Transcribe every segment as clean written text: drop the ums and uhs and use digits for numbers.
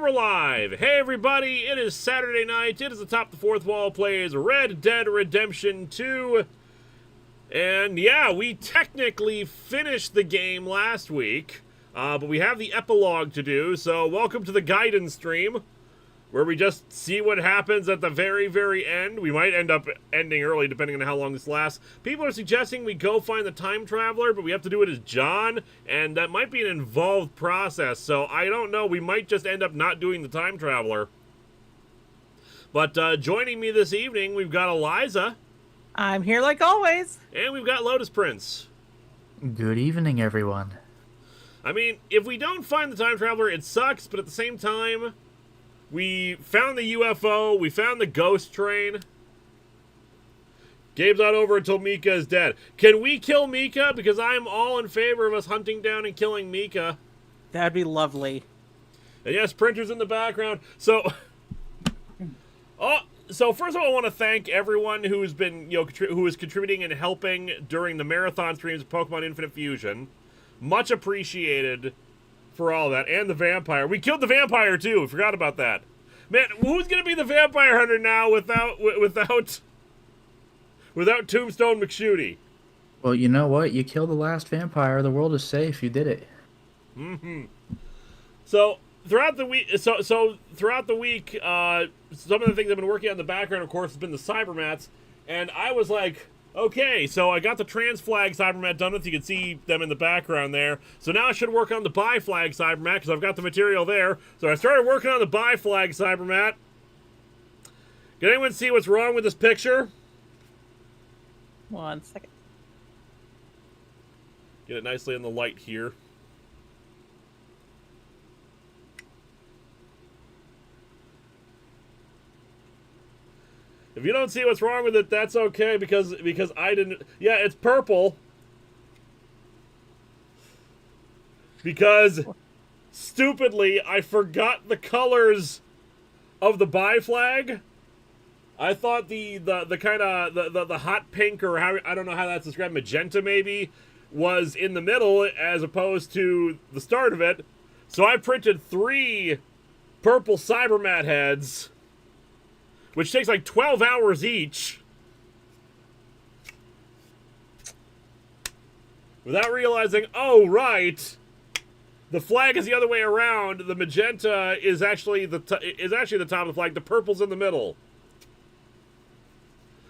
And we're live! Hey everybody, it is Saturday night, it is the Top the Fourth Wall plays Red Dead Redemption 2. And yeah, we technically finished the game last week, but we have the epilogue to do, so welcome to the GAIDEN stream, where we just see what happens at the very, very end. We might end up ending early, depending on how long this lasts. People are suggesting we go find the time traveler, but we have to do it as John, and that might be an involved process, so I don't know. We might just end up not doing the time traveler. But joining me this evening, we've got Eliza. I'm here like always. And we've got Lotus Prince. Good evening, everyone. I mean, if we don't find the time traveler, it sucks, but at the same time, we found the UFO, we found the ghost train. Game's not over until Mika is dead. Can we kill Mika? Because I'm all in favor of us hunting down and killing Mika. That'd be lovely. And yes, Printer's in the background. So, so first of all, I want to thank everyone who's been, who is contributing and helping during the marathon streams of Pokemon Infinite Fusion. Much appreciated for all that. And the vampire. We killed the vampire too. We forgot about that. Man, who's gonna be the vampire hunter now without Tombstone McShooty? Well, you know what? You killed the last vampire. The world is safe. You did it. Mm-hmm. So throughout the week, some of the things I've been working on in the background, of course, has been the Cybermats, and I was like, okay, so I got the trans flag Cybermat done with. You can see them in the background there. So now I should work on the bi flag Cybermat because I've got the material there. So I started working on the bi flag Cybermat. Can anyone see what's wrong with this picture? 1 second. Get it nicely in the light here. If you don't see what's wrong with it, that's okay, because I didn't... Yeah, it's purple. Because, stupidly, I forgot the colors of the bi flag. I thought the kind of... The hot pink, or how, I don't know how that's described, magenta maybe, was in the middle as opposed to the start of it. So I printed 3 purple Cybermat heads, which takes like 12 hours each, without realizing, oh, right, the flag is the other way around. The magenta is actually the top of the flag. The purple's in the middle.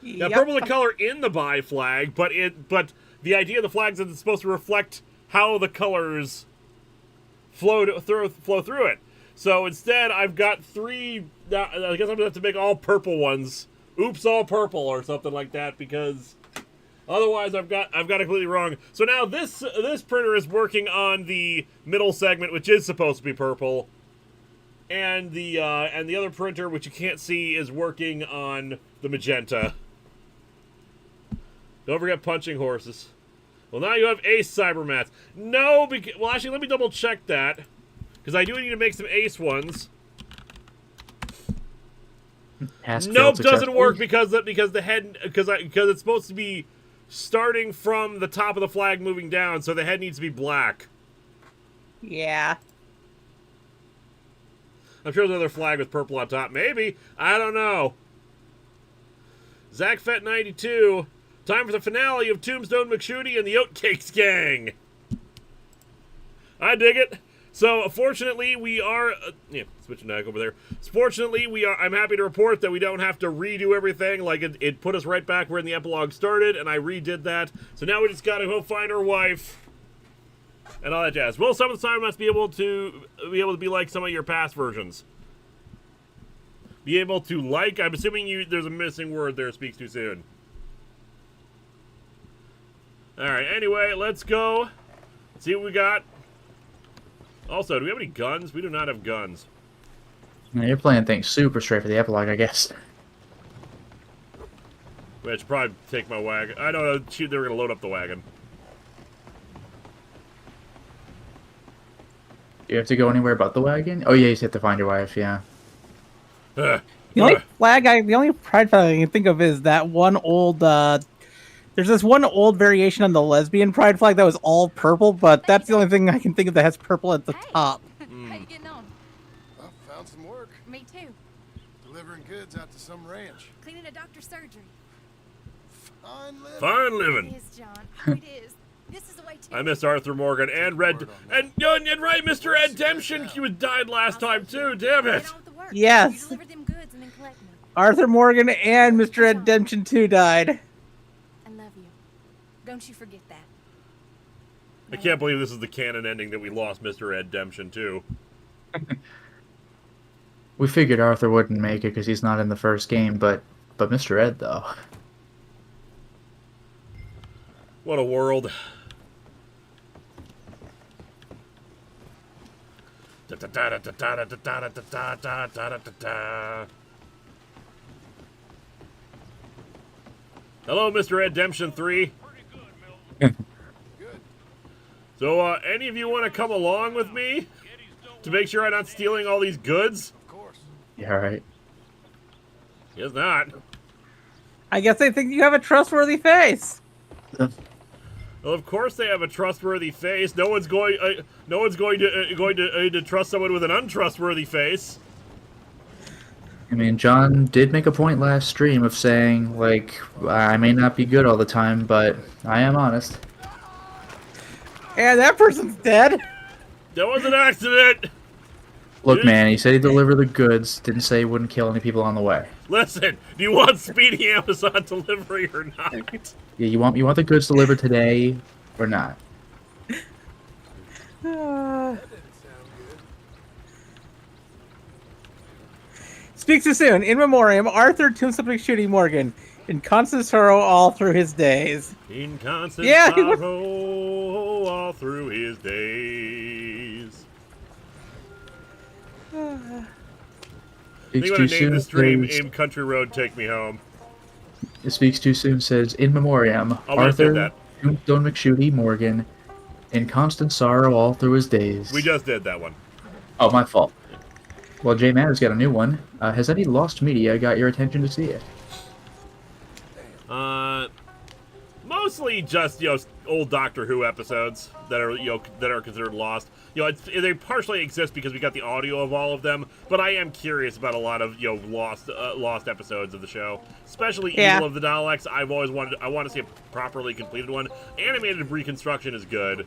Now, Yep. purple's the color in the bi flag, but the idea of the flags is it's supposed to reflect how the colors flow through it. So instead, I've got 3. I guess I'm gonna have to make all purple ones. Oops, all purple or something like that, because otherwise I've got it completely wrong. So now this printer is working on the middle segment, which is supposed to be purple, and the other printer, which you can't see, is working on the magenta. Don't forget punching horses. Well, now you have Ace Cybermats. No, well, actually, let me double check that, because I do need to make some Ace ones. Nope, doesn't work because it's supposed to be starting from the top of the flag moving down, so the head needs to be black. Yeah. I'm sure there's another flag with purple on top. Maybe. I don't know. ZachFet92. Time for the finale of Tombstone McShooty and the Oatcakes Gang. I dig it. So, fortunately, we are... switching back over there. Fortunately, I'm happy to report that we don't have to redo everything. Like, it put us right back where the epilogue started, and I redid that. So now we just gotta go find our wife and all that jazz. Will some of the time must be able to be like some of your past versions? Be able to like? I'm assuming there's a missing word there. Speaks too soon. Alright, anyway, let's go. Let's see what we got. Also, do we have any guns? We do not have guns. Now you're playing things super straight for the epilogue, I guess. I should probably take my wagon. I don't know. Shoot, they were going to load up the wagon. Do you have to go anywhere but the wagon? Oh, yeah, you just have to find your wife, yeah. The only pride flag I can think of is that one old There's this one old variation on the lesbian pride flag that was all purple, but that's the only thing I can think of that has purple at the top. How you getting on? I found Heads out to some ranch. Cleaning a doctor's surgery. Fine living. It is, John. It is. This is the way to. I miss Arthur Morgan and Red and right, Mr. Redemption. He was died last time too. Damn it. Get on with the work. Yes. You deliver them goods and then collect me. Arthur Morgan and Mr. Redemption 2 died. I love you. Don't you forget that. I can't believe this is the canon ending that we lost Mr. Redemption too. We figured Arthur wouldn't make it because he's not in the first game, but Mr. Ed though. What a world. Hello, Mr. Redemption 3. So, any of you want to come along with me to make sure I'm not stealing all these goods? Of course. Yeah, right. Guess not. I guess they think you have a trustworthy face. Well, of course they have a trustworthy face. No one's going to trust someone with an untrustworthy face. I mean, John did make a point last stream of saying, like, I may not be good all the time, but I am honest. And that person's dead. That was an accident. Look, man, he said he'd deliver the goods, didn't say he wouldn't kill any people on the way. Listen, do you want speedy Amazon delivery or not? Yeah, you want the goods delivered today or not? Speak too soon. In memoriam, Arthur tombstone shooting Morgan. In constant sorrow all through his days. In constant Yeah, sorrow all through his days. I think I'm going to name the stream says, Aim Country Road Take Me Home. It speaks too soon says, in memoriam, I would've said Arthur that. Tombstone McShooty Morgan, in constant sorrow all through his days. We just did that one. Oh, my fault. Well, J Man's got a new one. Has any lost media got your attention to see it? Mostly just, old Doctor Who episodes that are considered lost. They partially exist because we got the audio of all of them, but I am curious about a lot of, lost episodes of the show. Especially Evil of the Daleks. I want to see a properly completed one. Animated reconstruction is good,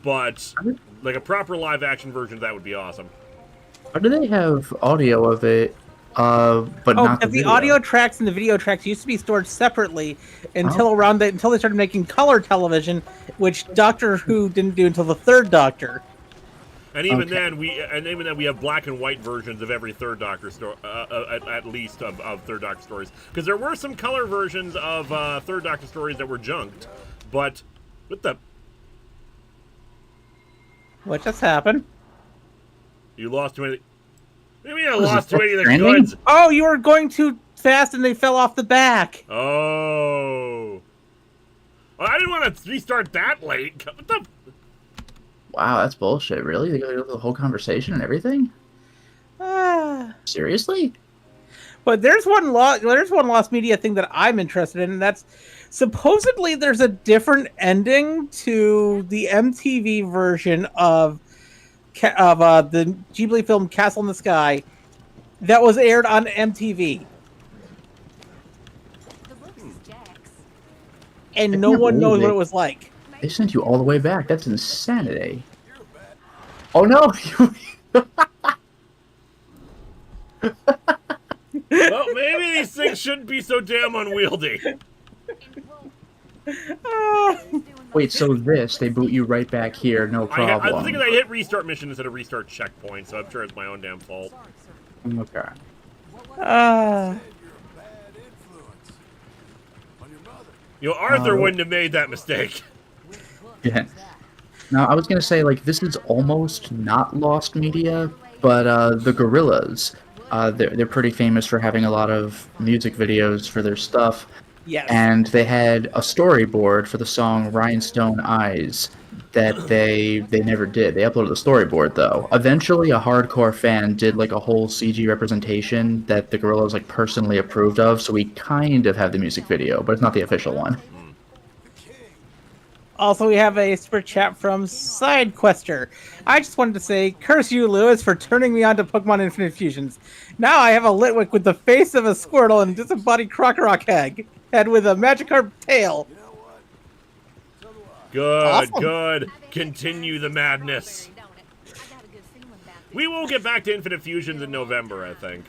but like a proper live action version of that would be awesome. Or do they have audio of it, but not the the video? audio tracks and the video tracks used to be stored separately until until they started making color television, which Doctor Who didn't do until the third Doctor. And even then, we have black and white versions of every Third Doctor story, at least of Third Doctor stories. Because there were some color versions of Third Doctor stories that were junked, but What just happened? You lost too many. What do you mean I lost too many of the goods? Oh, you were going too fast and they fell off the back. Oh. Well, I didn't want to restart that late. What the? Wow, that's bullshit. Really? They go through the whole conversation and everything? Seriously? But there's one lost media thing that I'm interested in, and that's supposedly there's a different ending to the MTV version of the Ghibli film Castle in the Sky that was aired on MTV. And no one knows what it was like. They sent you all the way back. That's insanity. Oh no! Well, maybe these things shouldn't be so damn unwieldy. Wait, so they boot you right back here, no problem. I think I hit restart mission instead of restart checkpoint, so I'm sure it's my own damn fault. Okay. Arthur wouldn't have made that mistake. Yeah. Now, I was going to say, like, this is almost not lost media, but the Gorillas, they're pretty famous for having a lot of music videos for their stuff. Yes. And they had a storyboard for the song Rhinestone Eyes that they never did. They uploaded the storyboard, though. Eventually, a hardcore fan did, like, a whole CG representation that the Gorillas, like, personally approved of, so we kind of have the music video, but it's not the official one. Also, we have a super chat from SideQuester. I just wanted to say, curse you, Lewis, for turning me on to Pokemon Infinite Fusions. Now I have a Litwick with the face of a Squirtle and disembodied Krokorok head with a Magikarp tail. Good, Awesome. good. Continue the madness. We will get back to Infinite Fusions in November, I think.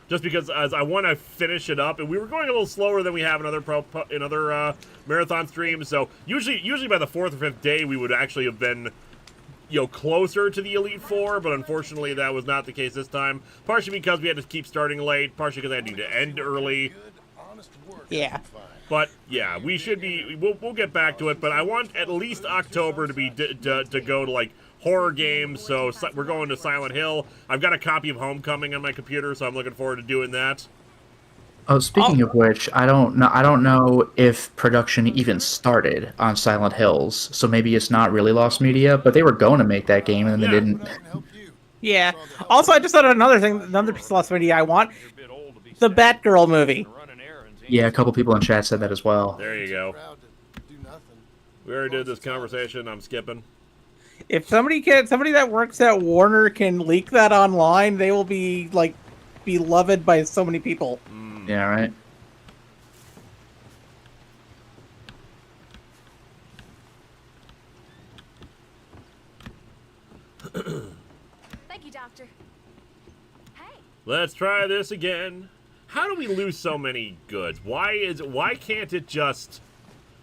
Just because as I want to finish it up, and we were going a little slower than we have in other marathon streams. So usually by the 4th or 5th day, we would actually have been, closer to the Elite Four. But unfortunately, that was not the case this time. Partially because we had to keep starting late. Partially because I had to end early. Yeah. But yeah, we should be. We'll get back to it. But I want at least October to be to go to like horror games. So we're going to Silent Hill. I've got a copy of Homecoming on my computer, so I'm looking forward to doing that. Oh, speaking of which, I don't know if production even started on Silent Hills, so maybe it's not really lost media. But they were going to make that game, and then they didn't. Yeah. Also, I just thought of another piece of lost media I want. The Batgirl movie. Yeah, a couple people in chat said that as well. There you go. We already did this conversation. I'm skipping. If somebody that works at Warner can leak that online, they will be like beloved by so many people. Yeah, right. Thank you, Doctor. Hey. Let's try this again. How do we lose so many goods? Why can't it just...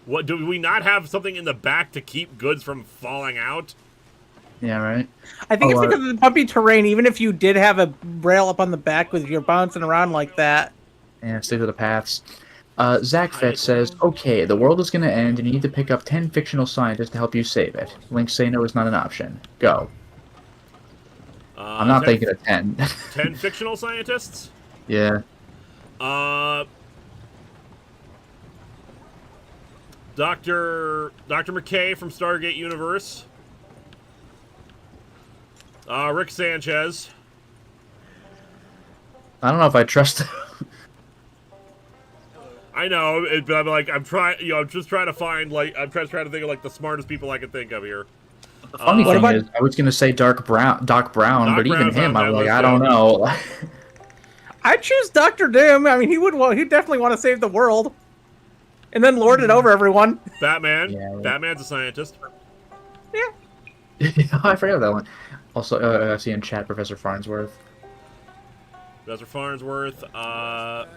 What, do we not have something in the back to keep goods from falling out? Yeah, right. I think it's because of the bumpy terrain. Even if you did have a rail up on the back with your bouncing around like that. Yeah, stick to the paths. Zach Fett says, okay, the world is going to end and you need to pick up 10 fictional scientists to help you save it. Link say no is not an option. Go. I'm not thinking of 10. 10 fictional scientists? Yeah. Dr. McKay from Stargate Universe. Rick Sanchez. I don't know if I trust him. I know, but I'm trying. I'm just trying to find I'm trying to think of the smartest people I can think of here. The funny thing is, I was gonna say Doc Brown, but even him, I'm like, I don't know. I'd choose Dr. Doom. I mean, he'd definitely want to save the world, and then lord it over everyone. Batman. Yeah. Batman's a scientist. Yeah. I forgot that one. Also, I see in chat Professor Farnsworth. Professor Farnsworth. I'm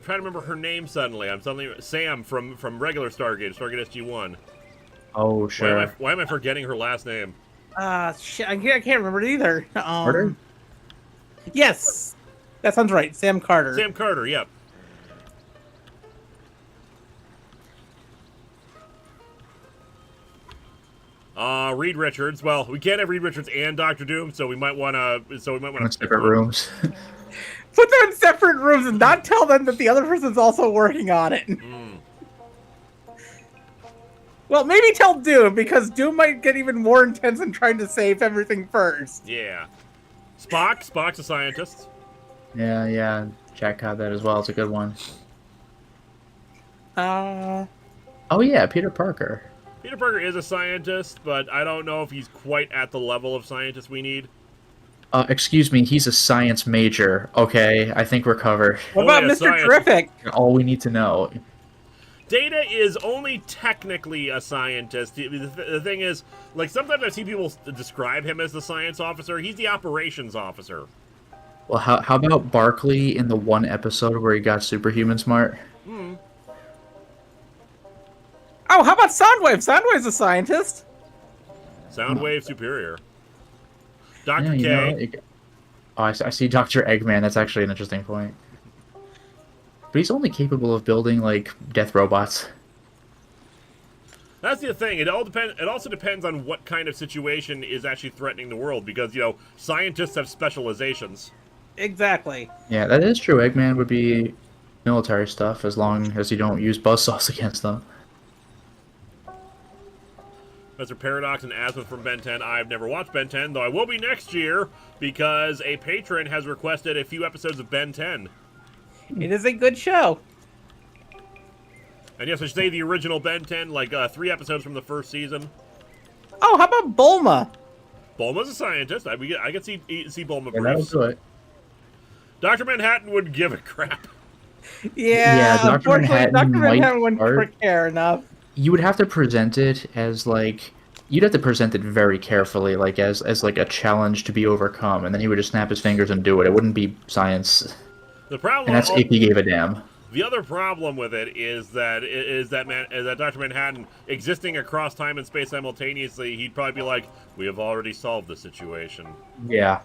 trying to remember her name suddenly. I'm suddenly Sam from regular Stargate SG-1. Oh, sure. Why am I forgetting her last name? Shit, I can't remember it either. Carter? Yes, that sounds right. Sam Carter. Sam Carter. Yep. Reed Richards. Well, we can't have Reed Richards and Dr. Doom, so we might want to. Separate rooms. Put them in separate rooms and not tell them that the other person's also working on it. Well, maybe tell Doom, because Doom might get even more intense in trying to save everything first. Yeah. Spock's a scientist. Yeah. Jack caught that as well. It's a good one. Uh, Oh yeah, Peter Parker. Peter Parker is a scientist, but I don't know if he's quite at the level of scientist we need. Excuse me, he's a science major. Okay, I think we're covered. what about yeah, Mr. science. Terrific? All we need to know. Data is only technically a scientist. The thing is, like, sometimes I see people describe him as the science officer. He's the operations officer. Well, how about Barkley in the one episode where he got superhuman smart? Oh, how about Soundwave? Soundwave's a scientist. Soundwave Superior. Dr. Yeah, K. I see Dr. Eggman. That's actually an interesting point. But he's only capable of building, like, death robots. That's the thing. It also depends on what kind of situation is actually threatening the world, because, scientists have specializations. Exactly. Yeah, that is true. Eggman would be military stuff as long as you don't use buzzsaws against them. Mr. Paradox and Azimuth from Ben 10. I've never watched Ben 10, though I will be next year, because a patron has requested a few episodes of Ben 10. It is a good show. And yes, I should say the original Ben 10, like 3 episodes from the first season. Oh, how about Bulma? Bulma's a scientist. I could see Bulma Yeah, that'll briefs. do it. Dr. Manhattan would give a crap. Yeah, Dr. unfortunately, Manhattan Dr. might Manhattan wouldn't start. care enough. You would have to present it as like you'd have to present it very carefully, like as like a challenge to be overcome, and then he would just snap his fingers and do it. It wouldn't be science, The problem, and that's if he gave a damn. the other problem with it is that Dr. Manhattan existing across time and space simultaneously, he'd probably be like, "We have already solved the situation." Yeah,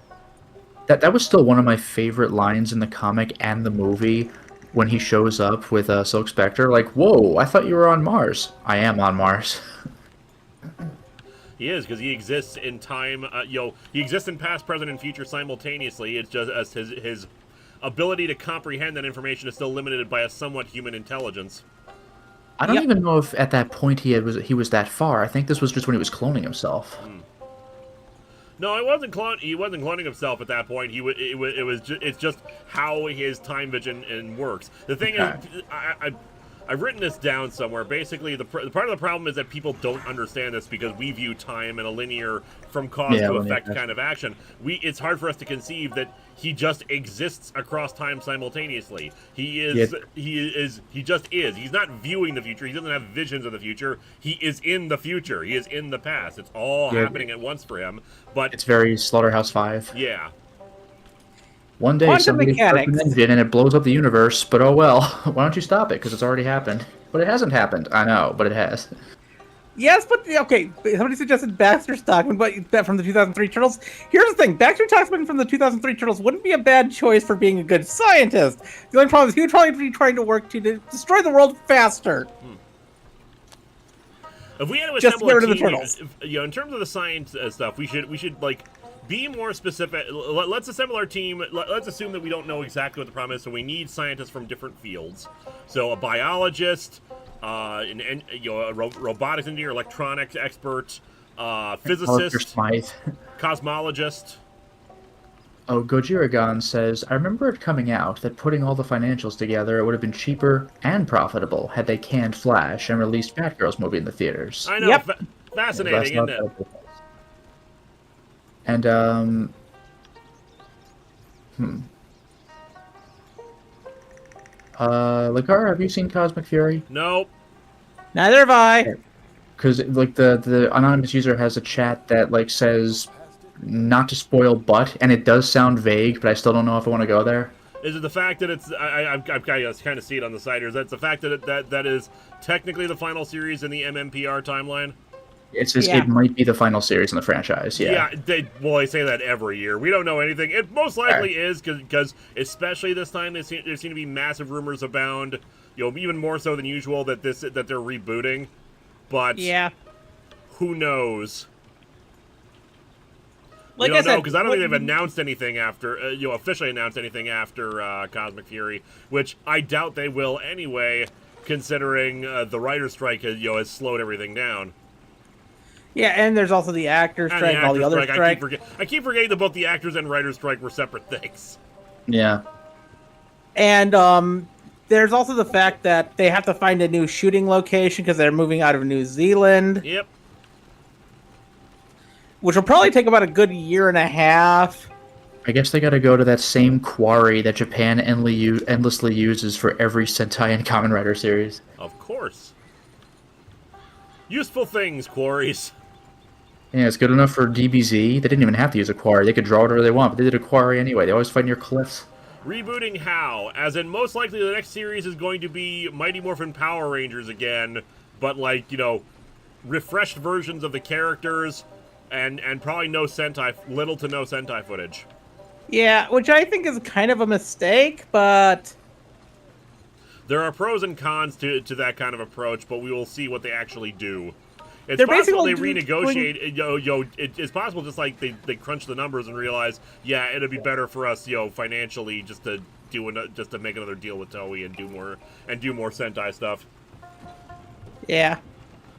that was still one of my favorite lines in the comic and the movie when he shows up with Silk Spectre. Like, whoa, I thought you were on Mars. I am on Mars. He is, because he exists in time. He exists in past, present, and future simultaneously. It's just as his ability to comprehend that information is still limited by a somewhat human intelligence. I don't Yep. even know if at that point he was that far. I think this was just when he was cloning himself. No, he wasn't cloning himself at that point. It's just how his time vision works. The thing is, I've written this down somewhere. Basically, the part of the problem is that people don't understand this because we view time in a linear, from cause to effect kind of action. It's hard for us to conceive that he just exists across time simultaneously. He just is. He's not viewing the future. He doesn't have visions of the future. He is in the future. He is in the past. It's all happening at once for him. But It's very Slaughterhouse-Five. yeah. One day Quantum somebody starts mechanics. an engine and it blows up the universe, but oh well. Why don't you stop it? Because it's already happened. But it hasn't happened. I know, but it has. Yes, but okay. Somebody suggested Baxter Stockman, but that from the 2003 Turtles. Here's the thing: Baxter Stockman from the 2003 Turtles wouldn't be a bad choice for being a good scientist. The only problem is he would probably be trying to work to destroy the world faster. If we had to Just assemble get a rid of the team, turtles. in terms of the science stuff, we should like be more specific. Let's assemble our team. Let's assume that we don't know exactly what the problem is, so we need scientists from different fields. So a biologist, a robotics engineer, electronics expert, physicist, cosmologist. Oh, Gojiragon says, I remember it coming out that putting all the financials together, it would have been cheaper and profitable had they canned Flash and released Batgirl's movie in the theaters. I know, Yep. fascinating, isn't it? And, Linkara, have you seen Cosmic Fury? Nope. Neither have I. Because, like, the anonymous user has a chat that, like, says not to spoil but, and it does sound vague, but I still don't know if I want to go there. Is it the fact that it's I kind of see it on the side here? Is that the fact that that is technically the final series in the MMPR timeline? It's just, Yeah. it might be the final series in the franchise, yeah. They say that every year. We don't know anything. It most likely is because especially this time there seem to be massive rumors abound. Even more so than usual that they're rebooting. But Yeah. who knows? Like We I don't know said, because I don't think they've announced anything after officially announced anything after Cosmic Fury, which I doubt they will anyway, considering the writer's strike has slowed everything down. Yeah, and there's also the actors strike, and all the other strike. I keep forgetting that both the actors and writer's strike were separate things. Yeah. And there's also the fact that they have to find a new shooting location because they're moving out of New Zealand, Yep. which will probably take about a good year and a half. I guess they gotta go to that same quarry that Japan endlessly uses for every Sentai and Kamen Rider series. Of course. Useful things, quarries. Yeah, it's good enough for DBZ. They didn't even have to use a quarry. They could draw whatever they want, but they did a quarry anyway. They always fight near cliffs. Rebooting how? As in, most likely the next series is going to be Mighty Morphin Power Rangers again, but refreshed versions of the characters, and probably little to no Sentai footage. Yeah, which I think is kind of a mistake, but There are pros and cons to that kind of approach, but we will see what they actually do. It's They're possible they basically renegotiate. It's possible just like they crunch the numbers and realize, yeah, it'd be better for us, financially, just to make another deal with Toei and do more Sentai stuff. yeah.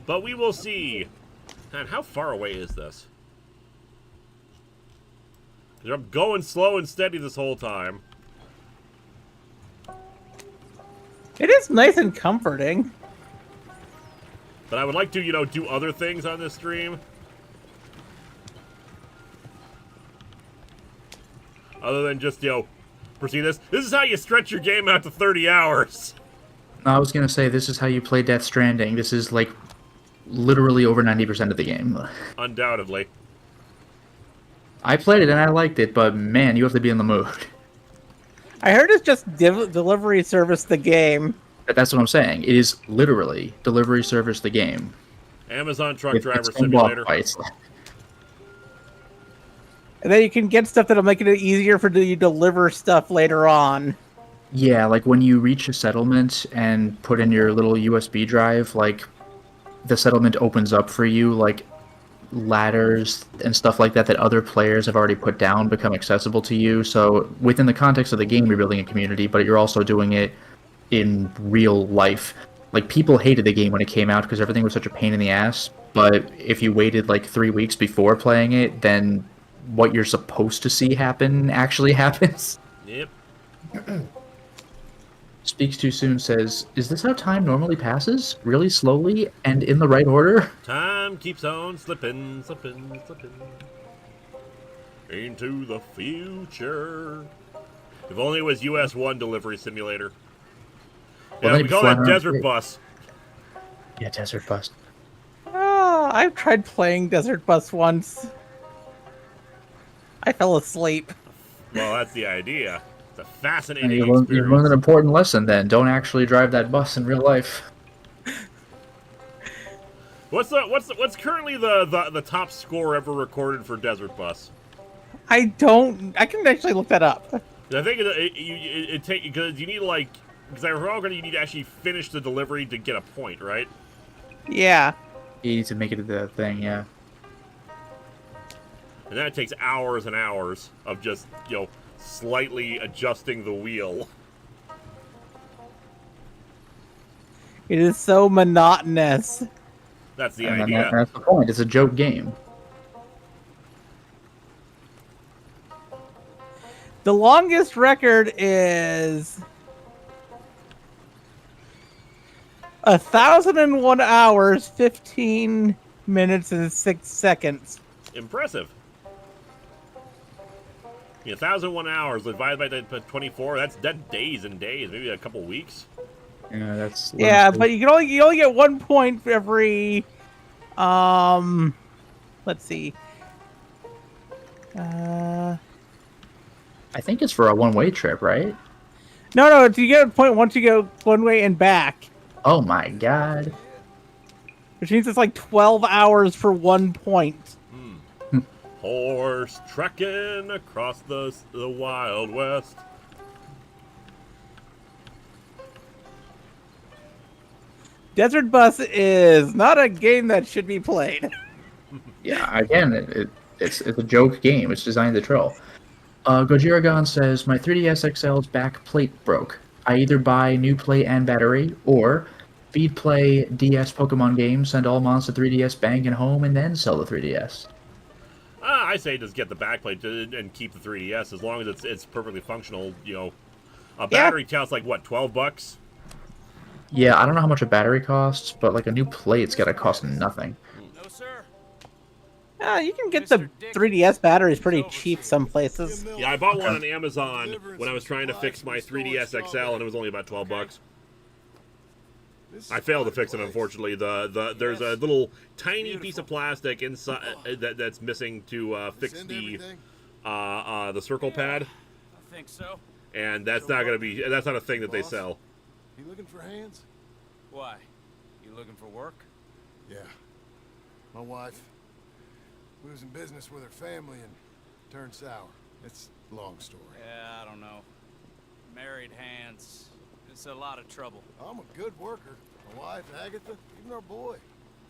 But we will see. Man, how far away is this? 'Cause I'm going slow and steady this whole time. It is nice and comforting. But I would like to, do other things on this stream. Other than just, proceed this. This is how you stretch your game out to 30 hours. I was gonna say, this is how you play Death Stranding. This is, like, literally over 90% of the game. Undoubtedly. I played it and I liked it, but man, you have to be in the mood. I heard it's just delivery service the game. That's what I'm saying. It is literally delivery service the game. Amazon Truck With Driver its own block Simulator. fights. And then you can get stuff that'll make it easier for you to deliver stuff later on. Yeah, like when you reach a settlement and put in your little USB drive, like the settlement opens up for you, like ladders and stuff like that other players have already put down become accessible to you. So within the context of the game, you're building a community, but you're also doing it in real life. Like, people hated the game when it came out because everything was such a pain in the ass, but if you waited like 3 weeks before playing it, then what you're supposed to see happen actually happens. Yep. Speaks Too Soon says, is this how time normally passes? Really slowly and in the right order? Time keeps on slipping, slipping, slipping. Into the future. If only it was US-1 delivery simulator. Well, Yeah, then we call fly that around Desert free. Bus. Yeah, Desert Bus. Oh, I've tried playing Desert Bus once. I fell asleep. Well, that's the idea. It's a And fascinating you learned experience. an important lesson then. Don't actually drive that bus in real life. What's currently the top score ever recorded for Desert Bus? I can actually look that up. I think it take because you need because I recall you need to actually finish the delivery to get a point, right? Yeah. You need to make it the thing, yeah. And that takes hours and hours of just slightly adjusting the wheel. It is so monotonous. That's the And then idea. that's the point. It's a joke game. The longest record is 1,001 hours, 15 minutes, and 6 seconds. Impressive. 1,001 hours divided by 24. That's days and days, maybe a couple weeks. Yeah, that's... Yeah, but you only get 1 point for every. Let's see. I think it's for a one-way trip, right? No, you get a point once you go one way and back. Oh my god. Which means it's like 12 hours for 1 point. Horse trekking across the Wild West. Desert Bus is not a game that should be played. Yeah, again, it's a joke game. It's designed to troll. Gojiragon says, my 3DS XL's back plate broke. I either buy new plate and battery, or feed play DS Pokemon games, send all mods to 3DS Bank and home, and then sell the 3DS. I say just get the backplate and keep the 3DS as long as it's perfectly functional. A battery costs like what, $12? Yeah, I don't know how much a battery costs, but like a new plate's gotta cost nothing. No, sir. You can get the 3DS batteries pretty cheap some places. Yeah, I bought one on Amazon when I was trying to fix my 3DS XL, and it was only about $12. I failed to fix it, unfortunately. There's a little tiny piece of plastic inside that's missing to fix the circle pad, I think so. and that's not a thing that they sell. You looking for hands? Why? You looking for work? Yeah. My wife. We was in business with her family and turned sour. It's a long story. Yeah, I don't know. Married hands. It's a lot of trouble. I'm a good worker. My wife, Agatha, even our boy,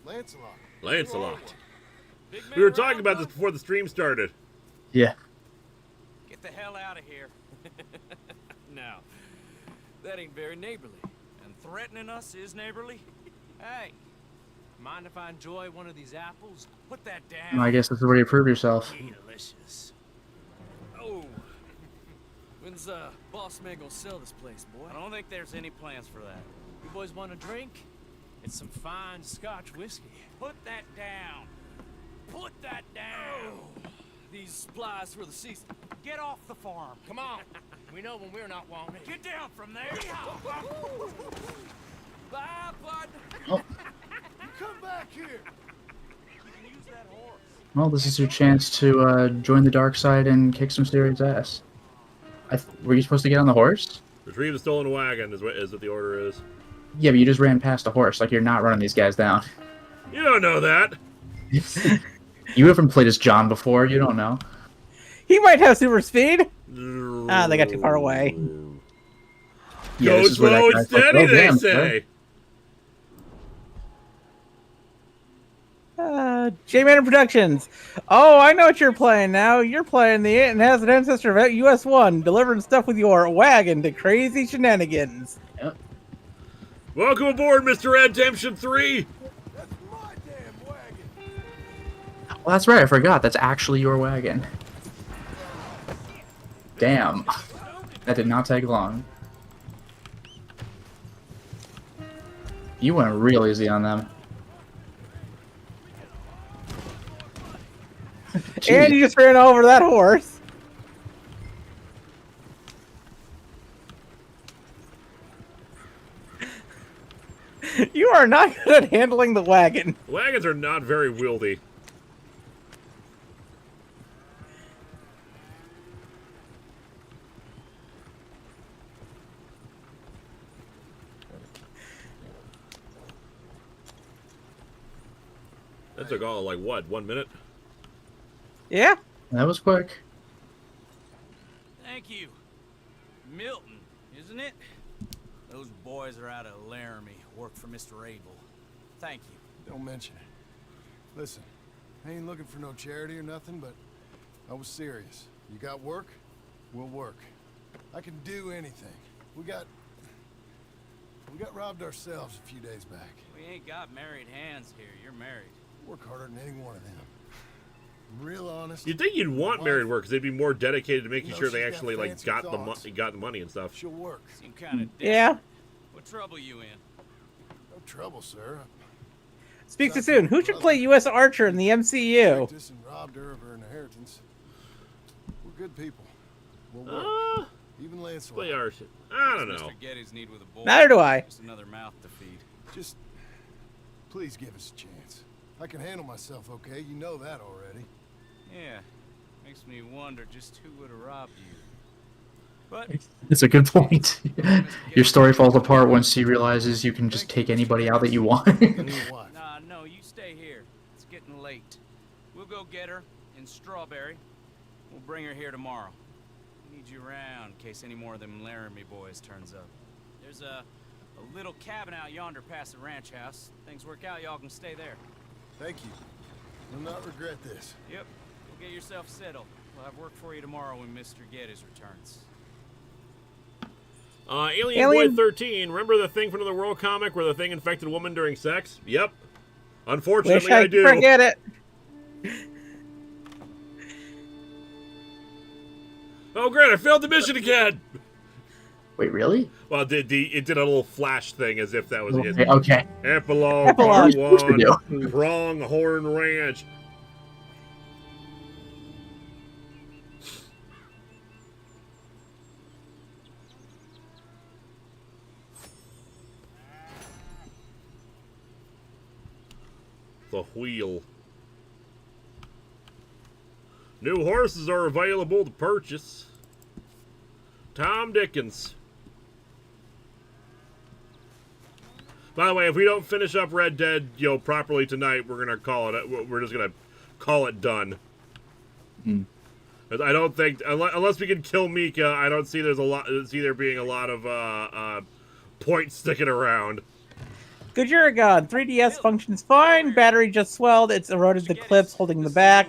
Lancelot. Lancelot. Big man We were around, talking about this huh? before the stream started. Yeah. Get the hell out of here. No. That ain't very neighborly. And threatening us is neighborly? Hey, mind if I enjoy one of these apples? Put that down. I guess this is where you prove yourself. Delicious. Oh. When's boss man gonna sell this place, boy? I don't think there's any plans for that. You boys want a drink? It's some fine Scotch whiskey. Put that down. Put that down. These supplies for the season. Get off the farm. Come on. We know when we're not wanted. Get down from there. Bye, bud. Oh. Come back here. You can use that horse. Well, this is your chance to join the dark side and kick some serious ass. Were you supposed to get on the horse? Retrieve the stolen wagon is what the order is. Yeah, but you just ran past the horse. Like, you're not running these guys down. You don't know that. You haven't played as John before. You don't know. He might have super speed. Ah, they got too far away. Yeah, Go this is where that slow and guy's like, steady, "Oh, they damn, say. J-Man Productions. Oh, I know what you're playing now. You're playing the It and has an ancestor of US-1, delivering stuff with your wagon to crazy shenanigans. Yep. Welcome aboard, Mr. Redemption 3. That's my damn wagon. Well, that's right. I forgot. That's actually your wagon. Damn. That did not take long. You went real easy on them. And you just ran over that horse. You are not good at handling the wagon. Wagons are not very wieldy. That took all, like, what, 1 minute? Yeah. That was quick. Thank you. Milton, isn't it? Those boys are out of Laramie, work for Mr. Abel. Thank you. Don't mention it. Listen, I ain't looking for no charity or nothing, but I was serious. You got work? We'll work. I can do anything. We got robbed ourselves a few days back. We ain't got married hands here. You're married. Work harder than any one of them. I'm real honest. You'd think you'd want married work because they'd be more dedicated to making You know, sure they she's got actually, like, fancy got thoughts. the money and stuff. She'll work. Seem kind of Yeah. What trouble you in? No trouble, sir. Speak too soon. Who should play U.S. Archer in the MCU? Tricked us and robbed her of her inheritance. We're good people. We'll work. Even Lancelot. Play our shit. I don't know. Mr. Getty's need with a boy. Neither do I. Just another mouth to feed. Just please give us a chance. I can handle myself, okay? You know that already. Yeah. Makes me wonder just who would have robbed you. But It's a good point. Your story falls apart once he realizes you can just take anybody out that you want. And your wife. nah, no, you stay here. It's getting late. We'll go get her in Strawberry. We'll bring her here tomorrow. Need you around in case any more of them Laramie boys turns up. There's a little cabin out yonder past the ranch house. Things work out, y'all can stay there. Thank you. You'll not regret this. Yep. Go get yourself settled. We'll have work for you tomorrow when Mr. Geddes returns. Alien- Boy 13. Remember the Thing from Another World comic where the Thing infected a woman during sex? Yep. Unfortunately, Wish I I could do. forget it. Oh, great! I failed the mission again. Wait, really? Well, it did a little flash thing as if that was it. Okay. Epilogue, Epilogue. Part What's the deal? 1, Pronghorn Ranch. The wheel. New horses are available to purchase. Tom Dickens. By the way, if we don't finish up Red Dead, properly tonight, we're gonna call it. We're just gonna call it done. I don't think, unless we can kill Mika, I don't see there being a lot of points sticking around. Goodyear gone. 3DS functions fine. Battery just swelled. It's eroded the clips holding the back.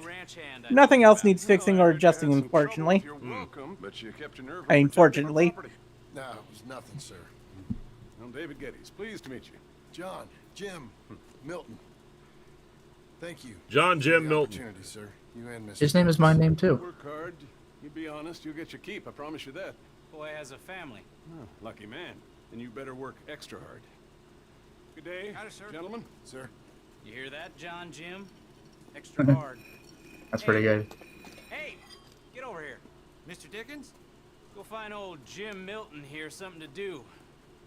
Nothing else needs fixing or adjusting, unfortunately. You're welcome, but you kept your nerve. Unfortunately. No, it was nothing, sir. I'm David Geddes. Pleased to meet you. John, Jim, Milton. Thank you. John, for Jim, the Milton. opportunity, sir. You and Mr. His name is my name, too. Work hard. You be honest, you'll get your keep. I promise you that. Boy has a family. Oh, lucky man. And you better work extra hard. Good day, Howdy, sir. gentlemen. Sir. You hear that, John Jim? Extra hard. That's pretty good. Hey, get over here. Mr. Dickens, go find old Jim Milton here something to do.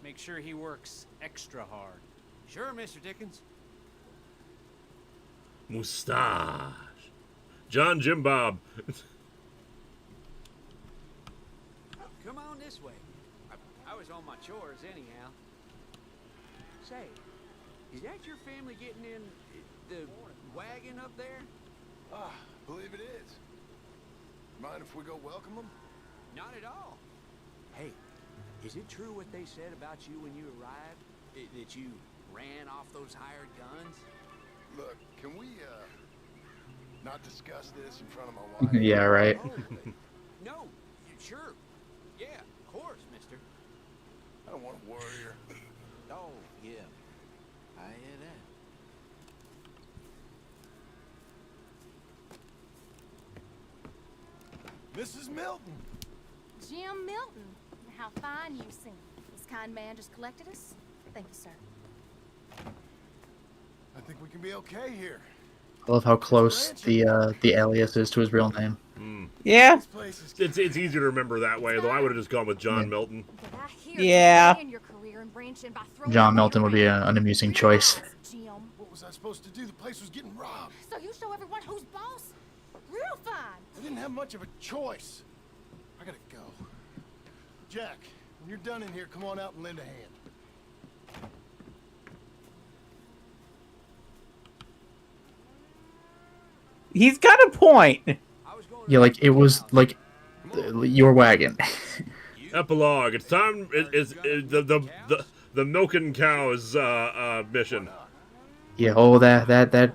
Make sure he works extra hard. Sure, Mr. Dickens. Moustache. John Jim Bob. Come on this way. I was on my chores anyhow. Say, is that your family getting in the wagon up there? Ah, believe it is. Mind if we go welcome them? Not at all. Hey, is it true what they said about you when you arrived? That you ran off those hired guns? Look, can we, not discuss this in front of my wife? Yeah, right. No, sure. Yeah, of course, mister. I don't want to worry her. Oh, yeah. I hear that. Mrs. Milton! Jim Milton. How fine you seem. This kind man just collected us. Thank you, sir. I think we can be okay here. I love how close the alias is to his real name. Yeah. This place is It's easier to remember that way, though I would have just gone with John Milton. Did I hear you Yeah. plan your career and branch in by throwing John away Milton would be around? an amusing choice. Jim. What was I supposed to do? The place was getting robbed. So you show everyone who's boss? Real fine. I didn't have much of a choice. I gotta go. Jack, when you're done in here, come on out and lend a hand. He's got a point. I was going Yeah, like it was like your wagon. Epilogue. It's time. It's the milking cows mission. Yeah. Oh, that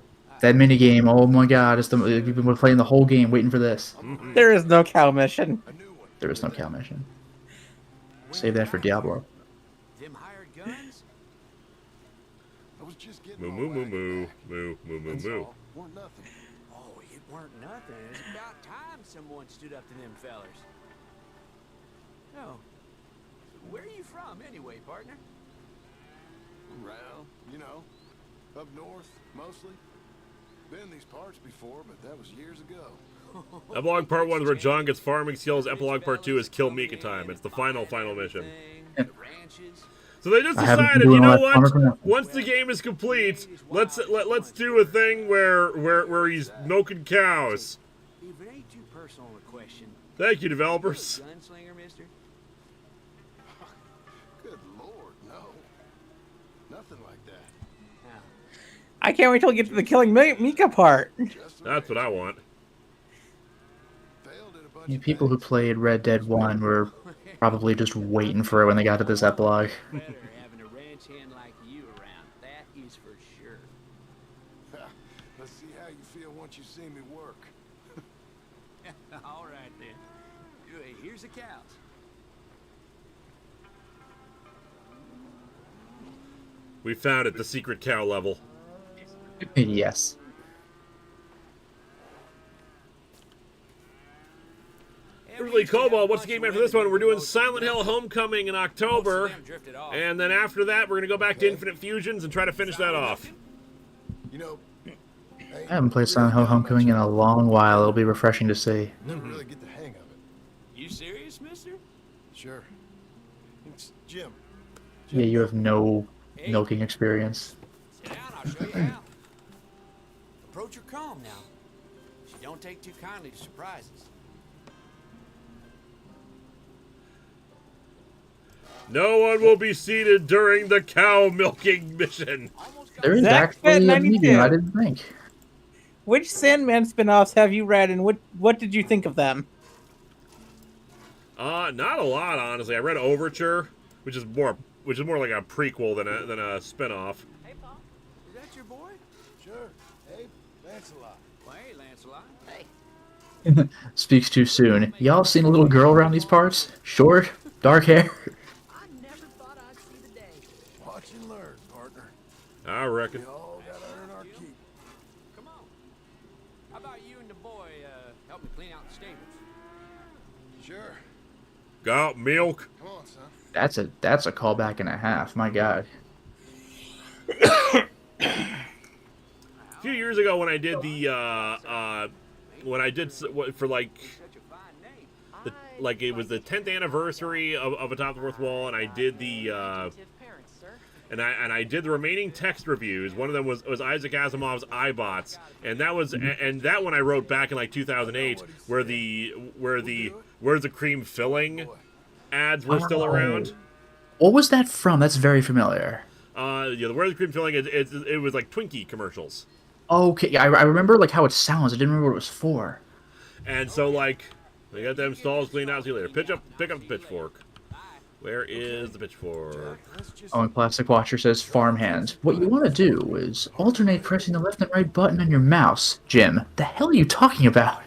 mini game. Oh my God! We've been playing the whole game waiting for this. There is no cow mission. A new one. There is no cow mission. Save that for Diablo. them hired guns? I was just getting Moo my moo moo wagon moo back. moo moo moo That's moo. all. Weren't nothing. Oh, it weren't nothing. It's about time someone stood up to them fellers. No. Where are you from, anyway, partner? Around, you know, up north, mostly. Been these parts before, but that was years ago. Epilogue Part 1 is where John gets farming skills. Epilogue Part 2 is Kill Mika time. It's the final mission. The ranches. So they just I haven't been decided, you doing all know that farming for what? nothing. Once the game is complete, let's do a thing where he's milking cows. If it ain't too personal a question, Thank you, developers. gunslinger, mister? Good lord, no. Nothing like that. Now, I can't wait till we get to the killing Mika part. Just That's what I want. failed at a bunch Yeah, of people who things. played Red Dead 1 were probably just waiting for it when they got to this epilogue. better having a ranch hand like you around. That is for sure. Let's see how you feel once you see me work. All right, then. Here's the cows. We found it, the secret cow level. Yes. Really, Cobalt, what's the game after this one? We're doing Silent Hill Homecoming in October. And then after that, we're going to go back to Infinite Fusions and try to finish that off. You know, I haven't played Silent Hill Homecoming in a long while. It'll be refreshing to see. never really get the hang of it. You serious, mister? Sure. It's Jim. Yeah, you have no milking experience. Sit down, I'll show you how. Approach her calm now. She don't take too kindly to surprises. No one will be seated during the cow milking mission. There is Zach actually a 92. medium, I didn't think. Which Sandman spin-offs have you read, and what did you think of them? Not a lot, honestly. I read Overture, which is more like a prequel than a spin-off. Hey, Paul. Is that your boy? Sure. Hey, Lancelot. Well, hey, Lancelot. Hey. Speaks too soon. Y'all seen a little girl around these parts? Short, dark hair? I never thought I'd see the day. Watch and learn, partner. I reckon. We all gotta earn our keep. Come on. How about you and the boy help me clean out the stables? Sure. Got milk. Come on, son. That's a callback and a half. My God. A few years ago when I did the for like it was the 10th anniversary of Atop the Fourth Wall, and I did the and I did the remaining text reviews. One of them was Isaac Asimov's iBots, and that was and that one I wrote back in like 2008, where the Where's the Cream filling ads were still around. What was that from? That's very familiar. Yeah, the Where's the Cream filling? It was like Twinkie commercials. Okay, yeah, I remember like how it sounds. I didn't remember what it was for. And so like, they got them stalls cleaned out. See you later. Pick up the pitchfork. Where is the pitchfork? Oh, and Plastic Watcher says farmhand. What you want to do is alternate pressing the left and right button on your mouse. Jim, the hell are you talking about?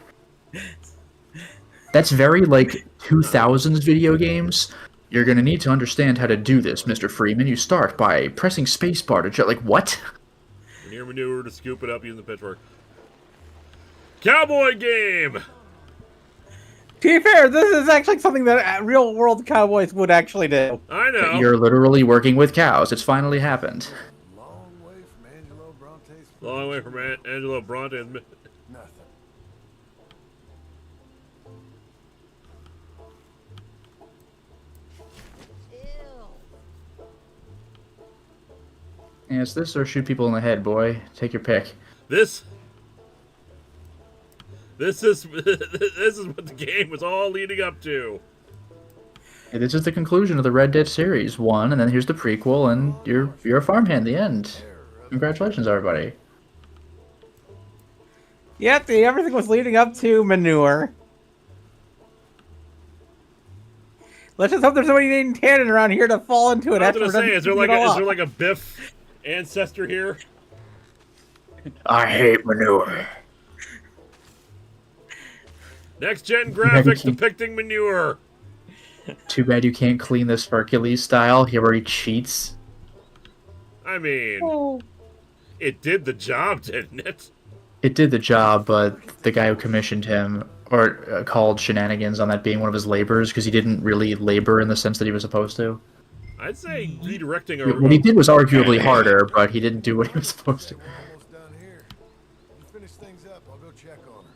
That's very like 2000s video games. You're gonna need to understand how to do this, Mr. Freeman. You start by pressing spacebar to like what? Near manure to scoop it up using the pitchfork. Cowboy game! To be fair, this is actually something that real-world cowboys would actually do. I know. You're literally working with cows. It's finally happened. Long way from Angelo Bronte's. Long way from Angelo Bronte's. Nothing. Yeah, it's this or shoot people in the head, boy. Take your pick. This is what the game was all leading up to. Yeah, this is the conclusion of the Red Dead series 1, and then here's the prequel, and you're a farmhand. The end. Congratulations, everybody. Yep, everything was leading up to manure. Let's just hope there's somebody named Tannen around here to fall into it. I was gonna say, is there like a Biff ancestor here? I hate manure. Next gen graphics depicting manure. Too bad you can't clean this Hercules style. Here where he cheats. I mean, it did the job, didn't it? It did the job, but the guy who commissioned him or called shenanigans on that being one of his labors because he didn't really labor in the sense that he was supposed to. I'd say redirecting What he did was arguably harder, but he didn't do what he was supposed to. We're almost done here. You finish things up, I'll go check on her.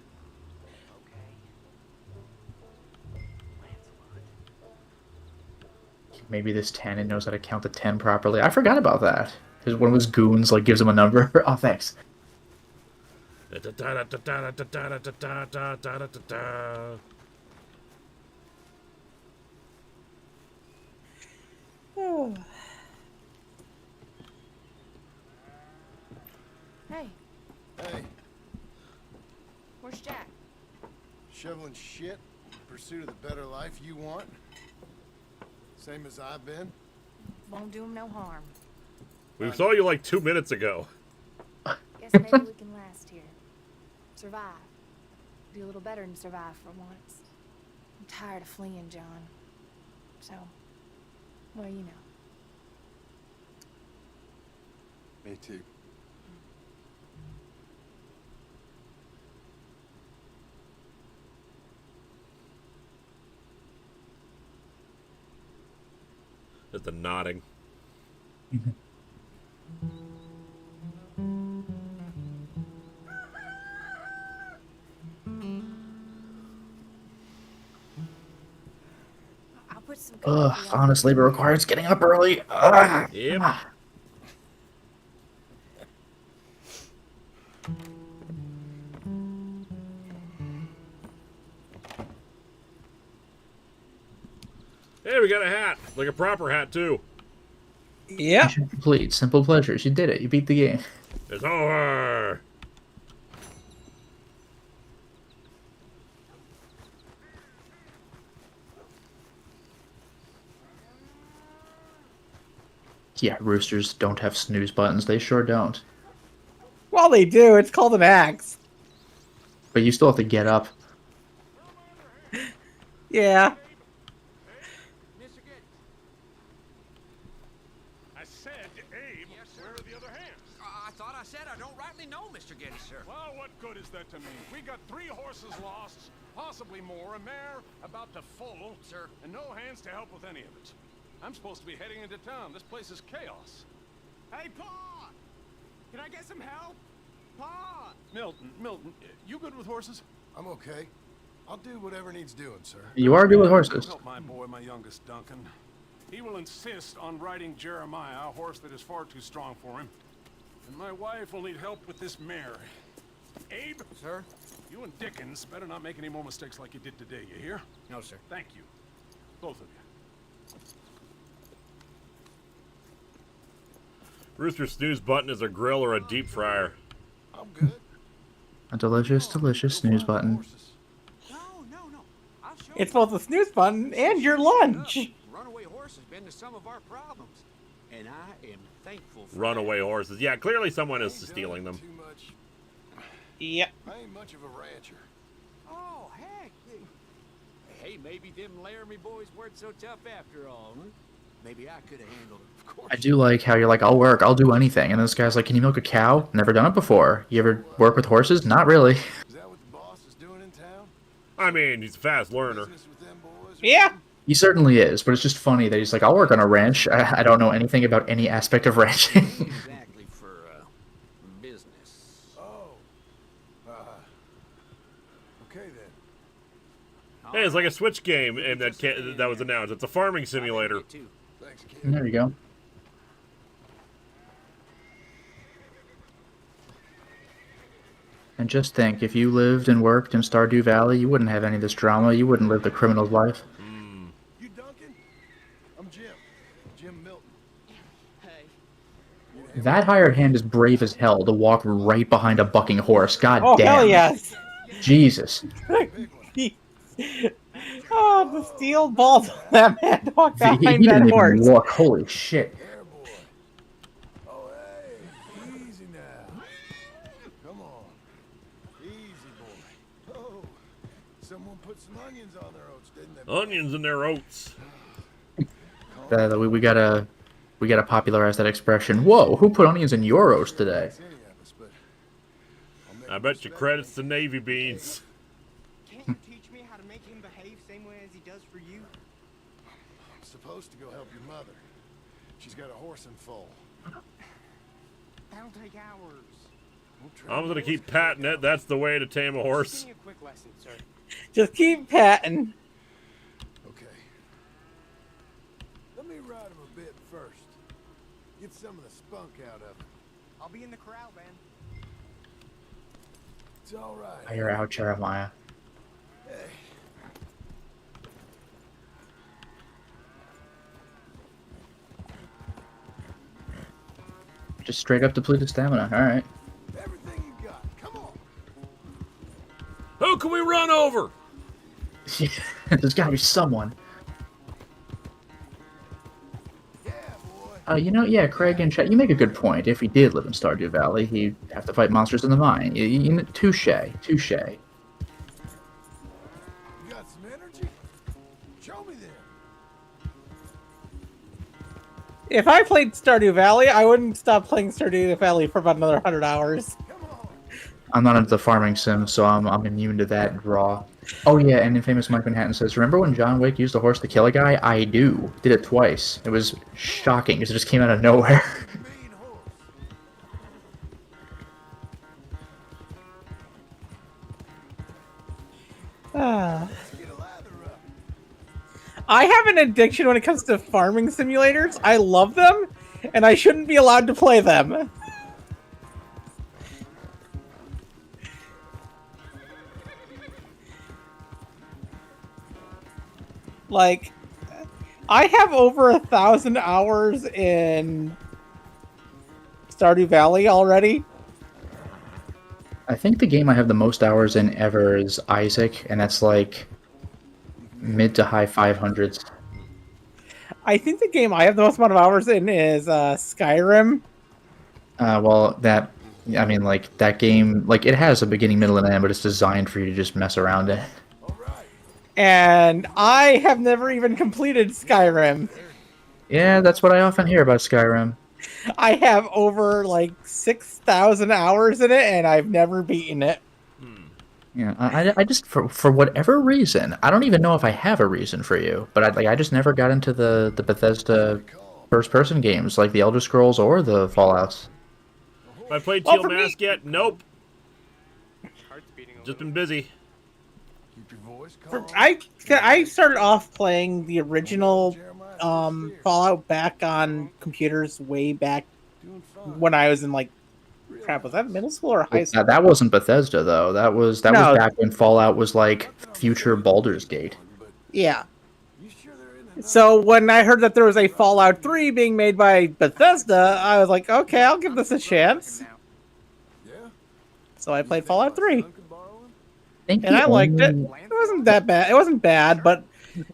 Maybe this Tannen knows how to count to 10 properly. I forgot about that. Because one of his goons like gives him a number. Oh, thanks. Hey, Hey, where's Jack? shoveling shit in pursuit of the better life you want? Same as I've been? Won't do him no harm. We saw you like 2 minutes ago. Guess maybe we can last here. Survive. Do a little better than survive for once. I'm tired of fleeing, John. So, well, you know. Me too. Just the nodding. I'll put some Honest labor requires getting up early. Ugh. Yep. Hey, we got a hat. Like a proper hat, too. Yep. Mission complete. Simple pleasures. You did it. You beat the game. It's over. Yeah, roosters don't have snooze buttons. They sure don't. Well, they do. It's called an axe. But you still have to get up. Yeah. I said, Abe, where are the other hands? I thought I said I don't rightly know, Mr. Geddes, sir. Well, what good is that to me? We got 3 horses lost, possibly more, a mare about to foal, Sir. and no hands to help with any of it. I'm supposed to be heading into town. This place is chaos. Hey, Pa! Can I get some help? Pa! Milton, you good with horses? I'm okay. I'll do whatever needs doing, sir. You are good with horses. Help my boy, my youngest Duncan. He will insist on riding Jeremiah, a horse that is far too strong for him. And my wife will need help with this mare. Abe? Sir? You and Dickens better not make any more mistakes like you did today, you hear? No, sir. Thank you. Both of you. Rooster snooze button is a grill or a deep fryer. I'm good. A delicious, delicious snooze button. No. I'll show It's you. both the snooze button and your lunch. Runaway horse has been to some of our problems, and I am thankful for Runaway horses. Yeah, clearly someone is Ain't done stealing them. Too much. Yep. I ain't much of a rancher. that. Oh, heck. Hey, maybe them Laramie boys weren't so tough after all, huh? Maybe I could have handled it. Of course. I do like how you're like, I'll work, I'll do anything. And this guy's like, can you milk a cow? Never done it before. You ever work with horses? Not really. Is that what the boss is doing in town? I mean, he's a fast learner. Business with them boys? Yeah. He certainly is, but it's just funny that he's like, I'll work on a ranch. I don't know anything about any aspect of ranching. Exactly for, business. Oh. Okay then. Hey, it's like a Switch game and that was announced. It's a farming simulator. Thanks, kid. There you go. And just think, if you lived and worked in Stardew Valley, you wouldn't have any of this drama. You wouldn't live the criminal's life. You Duncan? I'm Jim. Jim Milton. Hey. That hired hand is brave as hell to walk right behind a bucking horse. God Oh, damn. hell yes. Jesus. Oh, the steel balls on that man to walk He behind didn't that even horse. walk. Holy shit. There, boy. Oh, hey. Easy now. Come on. Easy, boy. Oh. Someone put some onions on their oats, didn't they? Onions in their oats. We gotta popularize that expression. Whoa, who put onions in your roast today? Any of us, but I'll make I it bet you respect credits to Navy beans. Can't you teach me how to make him behave same way as he does for you? I'm supposed to go help your mother. She's got a horse in foal. That'll take hours. We'll try I'm gonna the keep horse patting it. That's the way to tame a Just horse. give me a quick lesson, sir. Just keep patting. Okay. Let me ride him a bit first. Get some of the spunk out of him. I'll be in the corral, man. It's all right. You're out, Jeremiah. Hey. Just straight up depleted stamina. Alright. Everything you got. Come on. Who can we run over? There's gotta be someone. Yeah, boy. Yeah, Craig and Chet, you make a good point. If he did live in Stardew Valley, he'd have to fight monsters in the mine. Touche. Touche. You got some energy? Show me then. If I played Stardew Valley, I wouldn't stop playing Stardew Valley for about another 100 hours. Come on. I'm not into the farming sim, so I'm immune to that draw. Oh yeah, and Infamous Mike Manhattan says, remember when John Wick used a horse to kill a guy? I do. Did it twice. It was shocking, because it just came out of nowhere. Mean horse. Ah. Let's get a lather up. I have an addiction when it comes to farming simulators. I love them, and I shouldn't be allowed to play them. Like, I have over 1,000 hours in Stardew Valley already. I think the game I have the most hours in ever is Isaac, and that's like mid to high 500s. I think the game I have the most amount of hours in is Skyrim. That game, like, it has a beginning, middle, and end, but it's designed for you to just mess around in. All right. And I have never even completed Skyrim. Yeah, that's what I often hear about Skyrim. I have over like 6,000 hours in it, and I've never beaten it. Yeah, I just for whatever reason, I don't even know if I have a reason for you, but I just never got into the Bethesda first-person games like the Elder Scrolls or the Fallouts. Have I played Well, Teal for me- Mask yet? Nope. Heart's beating a Just little. been busy. Keep your voice For, calm. I started off playing the original Jeremiah's first Fallout back on computers way back Doing fine. when I was in like crap. Was that middle school or high school? That wasn't Bethesda though. That was No. back when Fallout was like future Baldur's Gate. But Yeah. you sure there isn't enough? So when I heard that there was a Fallout 3 being made by Bethesda, I was like, okay, I'll give this a chance. Yeah? So I played Fallout 3, Son could borrow him? Think and the I liked it. only- It wasn't that bad. It wasn't bad, but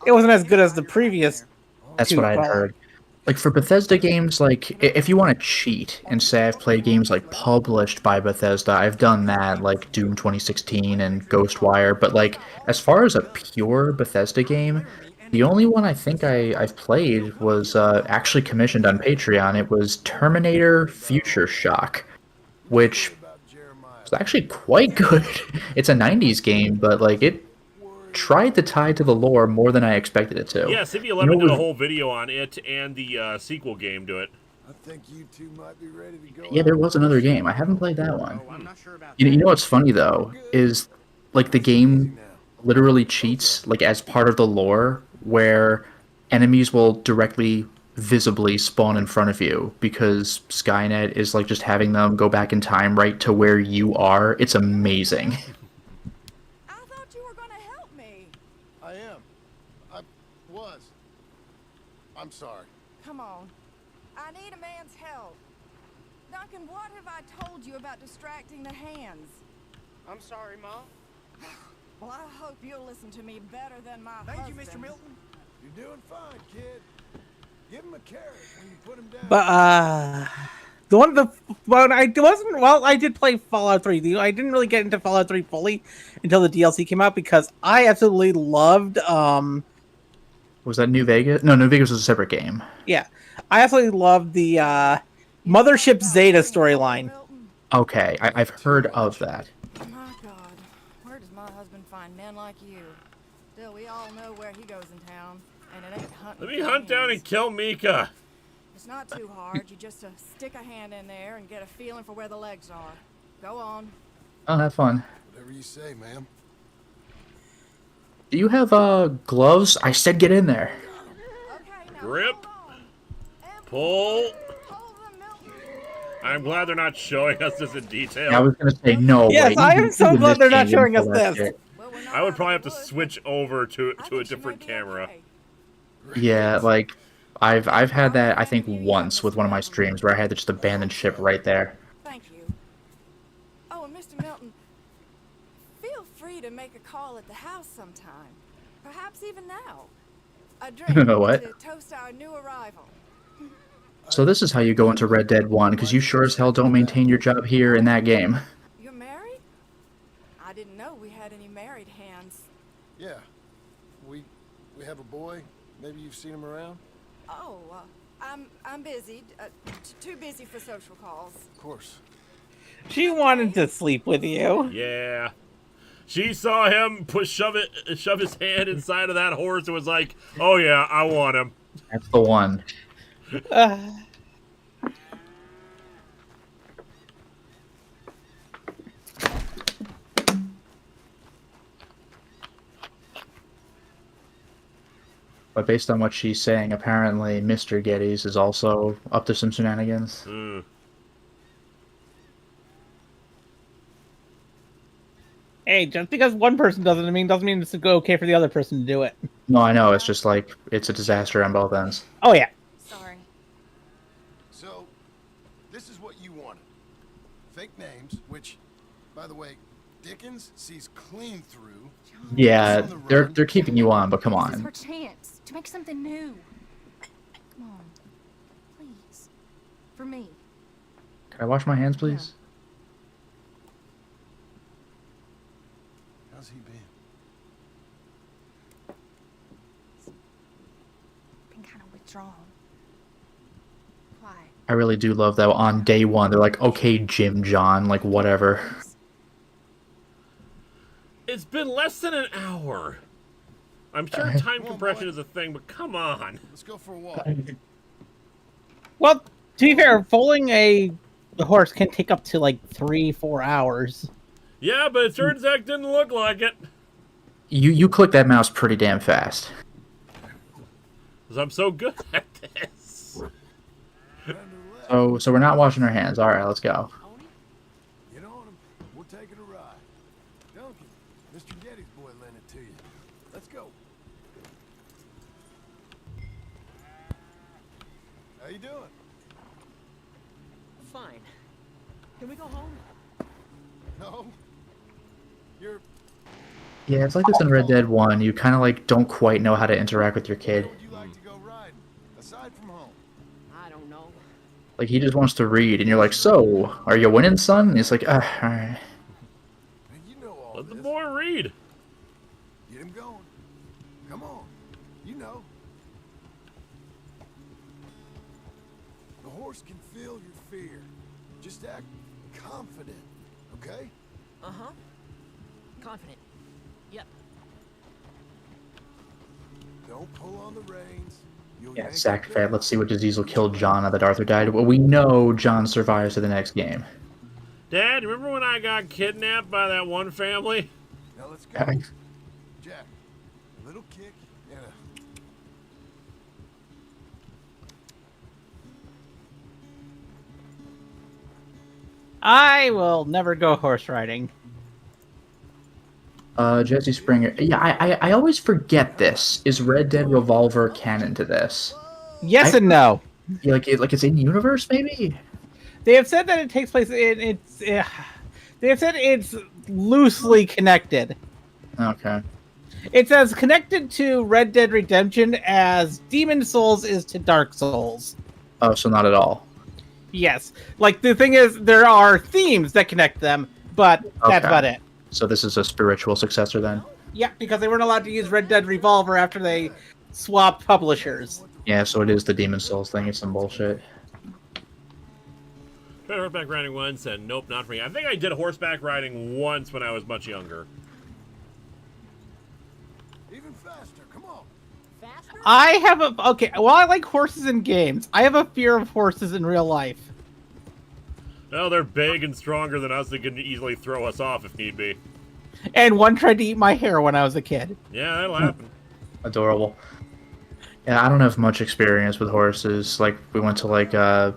it wasn't as good as the previous. That's two what I'd Fallout. heard. Like for Bethesda games, like if you want to cheat and say I've played games like published by Bethesda, I've done that, like Doom 2016 and Ghostwire. But like as far as a pure Bethesda game, the only one I think I've played was actually commissioned on Patreon. It was Terminator Future Shock, which About Jeremiah. was actually quite good. It's a 90s game, but like it tried to tie to the lore more than I expected it to. Yeah, Civvy You 11 know, did a with- whole video on it and the sequel game to it. I think you two might be ready to go. Yeah, there out. was another game. I haven't played that one. Oh, I'm not sure about You know what's funny though is like the game literally cheats like as part of the lore where enemies will directly visibly spawn in front of you because Skynet is like just having them go back in time right to where you are. It's amazing. I thought you were gonna help me. I am. I was. I'm sorry. Come on. I need a man's help. Duncan, what have I told you about distracting the hands? I'm sorry, Mom. Well, I hope you'll listen to me better than my Thank you, husband. Mr. Milton. You're doing fine, kid. Give him a carrot when you put him down. But the one the when I wasn't well, I did play Fallout 3. I didn't really get into Fallout 3 fully until the DLC came out because I absolutely loved Was that New Vegas? No, New Vegas was a separate game. yeah, I absolutely loved the Mothership Zeta storyline. Milton? Okay, I've heard of that. My God, where does my husband find men like you? Still, we all know where he goes in town, and it ain't hunting. Let me for hunt down and hands. kill Mika. It's not too hard. You just stick a hand in there and get a feeling for where the legs are. Go on. Oh, have fun. Whatever you say, ma'am. Do you have gloves? I said get in there. Okay, now Grip. hold on. And Pull. hold them, Milton. I'm glad they're not showing us this in detail. I was gonna say no. Yes, wait, I am even so in glad this they're not game, you showing us pull that this. shit. Well, we're not I would out probably of have to the woods, switch but over I to a think she different might be camera. okay. Yeah, like I've had that I think once with one of my streams where I had to just abandon ship right there. Thank you. Oh, and Mr. Milton, feel free to make a call at the house sometime. Perhaps even now. A drink What? to toast our new arrival. So this is how you go into Red Dead 1, because you sure as hell don't maintain your job here in that game. You're married? I didn't know we had any married hands. Yeah. We have a boy. Maybe you've seen him around? Oh, I'm busy. Too busy for social calls. Of course. She wanted to sleep with you. Yeah. She saw him shove his hand inside of that horse and was like, "Oh yeah, I want him." That's the one. But based on what she's saying, apparently Mr. Geddes is also up to some shenanigans. Hey, just because one person does it, doesn't mean it's okay for the other person to do it. No, I know, it's just like, it's a disaster on both ends. Oh yeah. Sorry. So, this is what you wanted. Fake names, which, by the way, Dickens sees clean through. Yeah, they're keeping you on, but come This is her on. chance to make something new. Come on. Please. For me. Can I wash my hands, please? How's he been? Been kind of withdrawn. Why? I really do love that on day one, they're like, okay, Jim John, like, whatever. It's been less than an hour. I'm sure time compression is a thing, but come on. Let's go for a walk. Well, to be fair, foaling a horse can take up to like 3-4 hours. Yeah, but it turns out it didn't look like it. You click that mouse pretty damn fast. Because I'm so good at this. So we're not washing our hands. All right, let's go. Get on him. We're taking a ride. Duncan, Mr. Getty's boy lent it to you. Let's go. How you doing? Fine. Can we go home? No. You're... Yeah, it's like this in Red Dead 1. You kind of like don't quite know how to interact with your kid. Where would you like to go riding? Aside from home. I don't know. Like he just wants to read, and you're like, "So, are you winning, son?" And he's like, all right." You know all Let the this. boy read. Get him going. Come on. You know. The horse can feel your fear. Just act confident, okay? Uh-huh. Confident. Yep. Don't pull on the reins. You'll Yeah, yank sack it fat. down. Let's see what disease will kill John now that Arthur died. Well, we know John survives to the next game. Dad, remember when I got kidnapped by that one family? Now let's go. Okay. Jack, a little kick and a... I will never go horse riding. Jesse Springer. Yeah, I always forget this. Is Red Dead Revolver canon to this? Yes and no. Yeah, like it's in universe, maybe? They have said that it takes place in it's. They have said it's loosely connected. Okay. It's as connected to Red Dead Redemption as Demon Souls is to Dark Souls. Oh, so not at all. Yes. Like, the thing is, there are themes that connect them, but that's Okay. about it. So this is a spiritual successor then? Yeah, because they weren't allowed to use Red Dead Revolver after they swapped publishers. Yeah, so it is the Demon Souls thing. It's some bullshit. Tried horseback riding once, and nope, not for me. I think I did horseback riding once when I was much younger. Even faster, come on. Faster? I have a... Okay, while I like horses in games, I have a fear of horses in real life. Well, they're big and stronger than us. They can easily throw us off if need be. And one tried to eat my hair when I was a kid. Yeah, that'll happen. Adorable. Yeah, I don't have much experience with horses. Like, we went to, like, an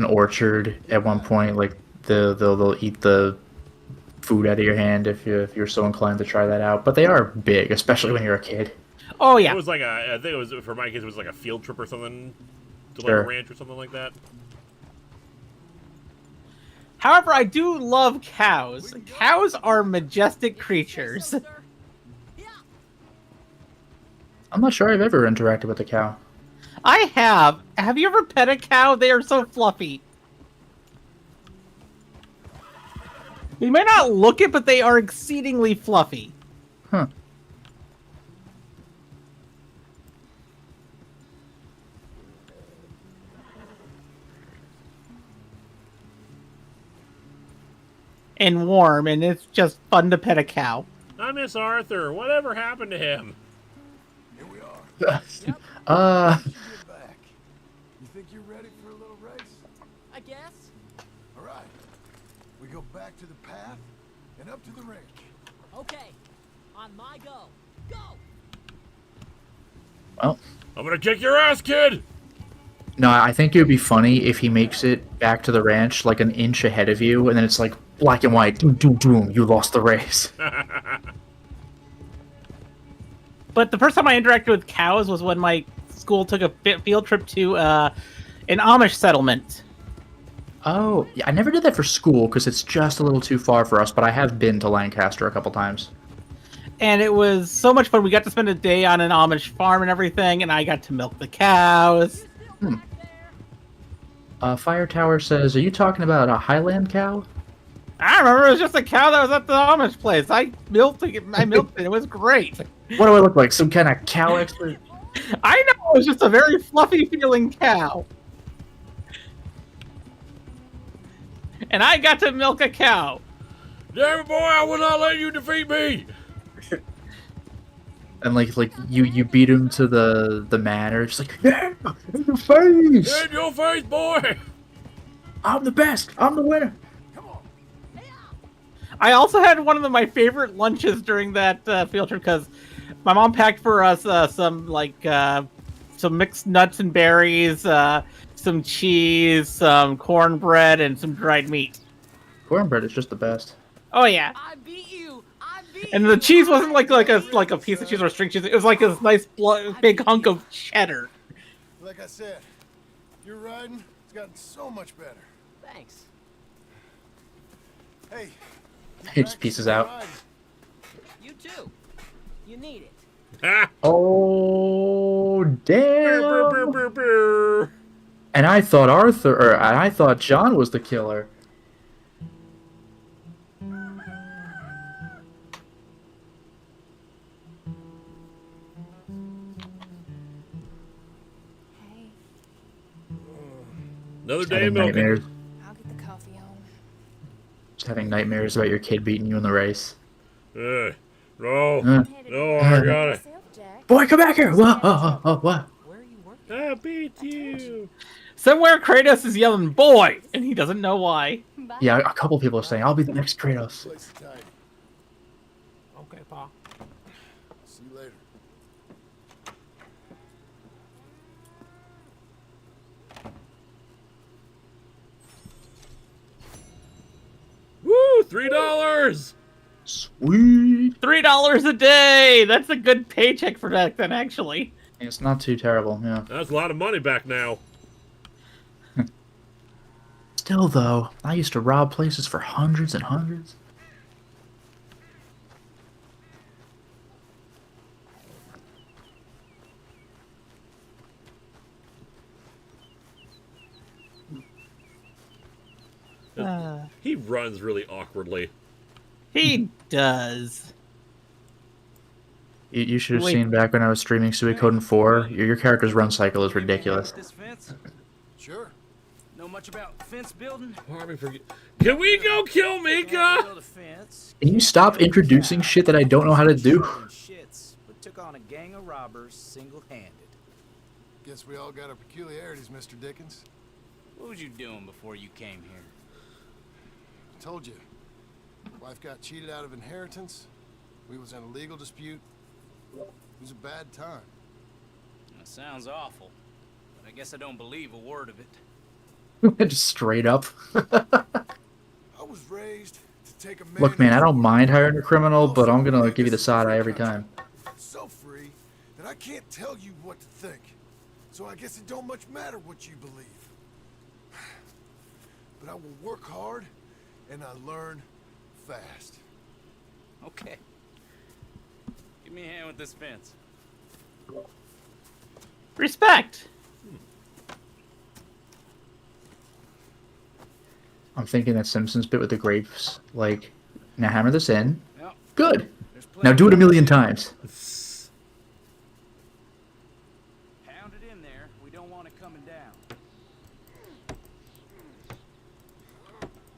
orchard at one point. Like, they'll eat the food out of your hand if you're so inclined to try that out. But they are big, especially when you're a kid. Oh, yeah. It was like I think it was, for my kids, it was like a field trip or something. To Sure. like a ranch or something like that. However, I do love cows. Cows are majestic creatures. I'm not sure I've ever interacted with a cow. I have. Have you ever pet a cow? They are so fluffy. You may not look it, but they are exceedingly fluffy. Huh. And warm, and it's just fun to pet a cow. I miss Arthur. Whatever happened to him? Here we are. Uh, Get back. You think you're ready for a little race? I guess. All right. We go back to the path and up to the ranch. Okay. On my go. Go! well, I'm gonna kick your ass, kid! no, I think it would be funny if he makes it back to the ranch like an inch ahead of you, and then it's like black and white. Doom, doom, doom. You lost the race. But the first time I interacted with cows was when my school took a field trip to an Amish settlement. Oh, yeah, I never did that for school because it's just a little too far for us, but I have been to Lancaster a couple times. And it was so much fun. We got to spend a day on an Amish farm and everything, and I got to milk the cows. Fire Tower says, are you talking about a Highland cow? I remember it was just a cow that was at the Amish place. I milked it. It was great. What do I look like? Some kind of cow expert? I know, it was just a very fluffy feeling cow. And I got to milk a cow. Damn it, boy, I will not let you defeat me! And like you beat him to the manor, just like, yeah, in your face! In your face, boy! I'm the best! I'm the winner! I also had one of my favorite lunches during that field trip because my mom packed for us some mixed nuts and berries, some cheese, some cornbread, and some dried meat. Cornbread is just the best. Oh yeah. I beat you. I beat And the cheese wasn't like a piece of cheese or string cheese. It was like this nice big hunk of cheddar. Like I said, your riding, it's gotten so much better. Thanks. Hey. He just pieces out. You too. You need it. Ah! Oh damn! Brr, brr, brr, brr. And I thought John was the killer. Hey, Another Just day of having milking. nightmares. I'll get the coffee on. Just having nightmares about your kid beating you in the race. No, Uh, no, I got it. Myself, Jack. Boy, come back here! What? What? Where are you working? I beat you. Somewhere Kratos is yelling "boy" and he doesn't know why. Bye. Yeah, a couple people are saying, I'll be the next Kratos. Place is tidy. Okay, Pa. See you later. Woo! $3. Sweet! $3 a day. That's a good paycheck for that then, actually. It's not too terrible, yeah. That's a lot of money back now. Still, though, I used to rob places for hundreds and hundreds. He runs really awkwardly. He does. You should have Wait. seen back when I was streaming Suikoden 4. Your character's run cycle is ridiculous. This fence? Sure. Know much about fence building? Can we go kill Mika? Build a fence. Can you stop introducing shit that I don't know how to do? Shits, but took on a gang of robbers single-handed. Guess we all got our peculiarities, Mr. Dickens. What was you doing before you came here? Told you. Wife got cheated out of inheritance. We was in a legal dispute. It was a bad time. That sounds awful, but I guess I don't believe a word of it. Just straight up. I was raised to take a man. Look, man, I don't mind hiring a criminal, but I'm gonna give you the side eye every time. So free that I can't tell you what to think. So I guess it don't much matter what you believe. But I will work hard and I learn fast. Okay. Give me a hand with this fence. Respect. I'm thinking that Simpsons bit with the grapes. Like, now hammer this in. Yep. Good. There's plenty Now do it a million times. Pound it in there. We don't want it coming down.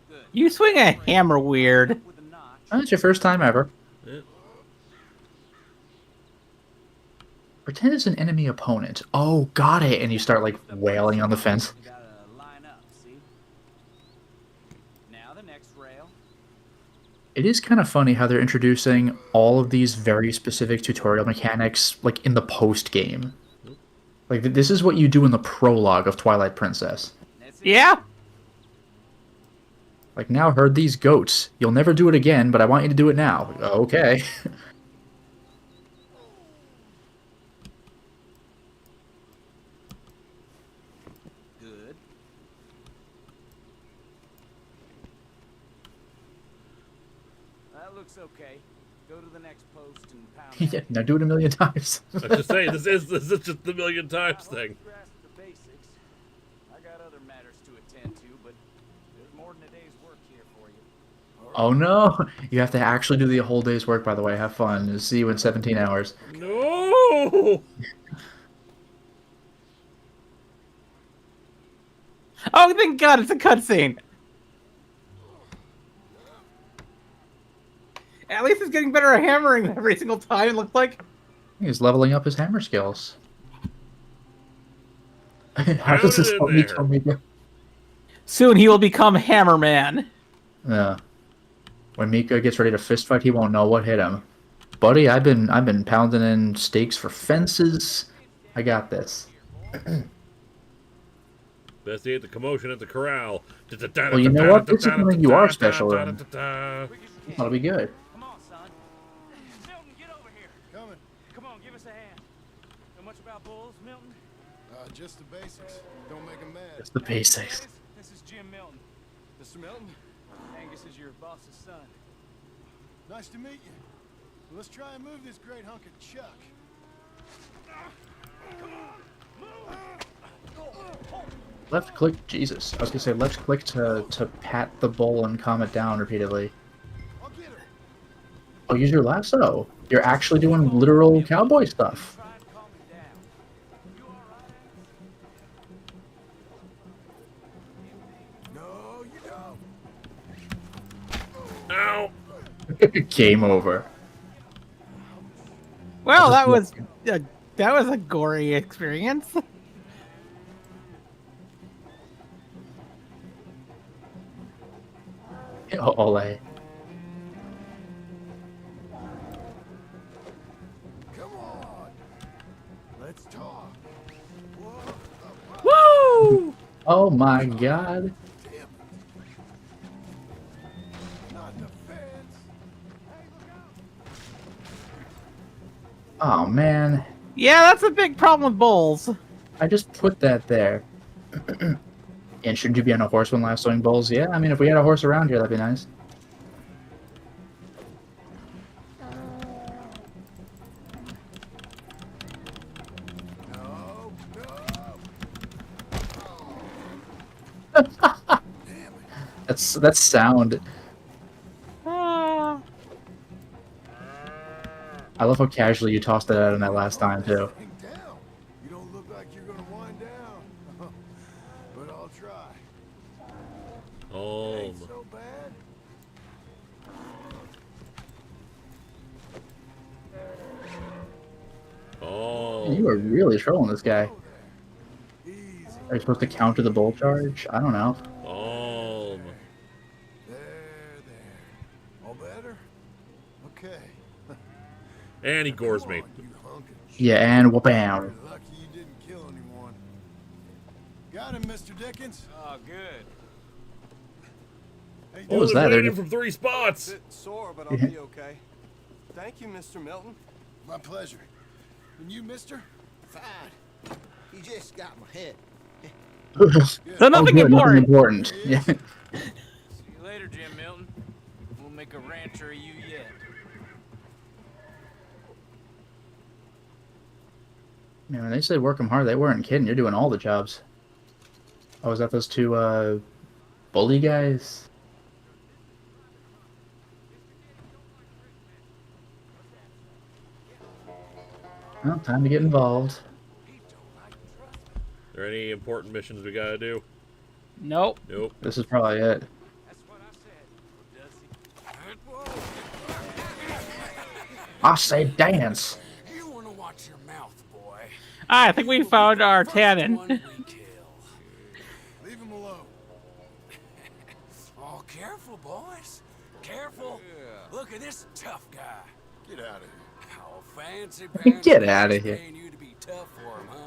Good. You swing a hammer weird. With a notch. Oh, that's your first time ever. Yeah. Pretend it's an enemy opponent. Oh, got it. And you start, like, wailing on the fence. You gotta line up, see? Now the next rail. It is kind of funny how they're introducing all of these very specific tutorial mechanics, like, in the post-game. Like, this is what you do in the prologue of Twilight Princess. That's it. Yeah. Like, now herd these goats. You'll never do it again, but I want you to do it now. Okay. Good. That looks okay. Go to the next post and pound. Yeah, now do it a million times. I was just saying, this is just the million times thing. Grasp the basics. I got other matters to attend to, but there's more than a day's work here for you. Oh no! You have to actually do the whole day's work, by the way. Have fun. See you in 17 hours. No! Oh, thank God, it's a cutscene. At least it's getting better at hammering every single time, it looks like. He's leveling up his hammer skills. How Pound does this it in help me there. kill me? Soon he will become Hammerman. Yeah. When Mika gets ready to fist fight, he won't know what hit him. Buddy, I've been pounding in stakes for fences. I got this. Best to hit the commotion at the corral. Well, you know what? This is something you are special in. That'll be good. Come on, son. Milton, get over here. Coming. Come on, give us a hand. Know much about bulls, Milton? Just the basics. Don't make them mad. It's the basics. This is Jim Milton. Mr. Milton, Angus is your boss's son. nice to meet you. Let's try and move this great hunk of chuck. Left click, Jesus. I was gonna say left click to pat the bull and calm it down repeatedly. I'll get her. Oh, use your lasso. You're actually doing literal cowboy stuff. Try and calm him down. You all right? No, you don't. Ow! Game over. Well, that was a gory experience. Ole. Come on. Let's talk. Woo! Oh my god. Not the fence. Oh man. Yeah, that's a big problem with bulls. I just put that there. And should you be on a horse when lassoing bulls? Yeah, I mean, if we had a horse around here, that'd be nice. No, That's sound. Ah. I love how casually you tossed that out in that last time too. hang down. You don't look like you're gonna wind down. But I'll try. Oh. Ain't so bad. Oh. You are really trolling this guy. Easy. Are you supposed to counter the bull charge? I don't know. Oh. There. All better? Okay. And he gores Come me. on, you hunk of shit. Yeah, and whoop-bam. You're lucky you didn't kill anyone. Got him, Mr. Dickens. Oh, good. Hey, What was Only that? They're bleeding from 3 spots. Bit sore, but I'll be okay. Thank you, Mr. Milton. My pleasure. And you, mister? Fine. You just got my head. So nothing good, important. important. Yeah. See you later, Jim Milton. We'll make a rancher of you yet. Man, when they said work 'em hard, they weren't kidding. You're doing all the jobs. Oh, is that those two bully guys? Well, time to get involved. Are there any important missions we gotta do? Nope. Nope. This is probably it. That's what I said. I say dance. You want to watch your mouth, boy. I think we found our tannin. One we kill. Leave him alone. Oh, careful, boys. Careful. Look at this tough guy. Get out of here. Oh, fancy pants. Get outta here. Paying you to be tough for him, huh?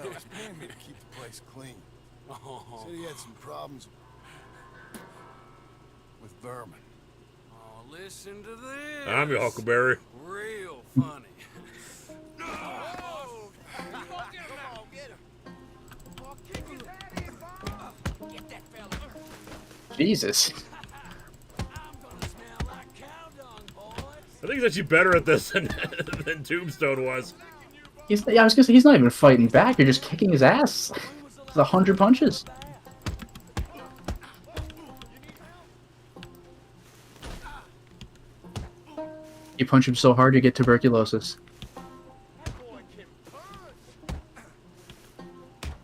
No, he's paying me to keep the place clean. Oh, Said he had some problems with vermin. oh, listen to this. I'm your Huckleberry. Real funny. Jesus. I'm gonna smell like cow dung, boys. I think he's actually better at this than, than Tombstone was. Yeah, I was gonna say, he's not even fighting back. You're just kicking his ass. With 100 punches. You punch him so hard, you get tuberculosis.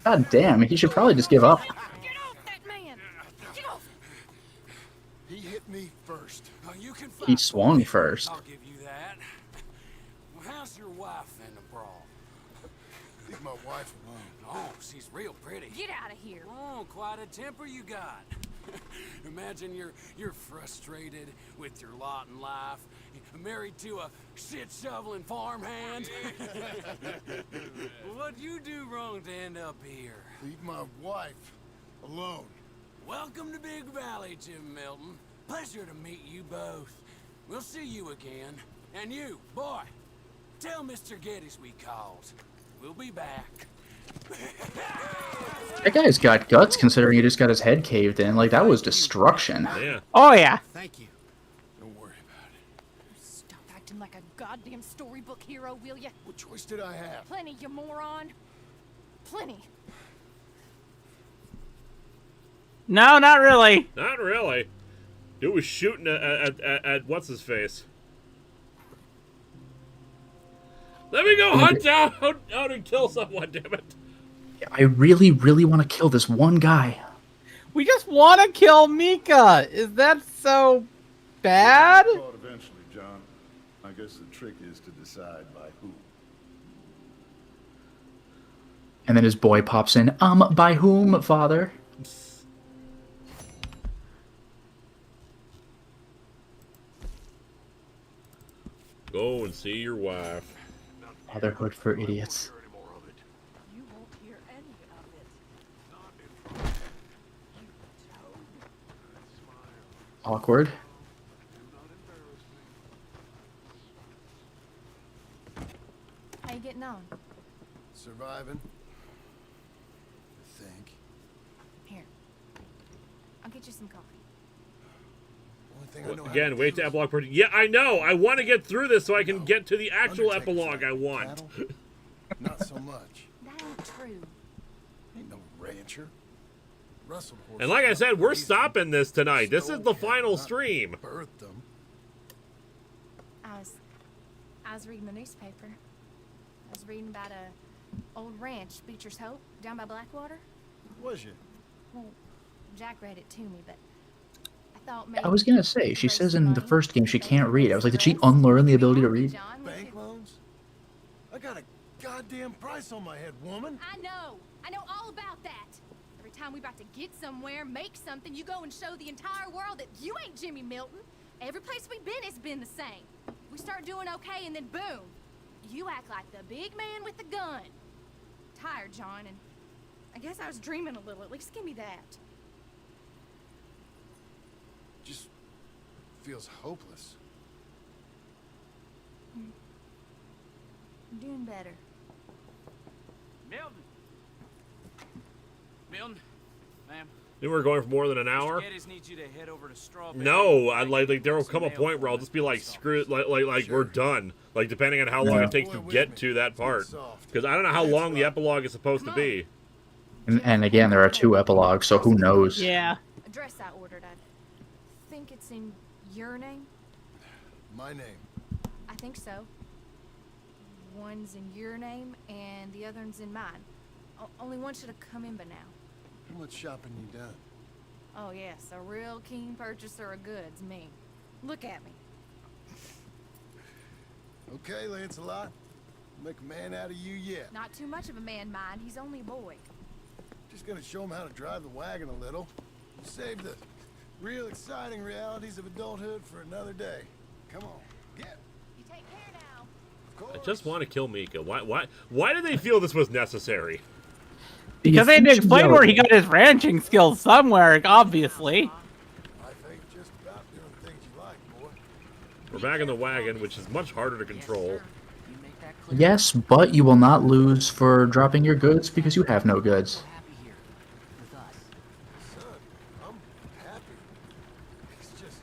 God damn, he should probably just give up. Get off that man! Get off! He hit me first. Oh, you can He fight, swung boy. first. I'll give you that. How's your wife in the brawl? Leave my wife alone. Oh, she's real pretty. Get out of here. Oh, quite a temper you got. Imagine you're frustrated with your lot in life, married to a shit-shoveling farmhand. What'd you do wrong to end up here? Leave my wife alone. Welcome to Big Valley, Jim Milton. Pleasure to meet you both. We'll see you again. And you, boy, tell Mr. Geddes we called. We'll be back. That guy's got guts considering he just got his head caved in. Like, that was destruction. Yeah. Oh yeah. Thank you. Don't worry about it. Stop acting like a goddamn storybook hero, will ya? What choice did I have? Plenty, you moron. Plenty. No, not really. Not really. Dude was shooting at what's his face. Let me go hunt down out and kill someone, damn it. I really, really want to kill this one guy. We just want to kill Mika. Is that so bad? Caught eventually, John. I guess the trick is to decide by who. And then his boy pops in. By whom, father? Go and see your wife. Fatherhood for idiots. You won't hear any of it. Awkward. How you getting on? Surviving. I think. Here. I'll get you some coffee. Only thing I know how Again, to wait do to is epilogue. Yeah, I know. I want to get through this so I can No. get to the actual Undertaker's epilogue I like want. cattle? Not so much. That ain't true. Ain't no rancher. Rustled horses. And like I said, we're raised stopping this tonight. This is stole the cattle, final not stream. Birthed them. I was reading the newspaper. I was reading about a old ranch, Beecher's Hope, down by Blackwater. Was you? Well, Jack read it to me, but I thought maybe I was gonna say, she raise says some in the money, first game she maybe can't read. I was like, did she rest. unlearn the ability to read? John, we Bank could- loans? I got a goddamn price on my head, woman. I know all about that. Every time we about to get somewhere, make something, you go and show the entire world that you ain't Jimmy Milton. Every place we've been has been the same. We start doing okay and then boom, you act like the big man with the gun. Tired, John, and I guess I was dreaming a little. At least give me that. Just feels hopeless. I'm doing better. Milton. Milton. Ma'am. Then we're going for more than an hour. Geddes needs you to head over to Strawberry. No, I like there will come a point where I'll just be like, screw it, like we're done. Like depending on how long it takes to get to that part, because I don't know how long the epilogue is supposed to be. And again, there are 2 epilogues, so who knows? Yeah. Address I ordered. I think it's in your name. My name. I think so. One's in your name and the other one's in mine. Only one should have come in by now. How much shopping you done? Oh yes, a real keen purchaser of goods, me. Look at me. Okay, Lancelot. Make a man out of you yet. Not too much of a man, mind. He's only a boy. Just gonna show him how to drive the wagon a little. Save the real exciting realities of adulthood for another day. Come on, get. You take care now. Of course. I just want to kill Mika. Why did they feel this was necessary? Because they had to explain where he got his ranching skills somewhere, obviously. Life ain't just about doing things you like, boy. We're back in the wagon, which is much harder to control. You make that clear. Yes, but you will not lose for dropping your goods because you have no goods. Happy here with us. Son, I'm happy. It's just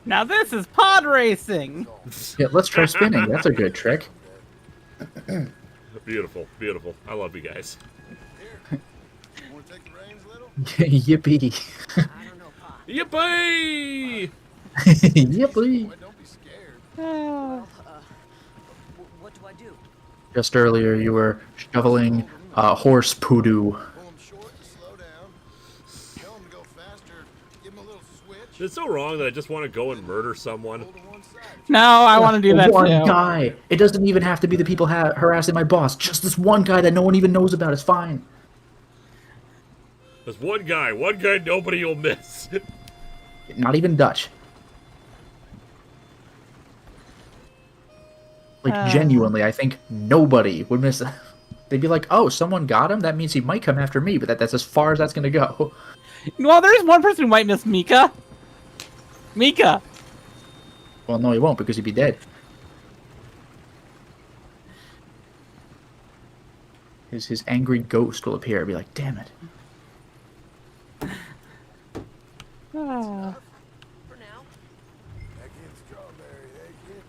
Now this is pod racing. Yeah, let's try spinning. That's a good trick. Beautiful, beautiful. I love you guys. here. You wanna take the reins a little? Yippee. I don't know, Pa. Yippee! Yippee. Boy, don't be scared. What do I do? Just earlier, you were shoveling horse poodoo. Pull them short and slow down. Tell them to go faster Give him a little switch. It's so wrong that I just want to go and murder someone. Hold to one side. No, I want to do that One too. guy. It doesn't even have to be the people harassing my boss. Just this one guy that no one even knows about is fine. There's one guy nobody will miss. Not even Dutch. Like, genuinely, I think nobody would miss that. They'd be like, oh, someone got him? That means he might come after me, but that's as far as that's going to go. Well, there's one person who might miss Mika. Mika. Well, no, he won't, because he'd be dead. His angry ghost will appear and be like, damn it. Ah. For now. That kid's strawberry, that kid.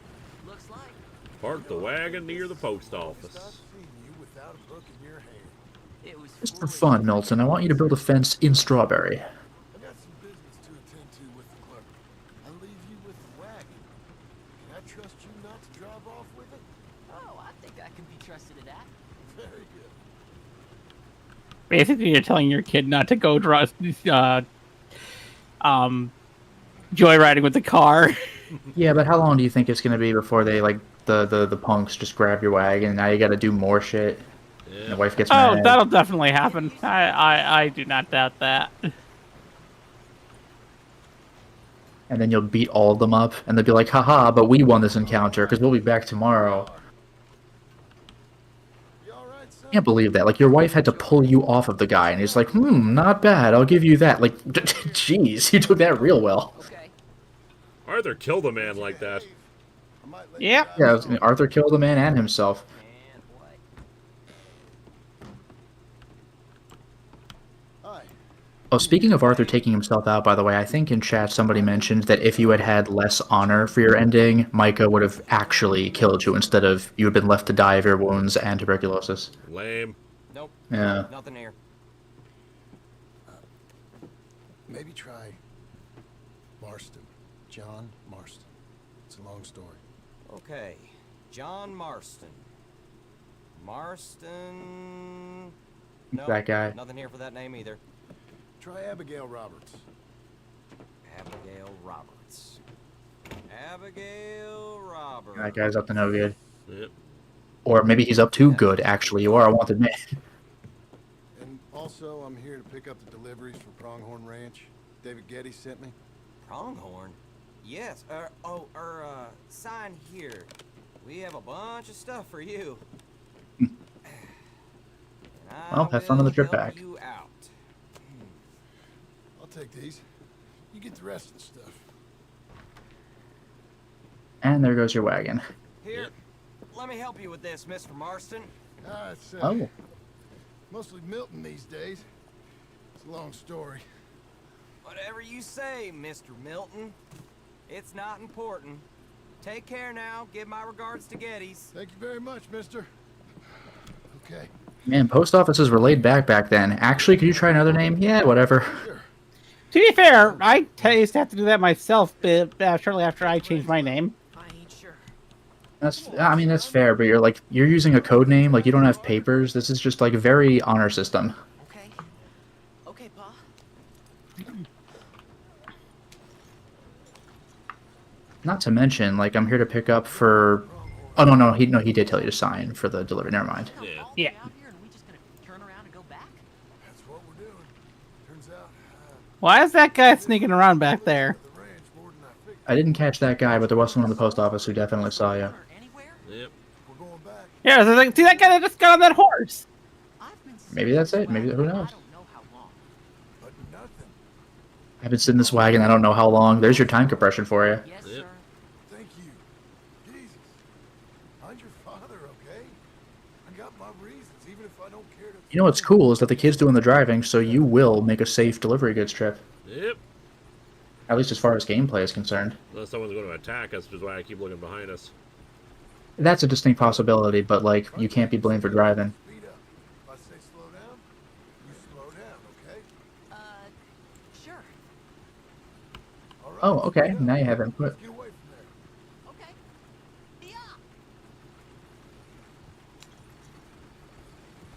Looks like. Park the wagon near the post Stop office. seeing you without a book in your hand. It was Just for fun, Milton, I want you to build a fence in Strawberry. I got some business to attend to with the clerk. I'll leave you with the wagon. Can I trust you not to drive off with it? Oh, I think I can be trusted at that. Very good. Basically, you're telling your kid not to go joyriding with the car. Yeah, but how long do you think it's going to be before they, like, the punks just grab your wagon and now you got to do more shit? Yeah. And the wife gets Oh, mad. that'll definitely happen. I do not doubt that. And then you'll beat all of them up, and they'll be like, haha, but we won this encounter, because we'll be back tomorrow. You all right, son? I can't believe that. Like, your wife had to pull you off of the guy, and he's like, not bad, I'll give you that. Like, jeez, you took that real well. Okay. Arthur killed a man like that. I might let Yep. you Yeah, Arthur killed the man and himself. And what? Hi. Oh, speaking of Arthur taking himself out, by the way, I think in chat somebody mentioned that if you had had less honor for your ending, Micah would have actually killed you instead of you had been left to die of your wounds and tuberculosis. Lame. Nope. Yeah. Nothing here. Maybe try Marston. John Marston. It's a long story. Okay. John Marston. Marston. No, That guy. Nothing here for that name either. Try Abigail Roberts. Abigail Roberts. Abigail Roberts. That guy's up to no good. Yep. Or maybe he's up to good, actually. You are a wanted man. And also, I'm here to pick up the deliveries for Pronghorn Ranch. David Getty sent me. Pronghorn? Yes. Sign here. We have a bunch of stuff for you. And I Well, have fun on the will trip help back. You out. I'll take these. You get the rest of the stuff. And there goes your wagon. Here, let me help you with this, Mr. Marston. It's Oh. mostly Milton these days. It's a long story. Whatever you say, Mr. Milton. It's not important. Take care now. Give my regards to Geddes. Thank you very much, mister. Okay. Man, post offices were laid back then. Actually, could you try another name? Yeah, whatever. Sure. To be fair, I used to have to do that myself shortly after I changed my name. I ain't sure. That's fair, but you're using a code name, like you don't have papers. This is just like a very honor system. Okay. Okay, Pa. Not to mention, like, I'm here to pick up for. Oh no, he did tell you to sign for the delivery. Never mind. Yeah. All the way Yeah. out here and we just gonna turn around and go back? That's what we're doing. Turns out, Why is that guy sneaking around back there? the ranch more than I figured. I didn't catch that guy, but there was someone in the post office who definitely saw you. Or anywhere? Yep. We're going back. Yeah, so like, see that guy that just got on that horse? I've been Maybe that's it. Maybe who knows? I don't know how long. But nothing. I've been sitting in this wagon. I don't know how long. There's your time compression for you. Yes, Yep. sir. Thank you. Jesus. Find your father, okay? I got my reasons, even if I don't care to. You know what's cool is that the kid's doing the driving, so you will make a safe delivery goods trip. Yep. At least as far as gameplay is concerned. Unless someone's going to attack us, which is why I keep looking behind us. That's a distinct possibility, but like you can't be blamed for driving. Speed up. If I say slow down, you slow down, okay? Sure. All right. Oh, okay. speed up. Now you have input. Let's get away from there. Okay. Yeah.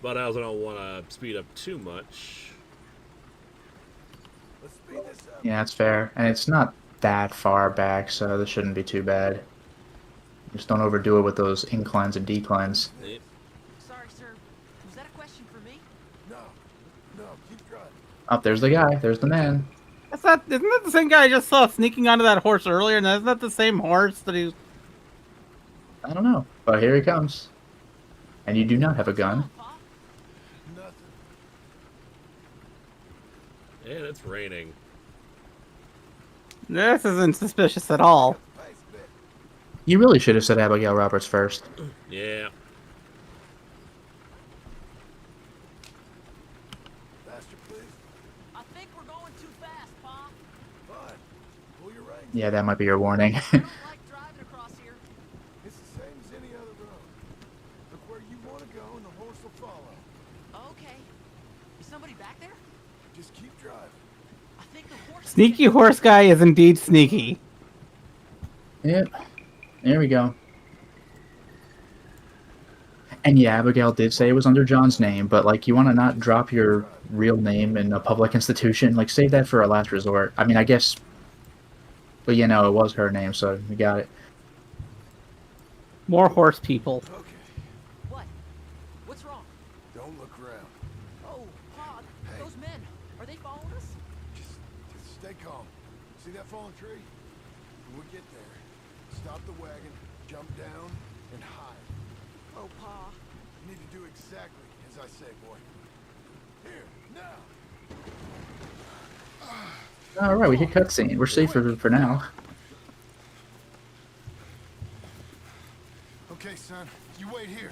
But I also don't want to speed up too much. Let's speed Yeah, that's fair. And it's not that far back, so this shouldn't be too bad. Just don't overdo it with those inclines and declines. Yep. Sorry, sir. Was that a question for me? No, keep driving. Oh, there's the guy. There's the man. Isn't that the same guy I just saw sneaking onto that horse earlier? And isn't that the same horse that he? I don't know, but here he comes. And you do not have a gun. Nothing. And it's raining. This isn't suspicious at all. You really should have said Abigail Roberts first. Yeah. Faster, please. I think we're going too fast, Pa. Fine. Pull your reins. Yeah, that might be your warning. I don't like driving across here. It's the same as any other road. Look where you want to go and the horse will follow. Okay. Is somebody back there? Just keep driving. I think the horse. Sneaky horse guy is indeed sneaky. Yep. There we go. And yeah, Abigail did say it was under John's name, but like, you want to not drop your real name in a public institution? Like, save that for a last resort. I mean, I guess, but you know, it was her name, so we got it. More horse people. Okay. What? What's wrong? Don't look around. Oh, Pa, Hey. those men. Are they following us? Just stay calm. See that fallen tree? When we get there, stop the wagon, jump down, and hide. Oh, Pa. You need to do exactly as I say, boy. Here, now. All right, we hit cutscene. We're safe for now. Okay, son, you wait here.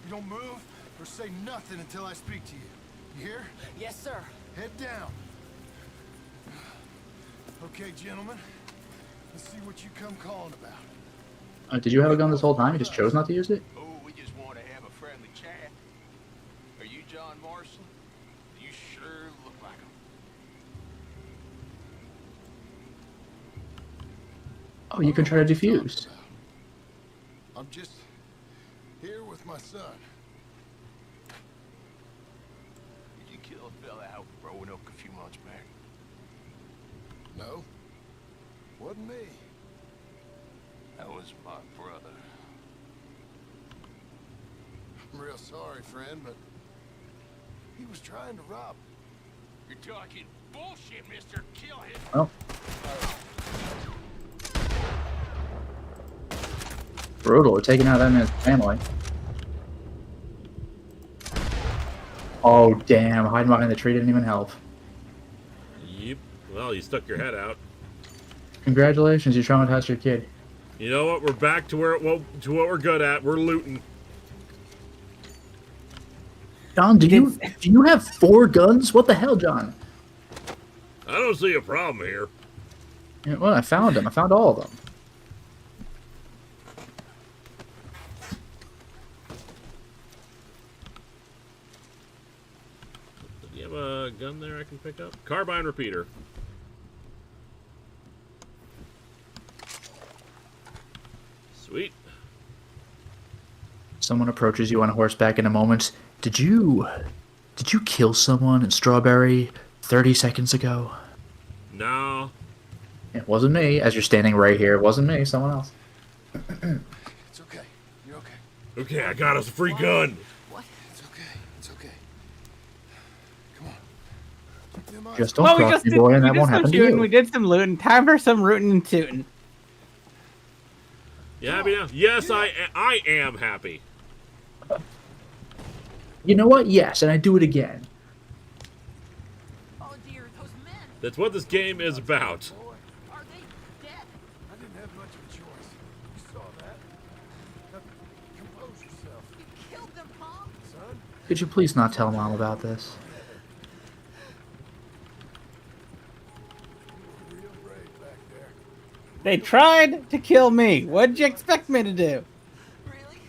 You don't move or say nothing until I speak to you. You hear? Yes, sir. Head down. Okay, gentlemen. Let's see what you come calling about. Did you have a gun this whole time? You just chose not to use it? Oh, we just want to have a friendly chat. Are you John Marston? You sure look like him. Oh, you can try to defuse. I'm just here with my son. Did you kill a fella out in Roanoke a few months back? No, wasn't me. That was my brother. I'm real sorry, friend, but he was trying to rob. You're talking bullshit, mister. Kill him. Oh. Brutal. We're taking out that man's family. Oh, damn. Hiding behind the tree didn't even help. Yep. Well, you stuck your head out. Congratulations, you traumatized your kid. You know what? We're back to what we're good at. We're looting. John, do you have 4 guns? What the hell, John? I don't see a problem here. Yeah, well, I found them. I found all of them. Do you have a gun there I can pick up? Carbine repeater. Sweet. Someone approaches you on horseback in a moment. Did you kill someone in Strawberry 30 seconds ago? No. It wasn't me. As you're standing right here, it wasn't me. Someone else. It's okay. You're okay. Okay, I got us a free gun. What? It's okay. It's okay. Come on. Keep them eyes Just don't cross me, boy, and that won't happen to shooting, you. we did some looting. Time for some rooting and tooting. You happy now? Yes, I am happy. You know what? Yes, and I do it again. Oh dear, those men. That's what this game is about. Are they dead? I didn't have much of a choice. You saw that. Now, compose yourself, You killed them, Pa. son. Could you please not tell Mom about this? You were real brave back there. They tried to kill me. What'd you expect me to do? Really?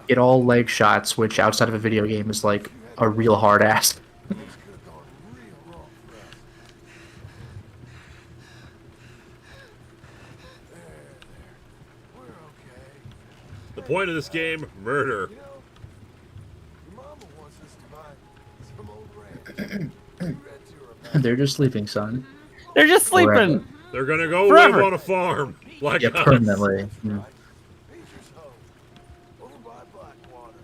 Get all leg shots, which outside of a video game is like a real hard ass. Things could have gone real wrong for us. There. We're okay. The point of this game, murder. You know, your mama wants us to buy some old ranch. We read to her about They're just sleeping, son. They're just sleeping. They're gonna go Forever. live on a farm. Like Yeah, us. permanently. Beecher's home. Over by Blackwater.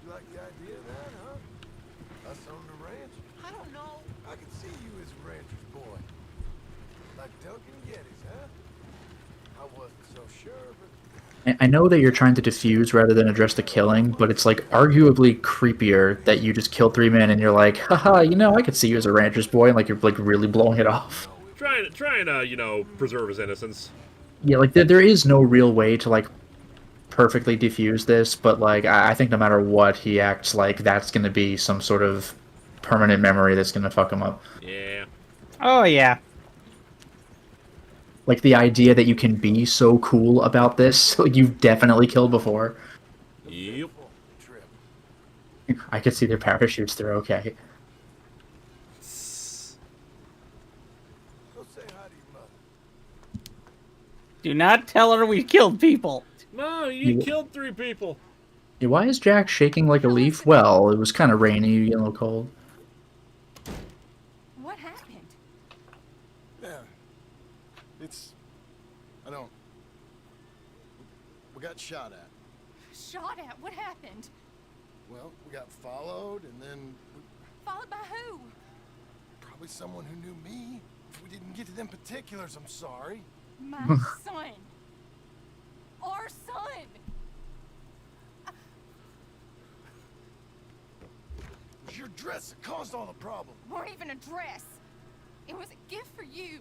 You like the idea of that, huh? Us on the ranch? I don't know. I can see you as a rancher's boy. Like Duncan Geddes, huh? I wasn't so sure, but I know that you're trying to diffuse rather than address the killing, but it's like arguably creepier that you just killed 3 men and you're like, haha, you know, I could see you as a rancher's boy, and like you're like really blowing it off. Trying to, you know, preserve his innocence. Yeah, like there is no real way to like perfectly diffuse this, but like I think no matter what, he acts like that's gonna be some sort of permanent memory that's gonna fuck him up. Yeah. Oh yeah. Like the idea that you can be so cool about this, like you've definitely killed before. Yep. I could see their parachutes. They're okay. go say hi to your mother. Do not tell her we killed people. No, you killed 3 people. Yeah, why is Jack shaking like a leaf? Well, it was kind of rainy, getting a little cold. What happened? Yeah. I don't... We got shot at. Shot at? What happened? Well, we got followed, and then... Followed by who? Probably someone who knew me. If we didn't get to them particulars, I'm sorry. My son. Our son. It was your dress that caused all the problem. Weren't even a dress. It was a gift for you.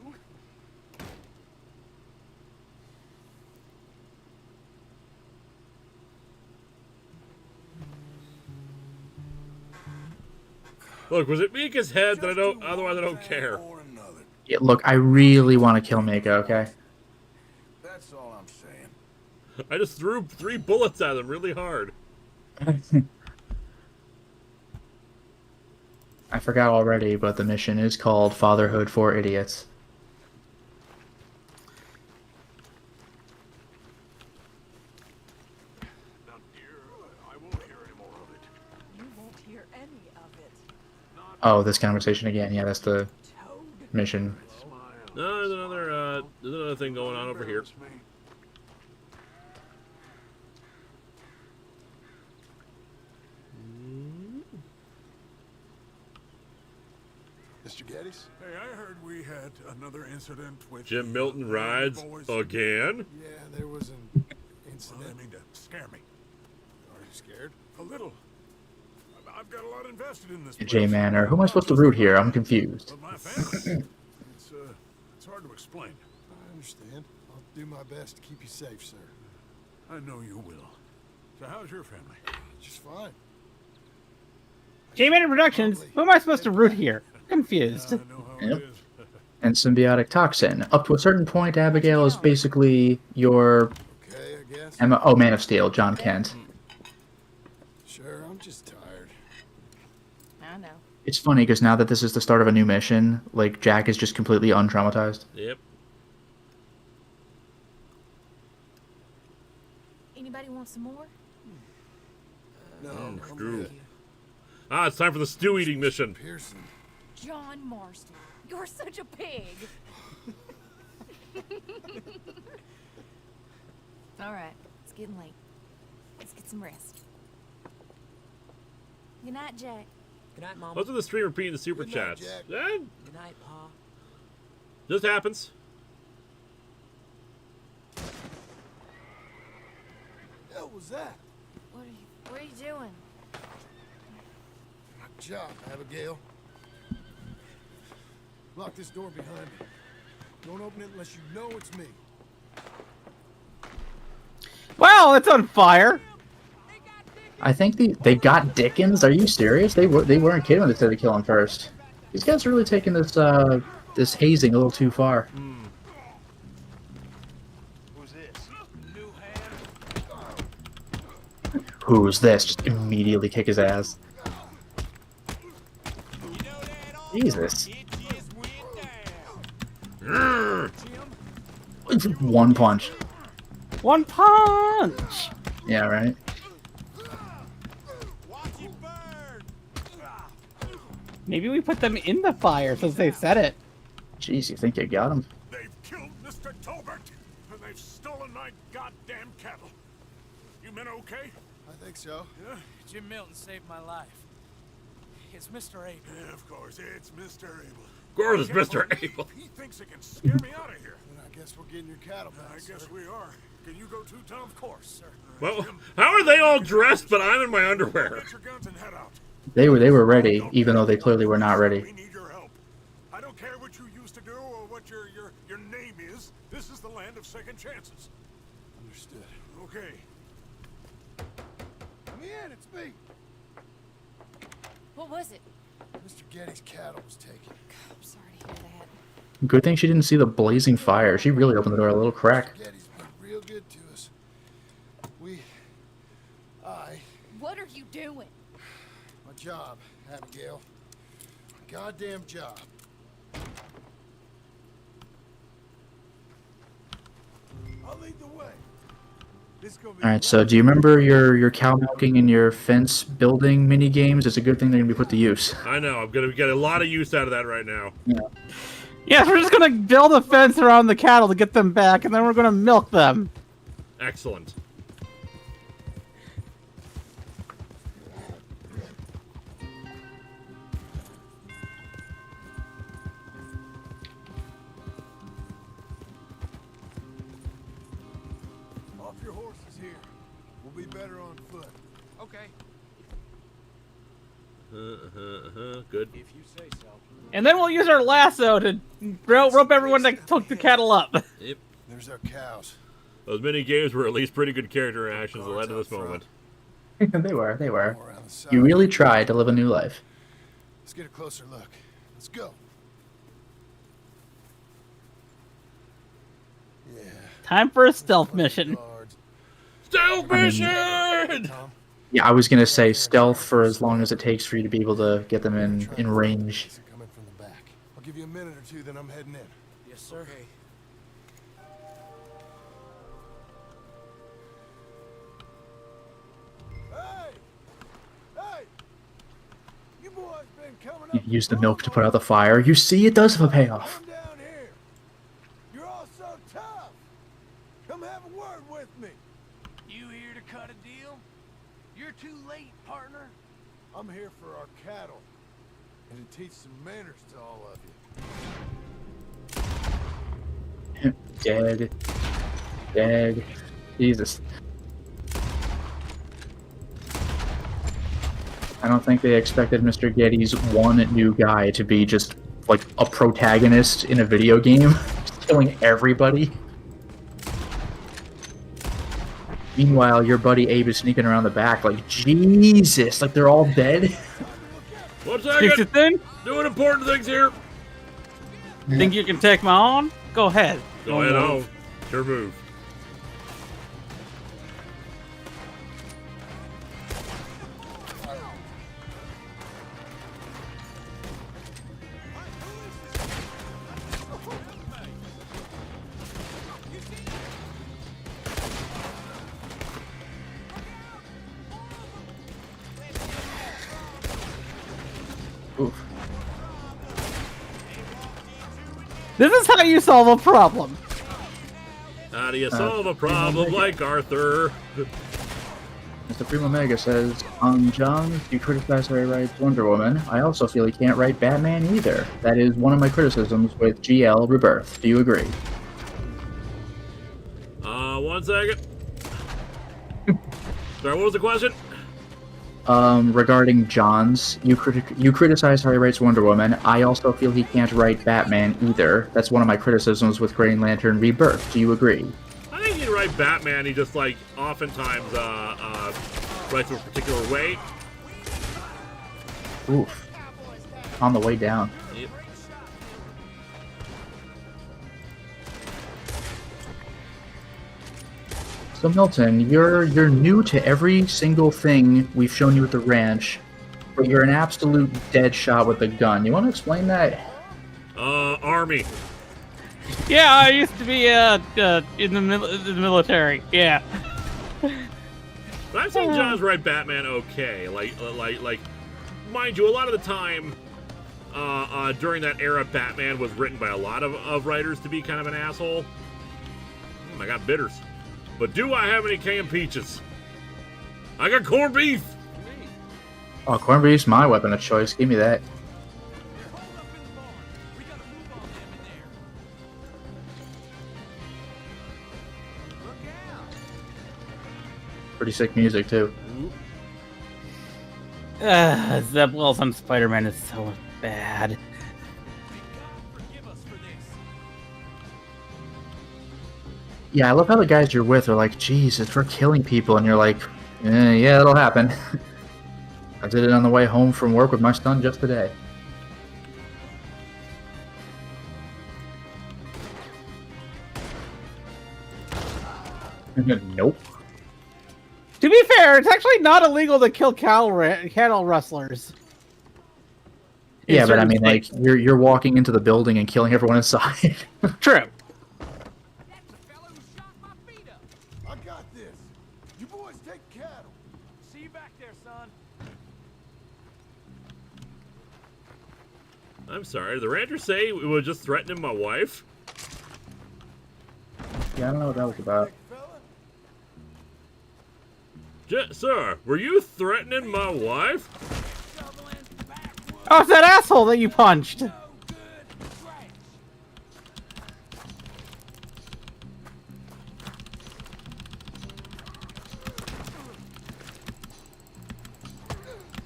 Look, was it Mika's head that I don't? Otherwise, I don't care. Yeah, look, I really want to kill Mika, okay? That's all I'm saying. I just threw 3 bullets at him really hard. I forgot already, but the mission is called Fatherhood for Idiots. Now, dear, I won't hear any more of it. You won't hear any of it. Oh, this conversation again. Yeah, that's the mission. No, there's another thing going on over here. Mr. Geddes? Hey, I heard we had another incident with... Jim Milton rides boys. again. Yeah, there was an incident. Well, I mean to scare me. Are you scared? A little. I've got a lot invested in this place. J Manor. Who am I supposed to root here? I'm confused. Of my family. It's hard to explain. I understand. I'll do my best to keep you safe, sir. I know you will. So how's your family? Just fine. J-Man Productions. Who am I supposed to root here? Confused. I know how Yep. it is. And symbiotic toxin. Up to a certain point, Abigail is basically your... Okay, I guess. Oh, Man of Steel, John Kent. Sure, I'm just tired. I know. It's funny, because now that this is the start of a new mission, like, Jack is just completely untraumatized. Yep. Anybody want some more? No, I'm Screw. good. Ah, it's time for the stew eating mission. Pearson. John Marston, you're such a pig. All right, it's getting late. Let's get some rest. Good night, Jack. Good night, Mom. What's with the stream repeating the super Good night, chats? Jack. Good night, Pa. Just happens. Hell was that? What are you doing? My job, Abigail. Lock this door behind me. Don't open it unless you know it's me. Wow, it's on fire. I think they got Dickens. Are you serious? They weren't kidding when they said to kill him first. These guys are really taking this this hazing a little too far. Who's this? Who's this? Just immediately kick his ass. Jesus. One punch. One punch. Yeah, right? Maybe we put them in the fire since they said it. Jeez, you think you got him? They've killed Mr. Tolbert, and they've stolen my goddamn cattle. You men okay? I think so. Yeah? Jim Milton saved my life. It's Mr. Abel. Yeah, of course, it's Mr. Abel. Of course, it's I can't Mr. believe Abel. He thinks he can scare me out of here. Then I guess we're getting your cattle back, I guess sir. we are. Can you go too, Tom? Of course, sir. Well, how are they all dressed, but I'm in my underwear? Get your guns and head out. They were ready, even though they clearly were not ready. We need your help. I don't care what you used to do or what your name is. This is the land of second chances. Understood. Okay. Let me in, it's me. What was it? Mr. Getty's cattle was taken. I'm sorry to hear that. Good thing she didn't see the blazing fire. She really opened the door a little crack. Mr. Getty's been real good to us. What are you doing? My job, Abigail. My goddamn job. I'll lead the way. This gonna be Alright, so do you remember your cow milking and your fence building mini games? It's a good thing they're gonna be put to use. I know. I'm gonna get a lot of use out of that right now. Yeah, we're just gonna build a fence around the cattle to get them back, and then we're gonna milk them. Excellent. off your horses here. We'll be better on foot. Okay, Good. if you say so. And then we'll use our lasso to rope everyone that took the cattle up. Yep. There's our cows. Those mini games were at least pretty good character interactions that led to this moment. They were. More around the side. You really tried to live a new life. Let's get a closer look. Let's go. Yeah. Time for a stealth mission. Guards. Stealth mission! Tom, Yeah, I was gonna say stealth for as long as it takes for you to be able to get them in range. they're coming from the back. I'll give you a minute or two, then I'm heading in. Yes, sir. Okay. Hey! You boys been coming up. Use the milk to put out the fire. You see, it does have a payoff. Come down here. You're all so tough. Come have a word with me. You here to cut a deal? You're too late, partner. I'm here for our cattle and to teach some manners to all of you. Dead. Dead. Jesus. I don't think they expected Mr. Getty's one new guy to be just like a protagonist in a video game, just killing everybody. Meanwhile, your buddy Abe is sneaking around the back like, Jesus, like they're all dead. One Fix it second. then? Doing important things here. Think you can take my on? Go ahead. Go ahead, oh. Your move. Oof. This is how you solve a problem. How do you solve a problem like Arthur? Mr. Primo Mega says, John, you criticize how he writes Wonder Woman. I also feel he can't write Batman either. That is one of my criticisms with GL Rebirth. Do you agree? 1 second. Sorry, what was the question? Regarding John's, you criticize how he writes Wonder Woman. I also feel he can't write Batman either. That's one of my criticisms with Green Lantern Rebirth. Do you agree? I think he'd write Batman. He just, like, oftentimes writes a particular way. Oof. On the way down. Yep. So Milton, you're new to every single thing we've shown you at the ranch, but you're an absolute dead shot with a gun. You want to explain that? Army. Yeah, I used to be in the military. Yeah. But I've seen John's write Batman okay. Like, mind you, a lot of the time, during that era, Batman was written by a lot of writers to be kind of an asshole. I got bitters. But do I have any canned peaches? I got corned beef! Oh, corned beef's my weapon of choice. Give me that. Pretty sick music, too. Zeb Wells on Spider-Man is so bad. Yeah, I love how the guys you're with are like, Jesus, we're killing people, and you're like, yeah, it'll happen. I did it on the way home from work with my son just today. Nope. To be fair, it's actually not illegal to kill cattle rustlers. Yeah, but I mean, like, you're walking into the building and killing everyone inside. True. I got this. You boys take cattle. See you back there, son. I'm sorry, did the rancher say we were just threatening my wife? Yeah, I don't know what that was about. Sir, were you threatening my wife? Oh, it's that asshole that you punched.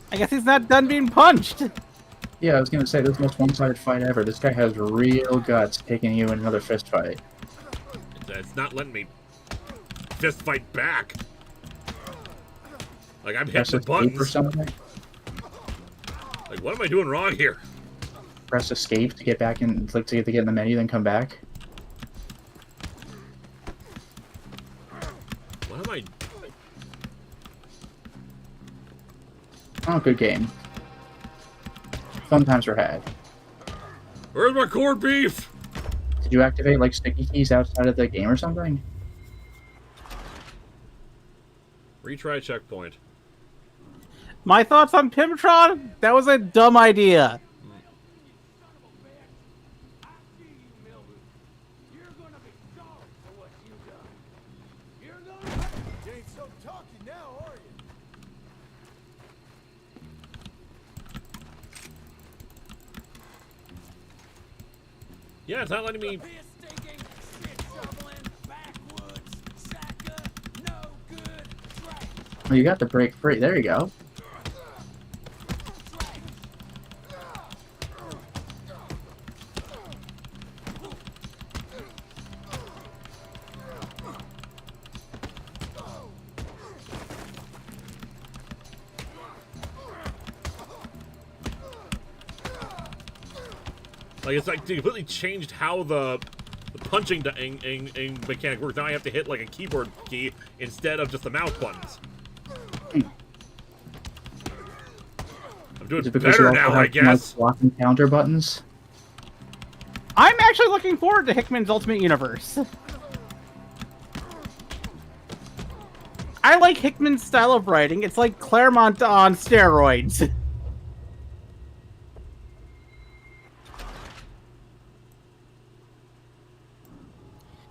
I guess he's not done being punched. Yeah, I was gonna say, this is the most one-sided fight ever. This guy has real guts taking you in another fist fight. It's not letting me fist fight back. Like, I'm hitting the buttons. Or something? Like, what am I doing wrong here? Press escape to get back in, like, to get in the menu, then come back. What am I... Oh, good game. Fun times were had. Where's my corned beef? Did you activate, like, sticky keys outside of the game or something? Retry checkpoint. My thoughts on Pimptron? That was a dumb idea. You ain't so talky now, are you? Yeah, it's not letting me... Oh, you got the break free. There you go. Like, it's like they completely changed how the punching mechanic works. Now I have to hit, like, a keyboard key instead of just the mouse buttons. I'm doing better now, I guess. Blocking counter buttons. I'm actually looking forward to Hickman's Ultimate Universe. I like Hickman's style of writing. It's like Claremont on steroids.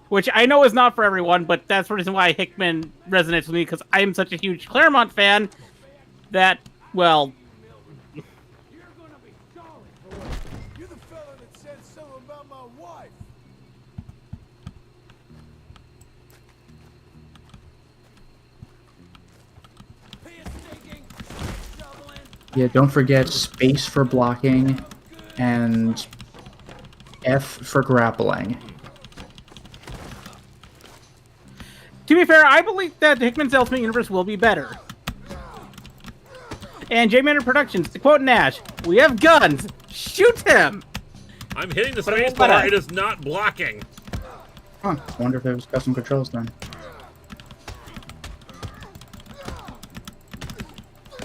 Which I know is not for everyone, but that's the reason why Hickman resonates with me, because I'm such a huge Claremont fan that, well... You're the fella that said something about my wife. Yeah, don't forget space for blocking and F for grappling. To be fair, I believe that Hickman's Ultimate Universe will be better. And J Manor Productions, to quote Nash, we have guns. Shoot him! I'm hitting the space bar. It is not blocking. Huh. I wonder if there was custom controls then.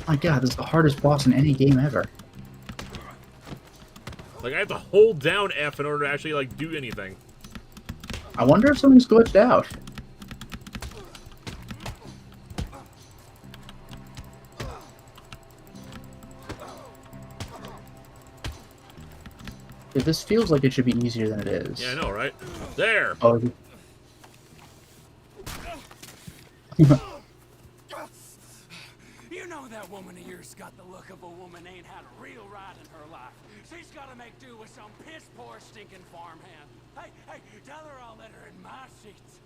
My god, this is the hardest boss in any game ever. Like, I have to hold down F in order to actually, like, do anything. I wonder if something's glitched out. This feels like it should be easier than it is. Yeah, I know, right? There! Oh. You know that woman of yours got the look of a woman ain't had a real ride in her life. She's gotta make do with some piss-poor stinking farmhand. Hey, tell her I'll let her in my seats.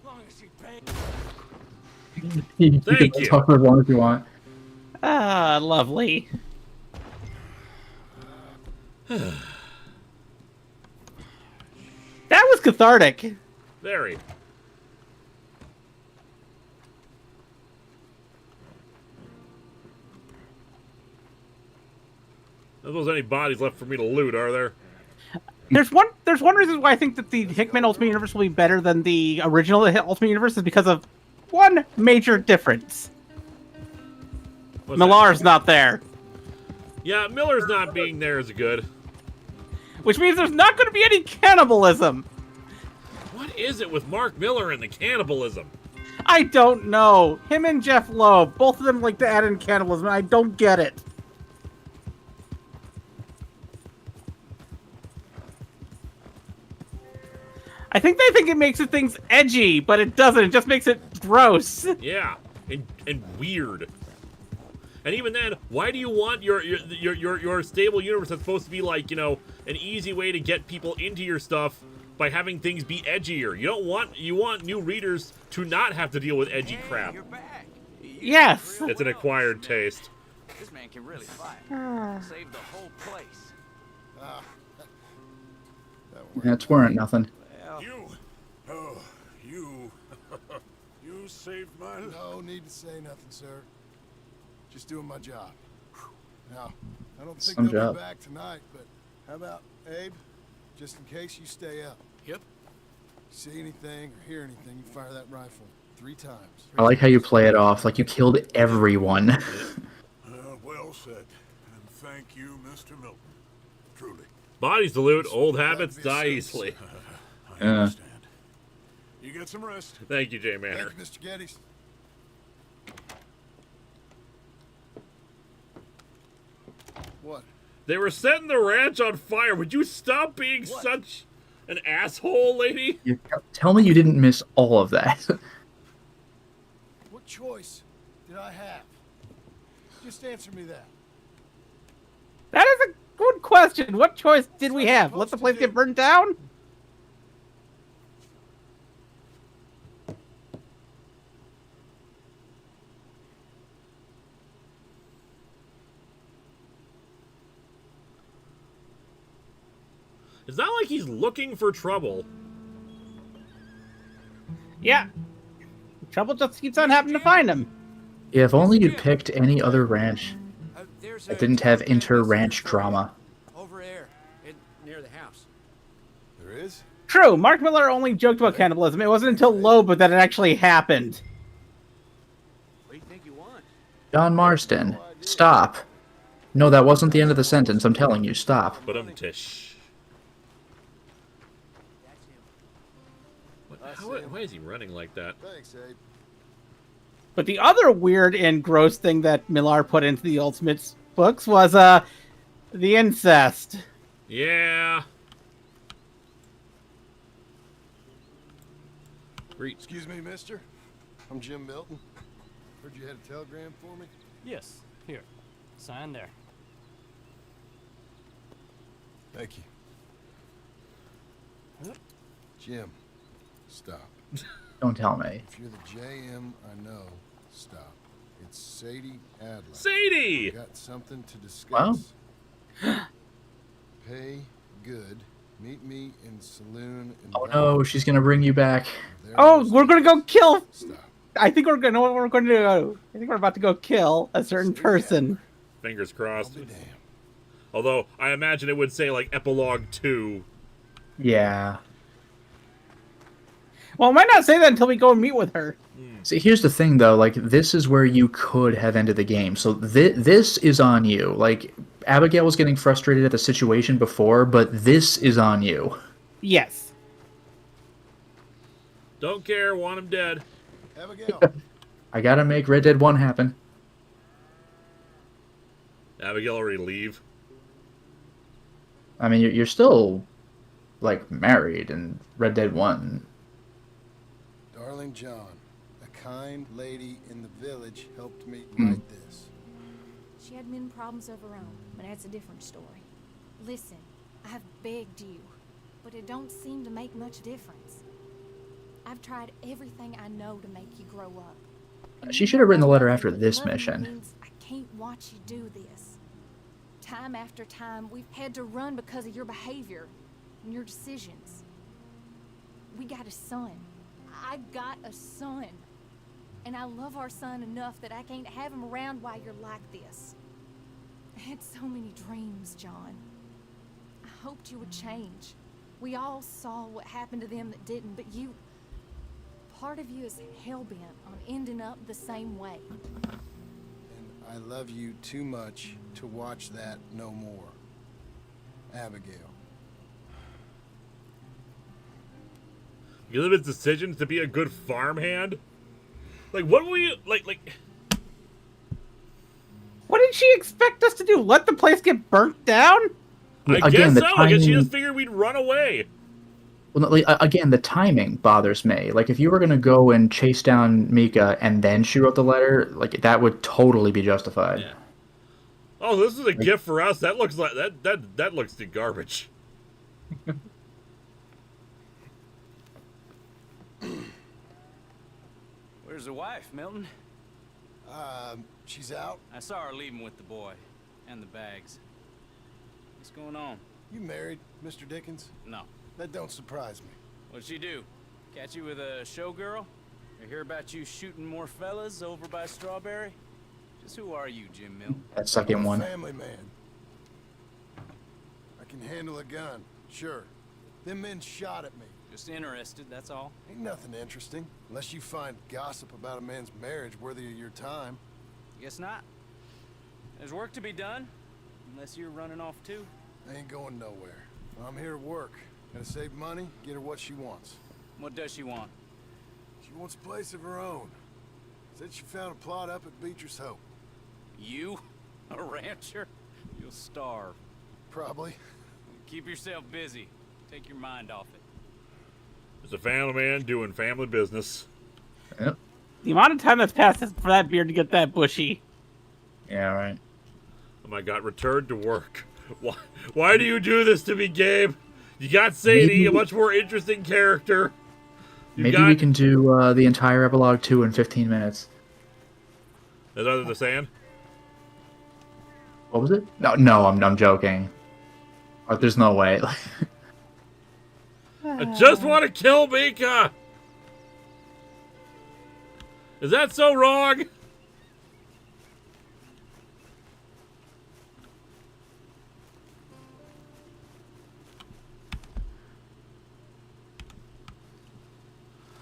As long as she pays. You Thank can you. talk for as long as you want. Ah, lovely. That was cathartic. Very. I don't suppose any bodies left for me to loot, are there? There's one reason why I think that the Hickman Ultimate Universe will be better than the original Ultimate Universe is because of one major difference. What's Millar's that? not there. Yeah, Miller's not being there is good. Which means there's not going to be any cannibalism. What is it with Mark Miller and the cannibalism? I don't know. Him and Jeff Loeb, both of them like to add in cannibalism, and I don't get it. I think they think it makes it things edgy, but it doesn't. It just makes it gross. Yeah, and weird. And even then, why do you want your stable universe that's supposed to be like, you know, an easy way to get people into your stuff by having things be edgier? You want new readers to not have to deal with edgy crap. You're back. Yes. It's an acquired taste. This man can really fight. Saved the whole place. That's weren't nothing. You saved my life. No need to say nothing, sir. Just doing my job. Now, I don't think Some they'll job. be back tonight, but how about Abe? Just in case you stay up. Yep. See anything or hear anything, you fire that rifle 3 times. I like how you play it off like you killed everyone. Well said. And thank you, Mr. Milton. Truly. Bodies to loot, old habits die easily. I understand. You get some rest. Thank you, Jay Manor. Thank you, Mr. Geddes. What? They were setting the ranch on fire. Would you stop being such an asshole, lady? Tell me you didn't miss all of that. What choice did I have? Just answer me that. That is a good question. What choice did we have? Let the place get burned down? It's not like he's looking for trouble. Yeah. Trouble just keeps on happening to find him. Yeah, if only you'd picked any other ranch that didn't have inter-ranch drama. Over there, near the house. There is? True, Mark Miller only joked about cannibalism. It wasn't until Loeb that it actually happened. What do you think you want? John Marston, stop. No, that wasn't the end of the sentence. I'm telling you, stop. But tish. Why is he running like that? Thanks, Abe. But the other weird and gross thing that Millar put into the Ultimates books was the incest. Yeah. Excuse me, mister. I'm Jim Milton. Heard you had a telegram for me? Yes. Here. Sign there. Thank you. Jim, stop. Don't tell me. If you're the JM I know, stop. It's Sadie Adler. Sadie! Got something to discuss. Wow. Pay good. Meet me in saloon. In Oh no, she's gonna bring you back. Oh, we're gonna go kill. Stop. I think we're gonna. What we're going to do? I think we're about to go kill a certain person. Fingers crossed. I'll be damned. Although, I imagine it would say, like, Epilogue 2. Yeah. Well, it might not say that until we go and meet with her. See, here's the thing, though. Like, this is where you could have ended the game. So this is on you. Like, Abigail was getting frustrated at the situation before, but this is on you. Yes. Don't care, want him dead. Abigail. I gotta make Red Dead 1 happen. Abigail already leave. I mean, you're still like married in Red Dead 1. Darling John, a kind lady in the village helped me write this. She had men problems of her own, but that's a different story. Listen, I've begged you, but it don't seem to make much difference. I've tried everything I know to make you grow up. She should have written the letter after But this loving mission. means I can't watch you do this. Time after time, we've had to run because of your behavior and your decisions. We got a son. I got a son. And I love our son enough that I can't have him around while you're like this. I had so many dreams, John. I hoped you would change. We all saw what happened to them that didn't, but you... Part of you is hell-bent on ending up the same way. And I love you too much to watch that no more. Abigail. Elizabeth's decision to be a good farmhand? Like, what were you... Like... What did she expect us to do? Let the place get burnt down? I guess so. I guess she just figured we'd run away. Well, like, again, the timing bothers me. Like, if you were gonna go and chase down Mika and then she wrote the letter, like that would totally be justified. Yeah. Oh, this is a gift for us. That looks like that looks like garbage. Where's the wife, Milton? She's out. I saw her leaving with the boy and the bags. What's going on? You married, Mr. Dickens? No. That don't surprise me. What'd she do? Catch you with a showgirl? Or hear about you shooting more fellas over by Strawberry? Just who are you, Jim Milton? That second one. Family man. I can handle a gun, sure. Them men shot at me. Just interested, that's all. Ain't nothing interesting, unless you find gossip about a man's marriage worthy of your time. Guess not. There's work to be done, unless you're running off too. I ain't going nowhere. I'm here to work. Gotta save money, get her what she wants. What does she want? She wants a place of her own. Said she found a plot up at Beecher's Hope. You? A rancher? You'll starve. Probably. Keep yourself busy. Take your mind off it. It's a family man doing family business. Yep. The amount of time that's passed for that beard to get that bushy. Yeah, right. Oh my god, return to work. Why do you do this to me, Gabe? You got Sadie, a much more interesting character. Maybe we can do the entire epilogue 2 in 15 minutes. Is that what they're saying? What was it? No, I'm joking. There's no way. I just want to kill Mika! Is that so wrong?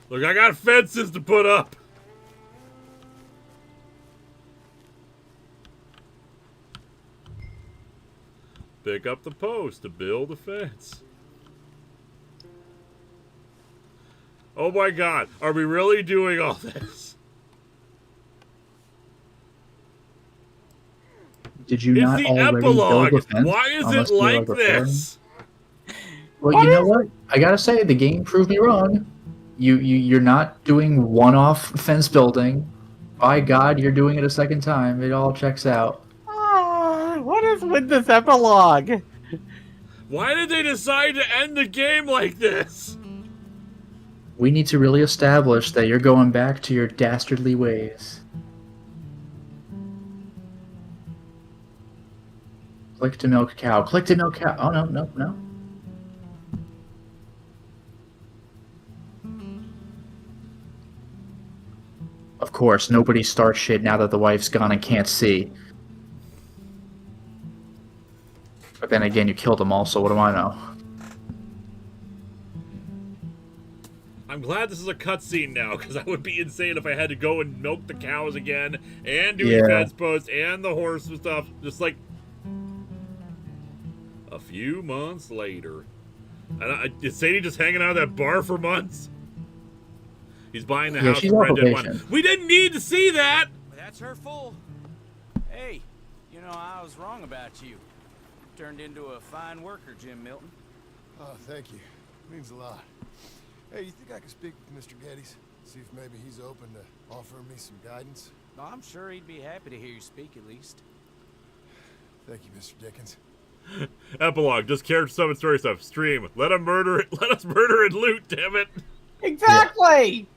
Look, I got fences to put up. Pick up the post to build a fence. Oh my god, are we really doing all this? Did you not already epilogue. build a fence? Why is it like this? Well, you know what? I gotta say, the game proved me wrong. You're not doing one-off fence building. By God, you're doing it a second time. It all checks out. What is with this epilogue? Why did they decide to end the game like this? We need to really establish that you're going back to your dastardly ways. Click to milk cow. Click to milk cow. Oh, no. Of course, nobody starts shit now that the wife's gone and can't see. But then again, you killed them all, so what do I know? I'm glad this is a cutscene now, because that would be insane if I had to go and milk the cows again, and do the fence posts, and the horse and stuff, just like a few months later. And is Sadie just hanging out at that bar for months? He's buying the house for Red Dead 1. We didn't need to see that! That's her full. Hey, you know, I was wrong about you. turned into a fine worker, Jim Milton. Oh, thank you. Means a lot. Hey, you think I could speak with Mr. Geddes? See if maybe he's open to offering me some guidance? No, I'm sure he'd be happy to hear you speak at least. Thank you, Mr. Dickens. Epilogue, just character stuff and story stuff. Stream. Let us murder and loot, damn it. Exactly!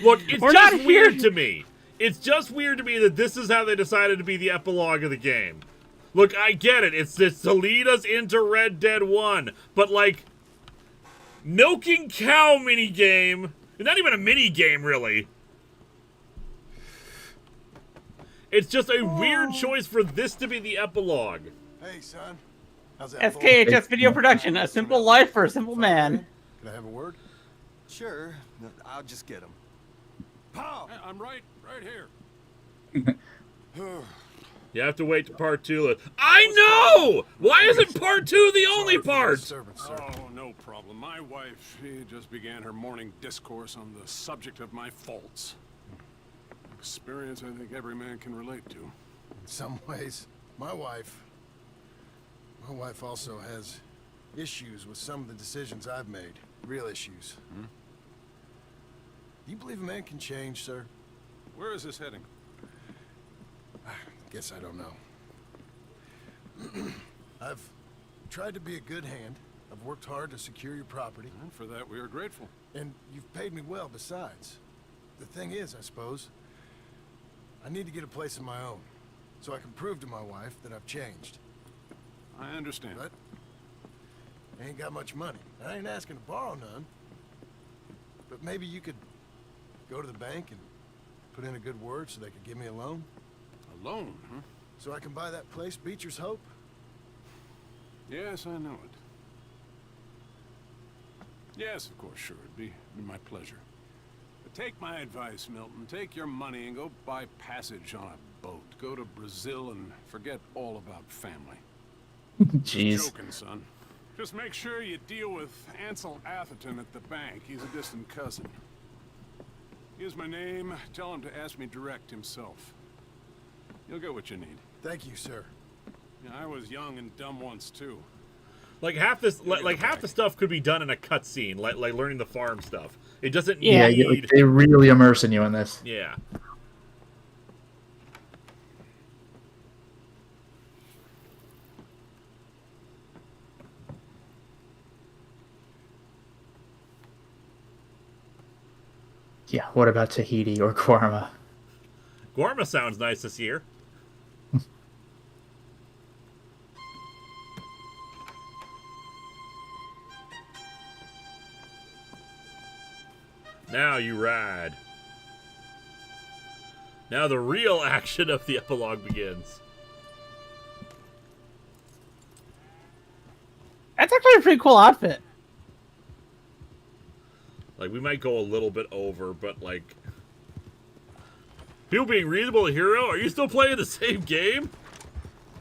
Look, it's We're just not weird here- to me. It's just weird to me that this is how they decided to be the epilogue of the game. Look, I get it. It's to lead us into Red Dead 1. But, like, milking cow minigame. Not even a minigame, really. It's just a weird choice for this to be the epilogue. Hey, son. How's that? SKHS Video Production, a simple life for a simple man. Can I have a word? Sure. I'll just get him. Paul! I'm right here. You have to wait to part 2. I know! Why isn't part 2 the only part? Oh, no problem. My wife, she just began her morning discourse on the subject of my faults. Experience I think every man can relate to. In some ways, my wife also has issues with some of the decisions I've made. Real issues. Hmm? Do you believe a man can change, sir? Where is this heading? Guess I don't know. I've tried to be a good hand. I've worked hard to secure your property. And for that, we are grateful. And you've paid me well besides. The thing is, I suppose, I need to get a place of my own, so I can prove to my wife that I've changed. I understand. But I ain't got much money. I ain't asking to borrow none. But maybe you could go to the bank and put in a good word so they could give me a loan. A loan, huh? So I can buy that place, Beecher's Hope? Yes, I know it. Yes, of course, sure. It'd be my pleasure. But take my advice, Milton. Take your money and go buy passage on a boat. Go to Brazil and forget all about family. Jeez. Joking, son. Just make sure you deal with Ansel Atherton at the bank. He's a distant cousin. Here's my name. Tell him to ask me direct himself. You'll get what you need. Thank you, sir. Yeah, I was young and dumb once, too. Like half the stuff could be done in a cutscene, like learning the farm stuff. It doesn't Yeah, need. they really immersing you in this. Yeah. Yeah, what about Tahiti or Guarma? Guarma sounds nice this year. Now you ride. Now the real action of the epilogue begins. That's actually a pretty cool outfit. Like, we might go a little bit over, but, like... People being reasonable a hero? Are you still playing the same game?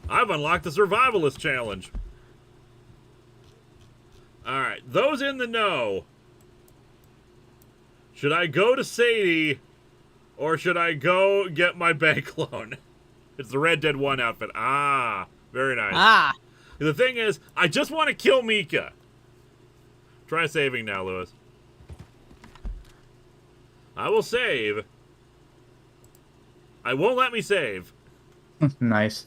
I've unlocked the Survivalist Challenge. Alright, those in the know. Should I go to Sadie, or should I go get my bank loan? It's the Red Dead 1 outfit. Ah, very nice. Ah. The thing is, I just want to kill Mika. Try saving now, Lewis. I will save. I won't let me save. Nice.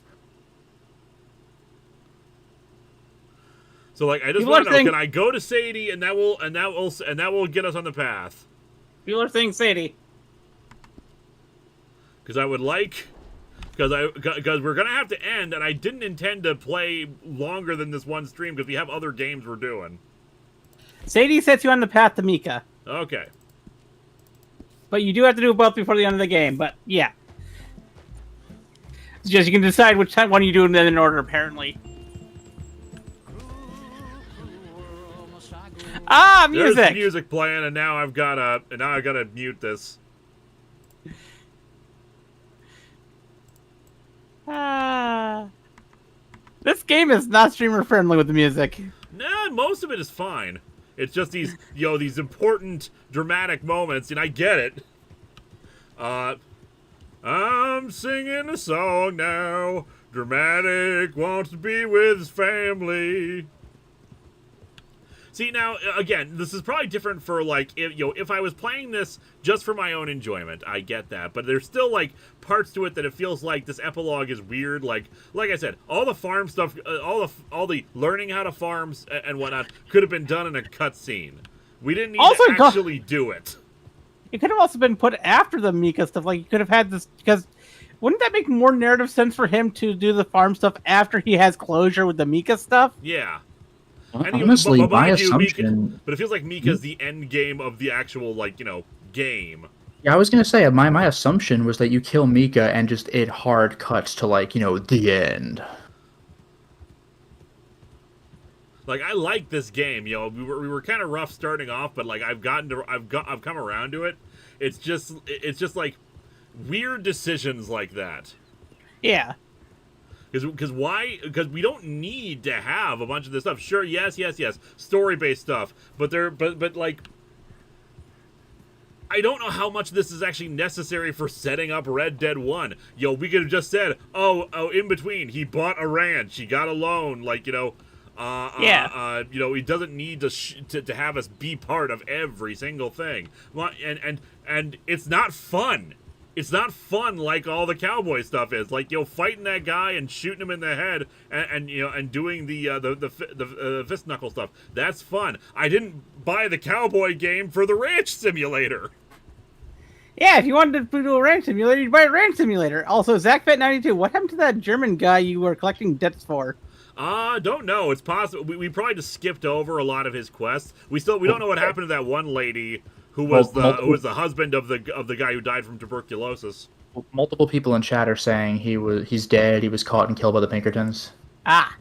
So, like, I just want to know, can I go to Sadie, and that will get us on the path? People are saying Sadie. Because I would like, because we're gonna have to end, and I didn't intend to play longer than this one stream because we have other games we're doing. Sadie sets you on the path to Mika. Okay. But you do have to do both before the end of the game. But yeah, it's just you can decide which one you do and then in order. Apparently. Ah, music. There's music playing, and now I've gotta mute this. This game is not streamer friendly with the music. Nah, most of it is fine. It's just these, these important dramatic moments, and I get it. I'm singing a song now Dramatic wants to be with his family. See, now, again, this is probably different for, like, if I was playing this just for my own enjoyment, I get that. But there's still, like, parts to it that it feels like this epilogue is weird. Like I said, all the farm stuff, all the learning how to farm and whatnot could have been done in a cutscene. We didn't need to actually do it. It could have also been put after the Mika stuff. Like, you could have had this, because wouldn't that make more narrative sense for him to do the farm stuff after he has closure with the Mika stuff? Yeah. Honestly, my assumption... but it feels like Mika's the end game of the actual, like, game. Yeah, I was going to say, my assumption was that you kill Mika and just it hard cuts to, like, the end. Like, I like this game, we were kind of rough starting off, but, like, I've come around to it. It's just like weird decisions like that. Yeah. Because we don't need to have a bunch of this stuff. Sure, yes, story-based stuff, but like, I don't know how much this is actually necessary for setting up Red Dead 1. We could have just said, in between, he bought a ranch, he got a loan, like, he doesn't need to have us be part of every single thing. And it's not fun. It's not fun like all the cowboy stuff is. Like, fighting that guy and shooting him in the head and doing the fist knuckle stuff. That's fun. I didn't buy the cowboy game for the ranch simulator. Yeah, if you wanted to do a ranch simulator, you'd buy a ranch simulator. Also, ZachFat92, what happened to that German guy you were collecting debts for? Don't know. It's possible. We probably just skipped over a lot of his quests. We don't know what happened to that one lady who was the husband of the guy who died from tuberculosis. Multiple people in chat are saying he's dead. He was caught and killed by the Pinkertons. Ah.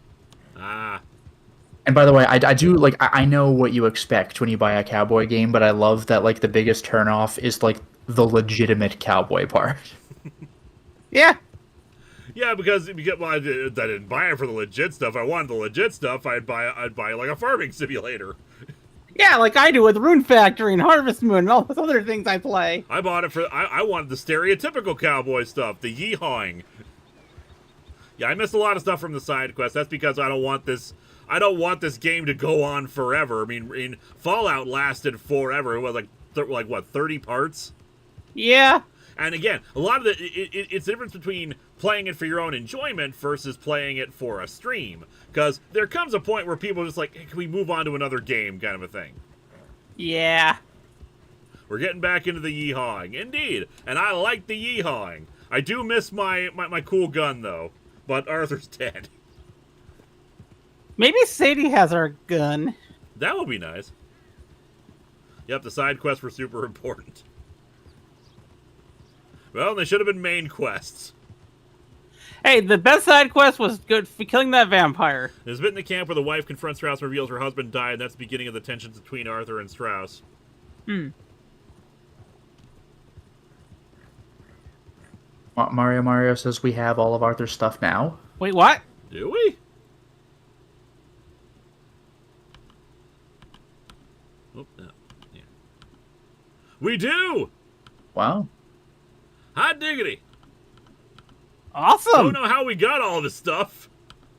And by the way, I do, like, I know what you expect when you buy a cowboy game, but I love that, like, the biggest turnoff is, like, the legitimate cowboy part. Yeah. Yeah, because I didn't buy it for the legit stuff. I wanted the legit stuff. I'd buy like a farming simulator. Yeah, like I do with Rune Factory and Harvest Moon and all those other things I play. I bought it for... I wanted the stereotypical cowboy stuff, the yeehawing. Yeah, I missed a lot of stuff from the side quest. That's because I don't want this game to go on forever. I mean, Fallout lasted forever. It was like what, 30 parts? Yeah. And again, a lot of it's the difference between playing it for your own enjoyment versus playing it for a stream. Because there comes a point where people are just like, hey, can we move on to another game kind of a thing? Yeah. We're getting back into the yeehawing. Indeed. And I like the yeehawing. I do miss my cool gun, though. But Arthur's dead. Maybe Sadie has our gun. That would be nice. Yep, the side quests were super important. Well, they should have been main quests. Hey, the best side quest was good for killing that vampire. There's a bit in the camp where the wife confronts Strauss and reveals her husband died, and that's the beginning of the tensions between Arthur and Strauss. Mario says we have all of Arthur's stuff now. Wait, what? Do we? Oh, no. Yeah. We do! Wow. Hot diggity. Awesome. Don't know how we got all this stuff.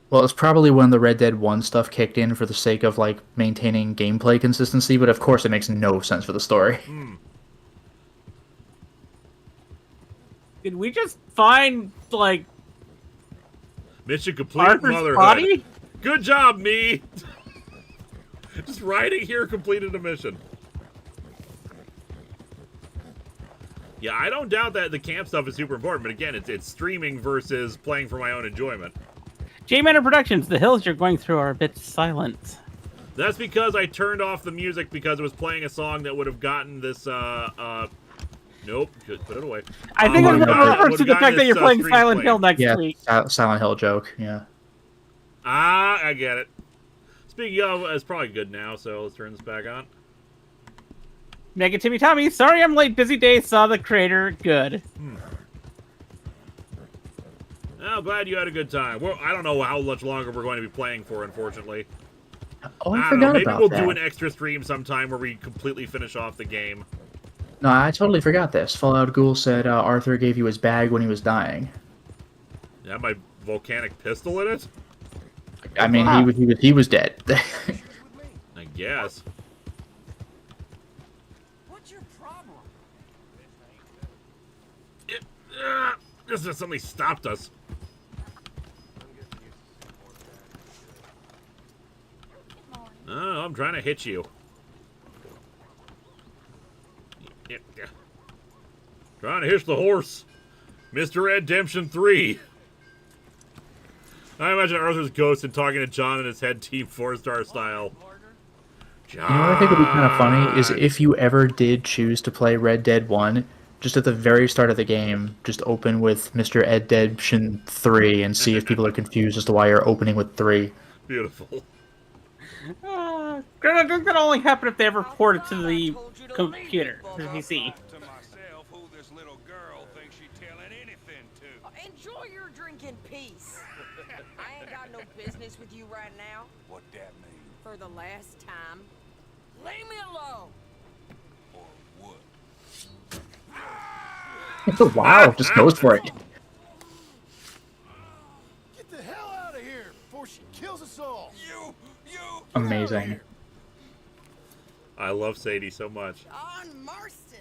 Well, it's probably when the Red Dead 1 stuff kicked in for the sake of, like, maintaining gameplay consistency, but of course it makes no sense for the story. Did we just find, like... Mission complete, Arthur's motherhood. Body? Good job, me! Just riding here completed a mission. Yeah, I don't doubt that the camp stuff is super important, but again, it's streaming versus playing for my own enjoyment. J-Manor Productions, the hills you're going through are a bit silent. That's because I turned off the music because it was playing a song that would have gotten this, nope, put it away. I think it was a reference to the fact that you're playing Silent Hill next week. Silent Hill joke, yeah. I get it. Speaking of, it's probably good now, so let's turn this back on. Mega Timmy Tommy, sorry I'm late, busy day, saw the crater, good. Oh, glad you had a good time. Well, I don't know how much longer we're going to be playing for, unfortunately. Oh, I don't forgot know. Maybe about we'll that. do an extra stream sometime where we completely finish off the game. No, I totally forgot this. Fallout Ghoul said Arthur gave you his bag when he was dying. Yeah, volcanic pistol in it? I mean, he was dead. I guess. What's your problem? This is something stopped us. Oh, I'm trying to hit you. Trying to hitch the horse. Mr. Redemption 3. I imagine Arthur's ghost and talking to John in his head Team 4-star style. John. You know what I think would be kind of funny is if you ever did choose to play Red Dead 1, just at the very start of the game, just open with Mr. Redemption 3 and see if people are confused as to why you're opening with 3. Beautiful. That could only happen if they ever port it to the computer, to the PC. Enjoy your drink in peace. I ain't got no business with you right now. What that mean? For the last time, leave me alone. Or what? Wow, just goes for it. Get the hell out of here before she kills us all. You. Amazing. I love Sadie so much. John Marston.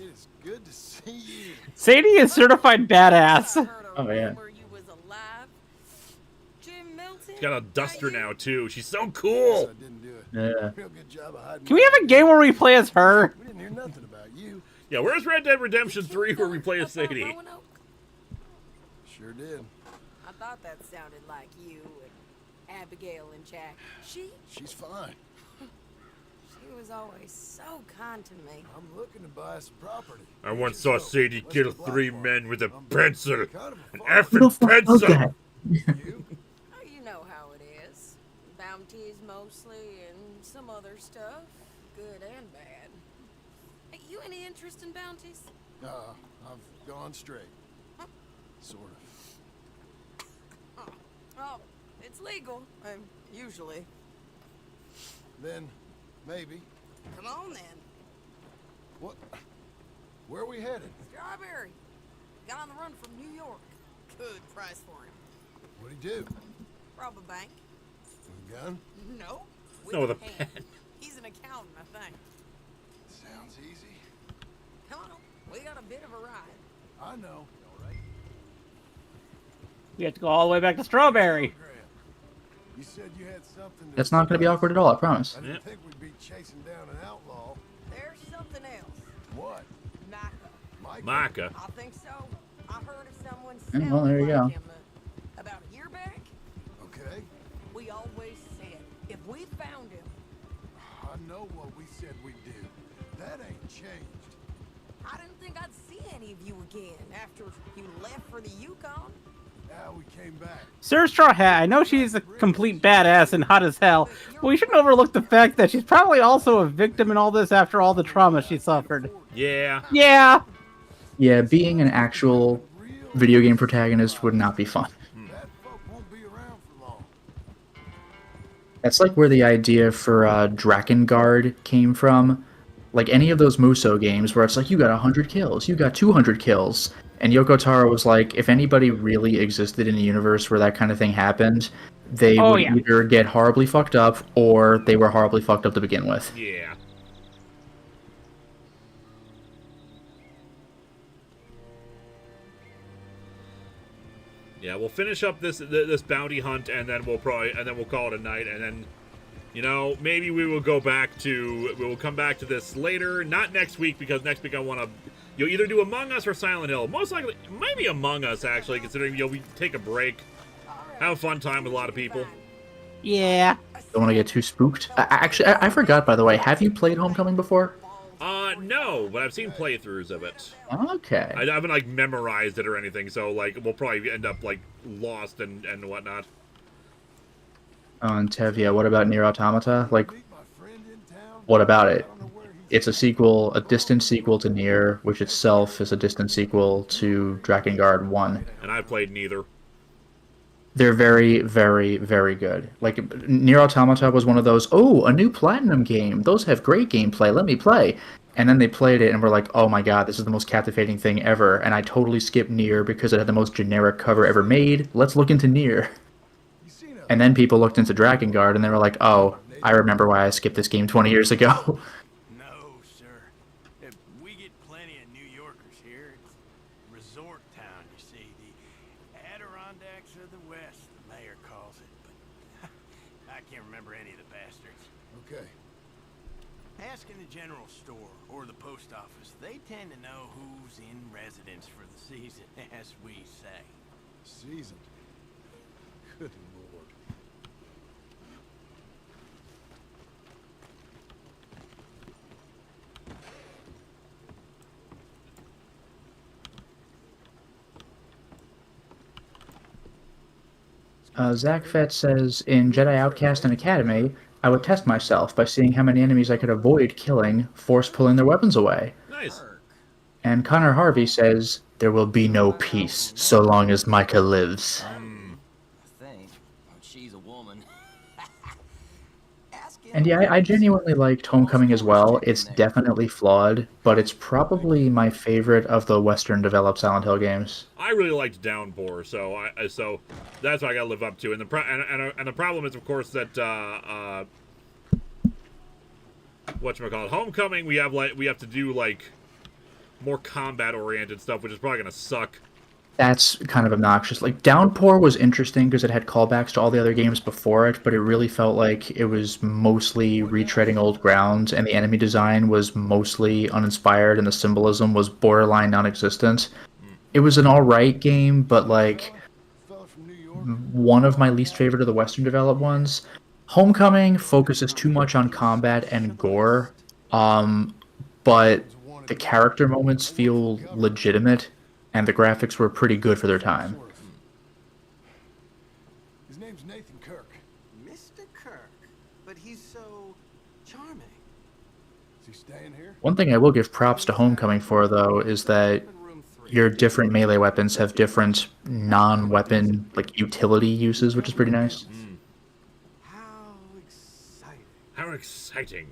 It is good to see you. Sadie is certified badass. Oh yeah. You was alive. Jim Milton. She's got a duster now too. She's so cool. I didn't do it. Yeah. Real good job of hiding. Can we have a game where we play as her? We didn't hear nothing about you. Yeah, where's Red Dead Redemption 3 where we play as Sadie? Sure did. I thought that sounded like you and Abigail and Jack. She's fine. She was always so kind to me. I'm looking to buy some property. I once saw Sadie kill 3 men with a pencil. Kind of An a effing pencil. You? You know how it is. Bounties mostly and some other stuff, good and bad. Hey, you any interest in bounties? I've gone straight. Sort of. Oh, it's legal. Usually. Then, maybe. Come on then. What? Where are we headed? Strawberry. Got on the run from New York. Good price for him. What'd he do? Rob a bank. With a gun? No. No, with a pen. He's an accountant, I think. Sounds easy. Come on. We got a bit of a ride. I know. We have to go all the way back to Strawberry. You said you had something to That's not going to be awkward at all, I promise. I didn't think we'd be chasing down an outlaw. There's something else. What? Micah. Micah. I think so. I heard of someone Yeah, well, there you sounding go. like him, about a year back. Okay. We always said if we found him, I know what we said we'd do. That ain't changed. I didn't think I'd see any of you again after you left for the Yukon. Now we came back. Sir Straw Hat, I know she's a complete badass and hot as hell, but we shouldn't overlook the fact that she's probably also a victim in all this after all the trauma she suffered. Yeah. Yeah. Yeah, being an actual video game protagonist would not be fun. That folk won't be around for long. That's like where the idea for Drakengard came from. Like any of those Musou games where it's like, you got 100 kills, you got 200 kills. And Yoko Taro was like, if anybody really existed in a universe where that kind of thing happened, they would either get horribly fucked up or they were horribly fucked up to begin with. Yeah. Yeah, we'll finish up this bounty hunt and then we'll call it a night, and then, you know, maybe we will come back to this later, not next week, because next week I want to, you'll either do Among Us or Silent Hill. Most likely, maybe Among Us, actually, considering, we take a break, have a fun time with a lot of people. Yeah. Don't want to get too spooked. Actually, I forgot, by the way, have you played Homecoming before? No, but I've seen playthroughs of it. Okay. I haven't, like, memorized it or anything, so, like, we'll probably end up, like, lost and whatnot. And Tev, yeah, what about Nier Automata? Like, what about it? It's a sequel, a distant sequel to Nier, which itself is a distant sequel to Drakengard 1. And I played neither. They're very, very, very good. Like, Nier Automata was one of those, oh, a new Platinum game. Those have great gameplay. Let me play. And then they played it and were like, oh my god, this is the most captivating thing ever. And I totally skipped Nier because it had the most generic cover ever made. Let's look into Nier. And then people looked into Drakengard and they were like, oh, I remember why I skipped this game 20 years ago. No, sir. We get plenty of New Yorkers here. It's resort town, you see. The Adirondacks of the West, the mayor calls it. But I can't remember any of the bastards. Okay. Ask in the general store or the post office. They tend to know who's in residence for the season, as we say. Seasoned. Good lord. Zach Fett says, in Jedi Outcast and Academy, I would test myself by seeing how many enemies I could avoid killing, force pulling their weapons away. Nice. And Connor Harvey says, there will be no peace so long as Micah lives. I think she's a woman. And yeah, I genuinely liked Homecoming as well. It's definitely flawed, but it's probably my favorite of the Western developed Silent Hill games. I really liked Downpour, so so that's what I gotta live up to. And the problem is, of course, that whatchamacallit, Homecoming, we have to do like more combat oriented stuff, which is probably gonna suck. That's kind of obnoxious. Like, Downpour was interesting because it had callbacks to all the other games before it, but it really felt like it was mostly retreading old ground, and the enemy design was mostly uninspired, and the symbolism was borderline non-existent. It was an alright game, but, like, one of my least favorite of the Western developed ones. Homecoming focuses too much on combat and gore, but the character moments feel legitimate, and the graphics were pretty good for their time. His name's Nathan Kirk. Mr. Kirk, but he's so charming. Is he staying here? One thing I will give props to Homecoming for, though, is that your different melee weapons have different non-weapon, like, utility uses, which is pretty nice. How exciting. How exciting.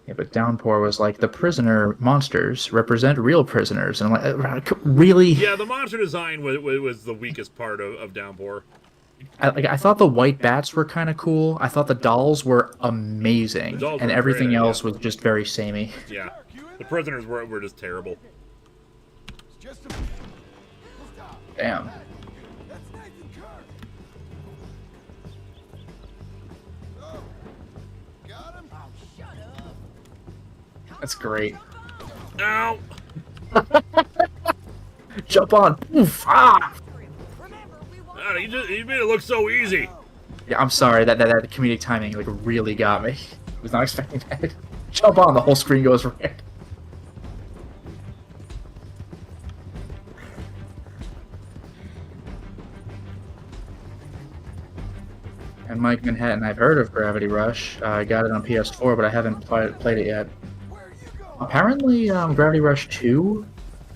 Yeah, but Downpour was like, the prisoner monsters represent real prisoners. And I'm like, really? Yeah, the monster design was the weakest part of Downpour. I thought the white bats were kind of cool. I thought the dolls were amazing. Dolls And were everything great, else yeah. was just very samey. Yeah, the prisoners were just terrible. Damn. That's Nathan Kirk. Oh, got him? Oh, shut up. That's great. Ow! Jump on! Oof! Ah! God, he made it look so easy. Yeah, I'm sorry. That comedic timing like really got me. I was not expecting that. Jump on! The whole screen goes red. And Mike Manhattan, I've heard of Gravity Rush. I got it on PS4, but I haven't played it yet. Apparently, Gravity Rush 2,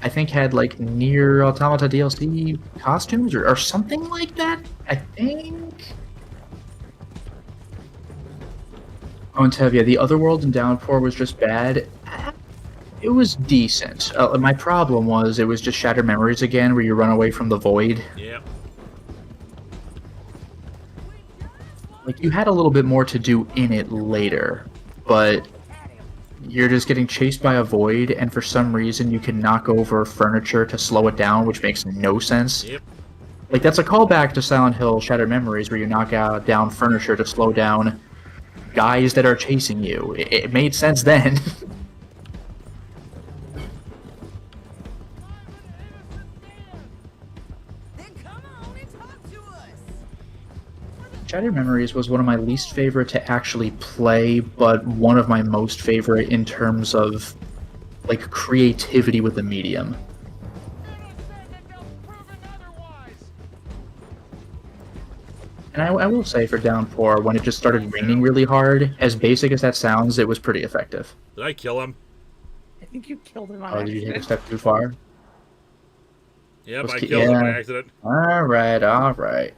I think, had like Nier Automata DLC costumes or something like that. I think. Oh, and Tevya, the Otherworld in Downpour was just bad. It was decent. My problem was it was just Shattered Memories again, where you run away from the void. Yeah. Like, you had a little bit more to do in it later, but you're just getting chased by a void, and for some reason you can knock over furniture to slow it down, which makes no sense. Yep. Like, that's a callback to Silent Hill Shattered Memories, where you knock down furniture to slow down guys that are chasing you. It made sense then. Shattered Memories was one of my least favorite to actually play, but one of my most favorite in terms of, like, creativity with the medium. And I will say for Downpour, when it just started raining really hard, as basic as that sounds, it was pretty effective. Did I kill him? I think you killed him on Oh, did you take a accident. step too far? Yep, I killed him by accident. All right.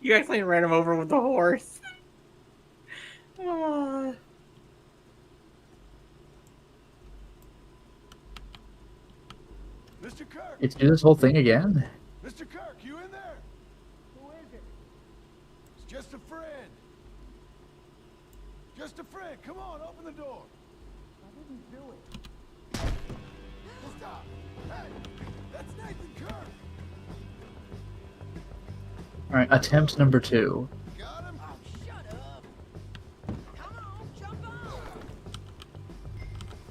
You actually ran him over with the horse. Ah. Mr. Kirk! It's do this whole thing again? Mr. Kirk, you in there? Who is it? It's just a friend. Just a friend. Come on, open the door. I didn't do it. Stop. Hey, that's Nathan Kirk. All right, attempt number 2. Got him? Oh, shut up. Come on, jump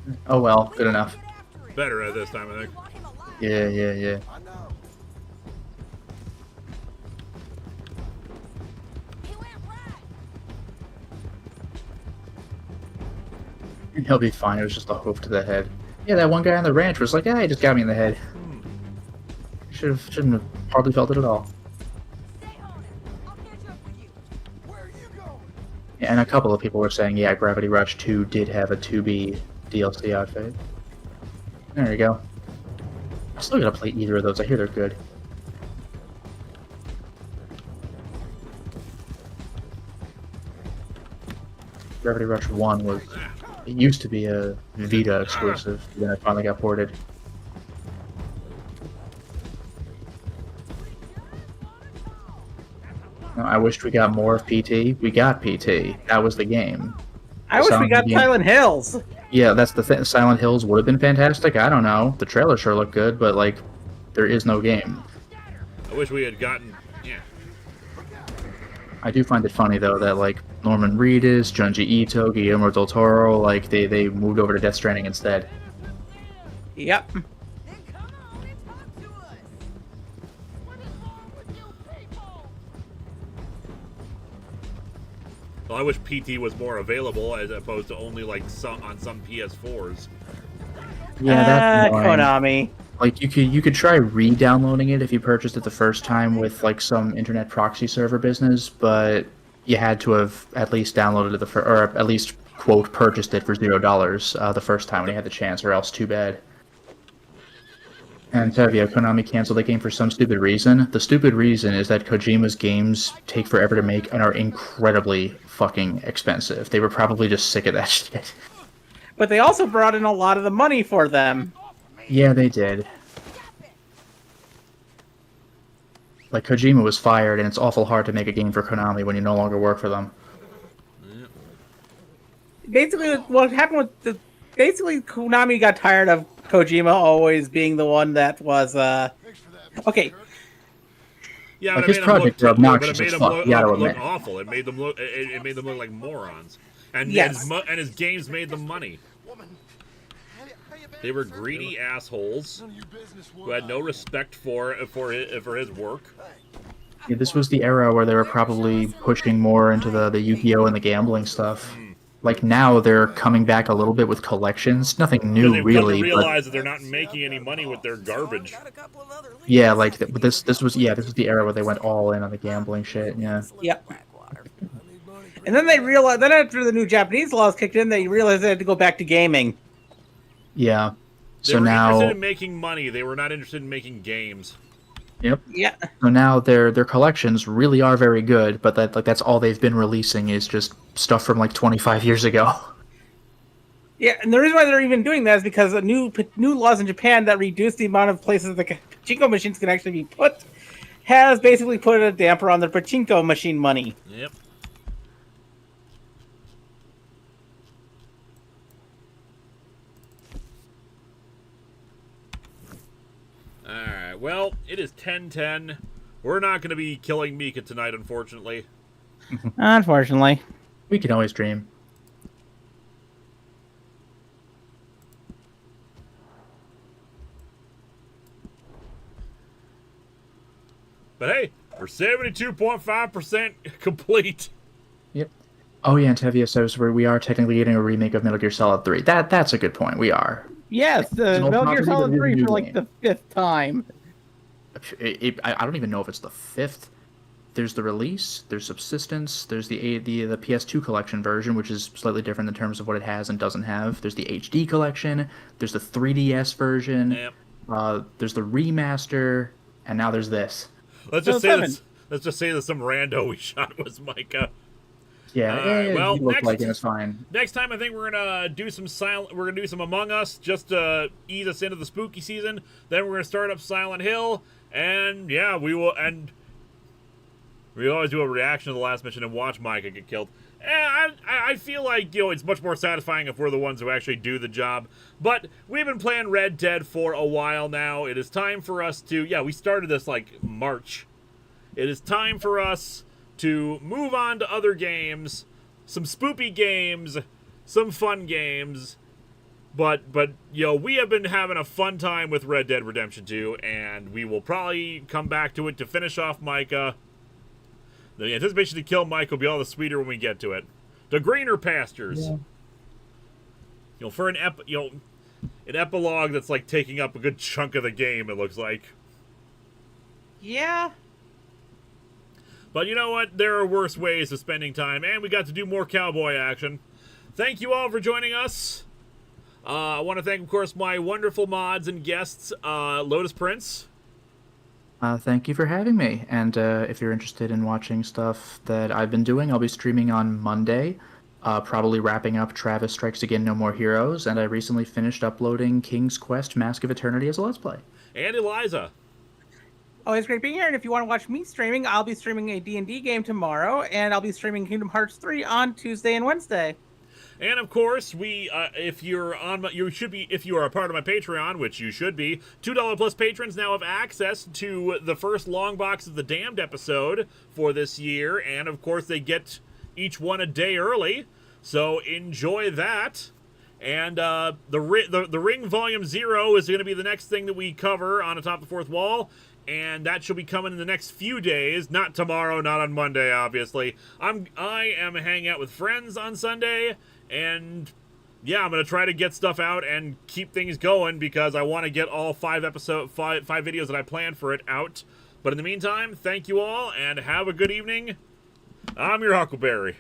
on. Oh well, good enough. Better at this time, I think. Yeah. I know. He'll be fine. It was just a hoof to the head. Yeah, that one guy on the ranch was like, he just got me in the head. Shouldn't have hardly felt it at all. Yeah, and a couple of people were saying, yeah, Gravity Rush 2 did have a 2B DLC outfit. There you go. I still gotta play either of those. I hear they're good. Gravity Rush 1 was... It used to be a Vita exclusive, then it finally got ported. No, I wished we got more of PT. We got PT. That was the game. I wish we got Silent Hills. Yeah, that's the thing. Silent Hills would have been fantastic. I don't know. The trailer sure looked good, but, like, there is no game. I wish we had gotten... Yeah. I do find it funny, though, that, like, Norman Reedus, Junji Ito, Guillermo del Toro, like, they moved over to Death Stranding instead. Yep. Well, I wish PT was more available as opposed to only, like, on some PS4s. Yeah, that's annoying. Konami. Like, you could try re-downloading it if you purchased it the first time with, like, some internet proxy server business, but you had to have at least downloaded it or at least, quote, purchased it for $0 the first time when you had the chance, or else too bad. And Tevia, Konami canceled the game for some stupid reason. The stupid reason is that Kojima's games take forever to make and are incredibly fucking expensive. They were probably just sick of that shit. But they also brought in a lot of the money for them. Yeah, they did. Like, Kojima was fired, and it's awful hard to make a game for Konami when you no longer work for them. Basically, what happened with basically Konami got tired of Kojima always being the one that was okay. Yeah, like, but his projects are obnoxious as fuck. You gotta look admit. awful. It made them look. It made them look like morons. And yes. and his games made them money. They were greedy assholes who had no respect for his work. Yeah, this was the era where they were probably pushing more into the Yu-Gi-Oh! And the gambling stuff. Like, now they're coming back a little bit with collections. Nothing new, they've really. Come to realize that they're not making any money with their garbage. Yeah, like, this was the era where they went all in on the gambling shit, yeah. Yep. And then they realized, then after the new Japanese laws kicked in, they realized they had to go back to gaming. Yeah. They were interested in making money. They were not interested in making games. Yep. Yeah. So now their collections really are very good, but that's all they've been releasing is just stuff from like 25 years ago. Yeah, and the reason why they're even doing that is because of new laws in Japan that reduce the amount of places the pachinko machines can actually be put has basically put a damper on their pachinko machine money. Yep. Alright, well, it is 10:10. We're not going to be killing Mika tonight, unfortunately. Unfortunately. We can always dream. But hey, we're 72.5% complete. Yep. Oh yeah, and Tevia says we are technically getting a remake of Metal Gear Solid 3. That's a good point. We are. Yes, the Metal Gear Solid 3 for like the 5th time. I don't even know if it's the 5th. There's the release, there's Subsistence, there's the PS2 collection version, which is slightly different in terms of what it has and doesn't have. There's the HD collection, there's the 3DS version. Yep. There's the remaster, and now there's this. Let's just say this. Let's just say that some rando we shot was Micah. Yeah, well, he looked like it was fine. Next time, I think we're gonna do some We're gonna do some Among Us just to ease us into the spooky season. Then we're gonna start up Silent Hill, and yeah, we will. And we always do a reaction to the last mission and watch Micah get killed. And I feel like, it's much more satisfying if we're the ones who actually do the job. But we've been playing Red Dead for a while now. It is time for us to, we started this like March. It is time for us to move on to other games, some spoopy games, some fun games. But we have been having a fun time with Red Dead Redemption 2, and we will probably come back to it to finish off Micah. The anticipation to kill Mike will be all the sweeter when we get to it. The greener pastures. Yeah. For an epilogue that's like taking up a good chunk of the game, it looks like. Yeah. But you know what? There are worse ways of spending time, and we got to do more cowboy action. Thank you all for joining us. I want to thank, of course, my wonderful mods and guests, Lotus Prince. Thank you for having me. And if you're interested in watching stuff that I've been doing, I'll be streaming on Monday, probably wrapping up Travis Strikes Again No More Heroes, and I recently finished uploading King's Quest Mask of Eternity as a Let's Play. And Eliza. Always great being here, and if you want to watch me streaming, I'll be streaming a D&D game tomorrow, and I'll be streaming Kingdom Hearts 3 on Tuesday and Wednesday. And of course, if you are a part of my Patreon, which you should be, $2 plus patrons now have access to the first long box of the Damned episode for this year, and of course they get each one a day early, so enjoy that. And the Ring Volume 0 is going to be the next thing that we cover on Atop the Fourth Wall, and that should be coming in the next few days. Not tomorrow, not on Monday, obviously. I am hanging out with friends on Sunday. And I'm gonna try to get stuff out and keep things going because I want to get all five videos that I planned for it out. But in the meantime, thank you all and have a good evening. I'm your Huckleberry.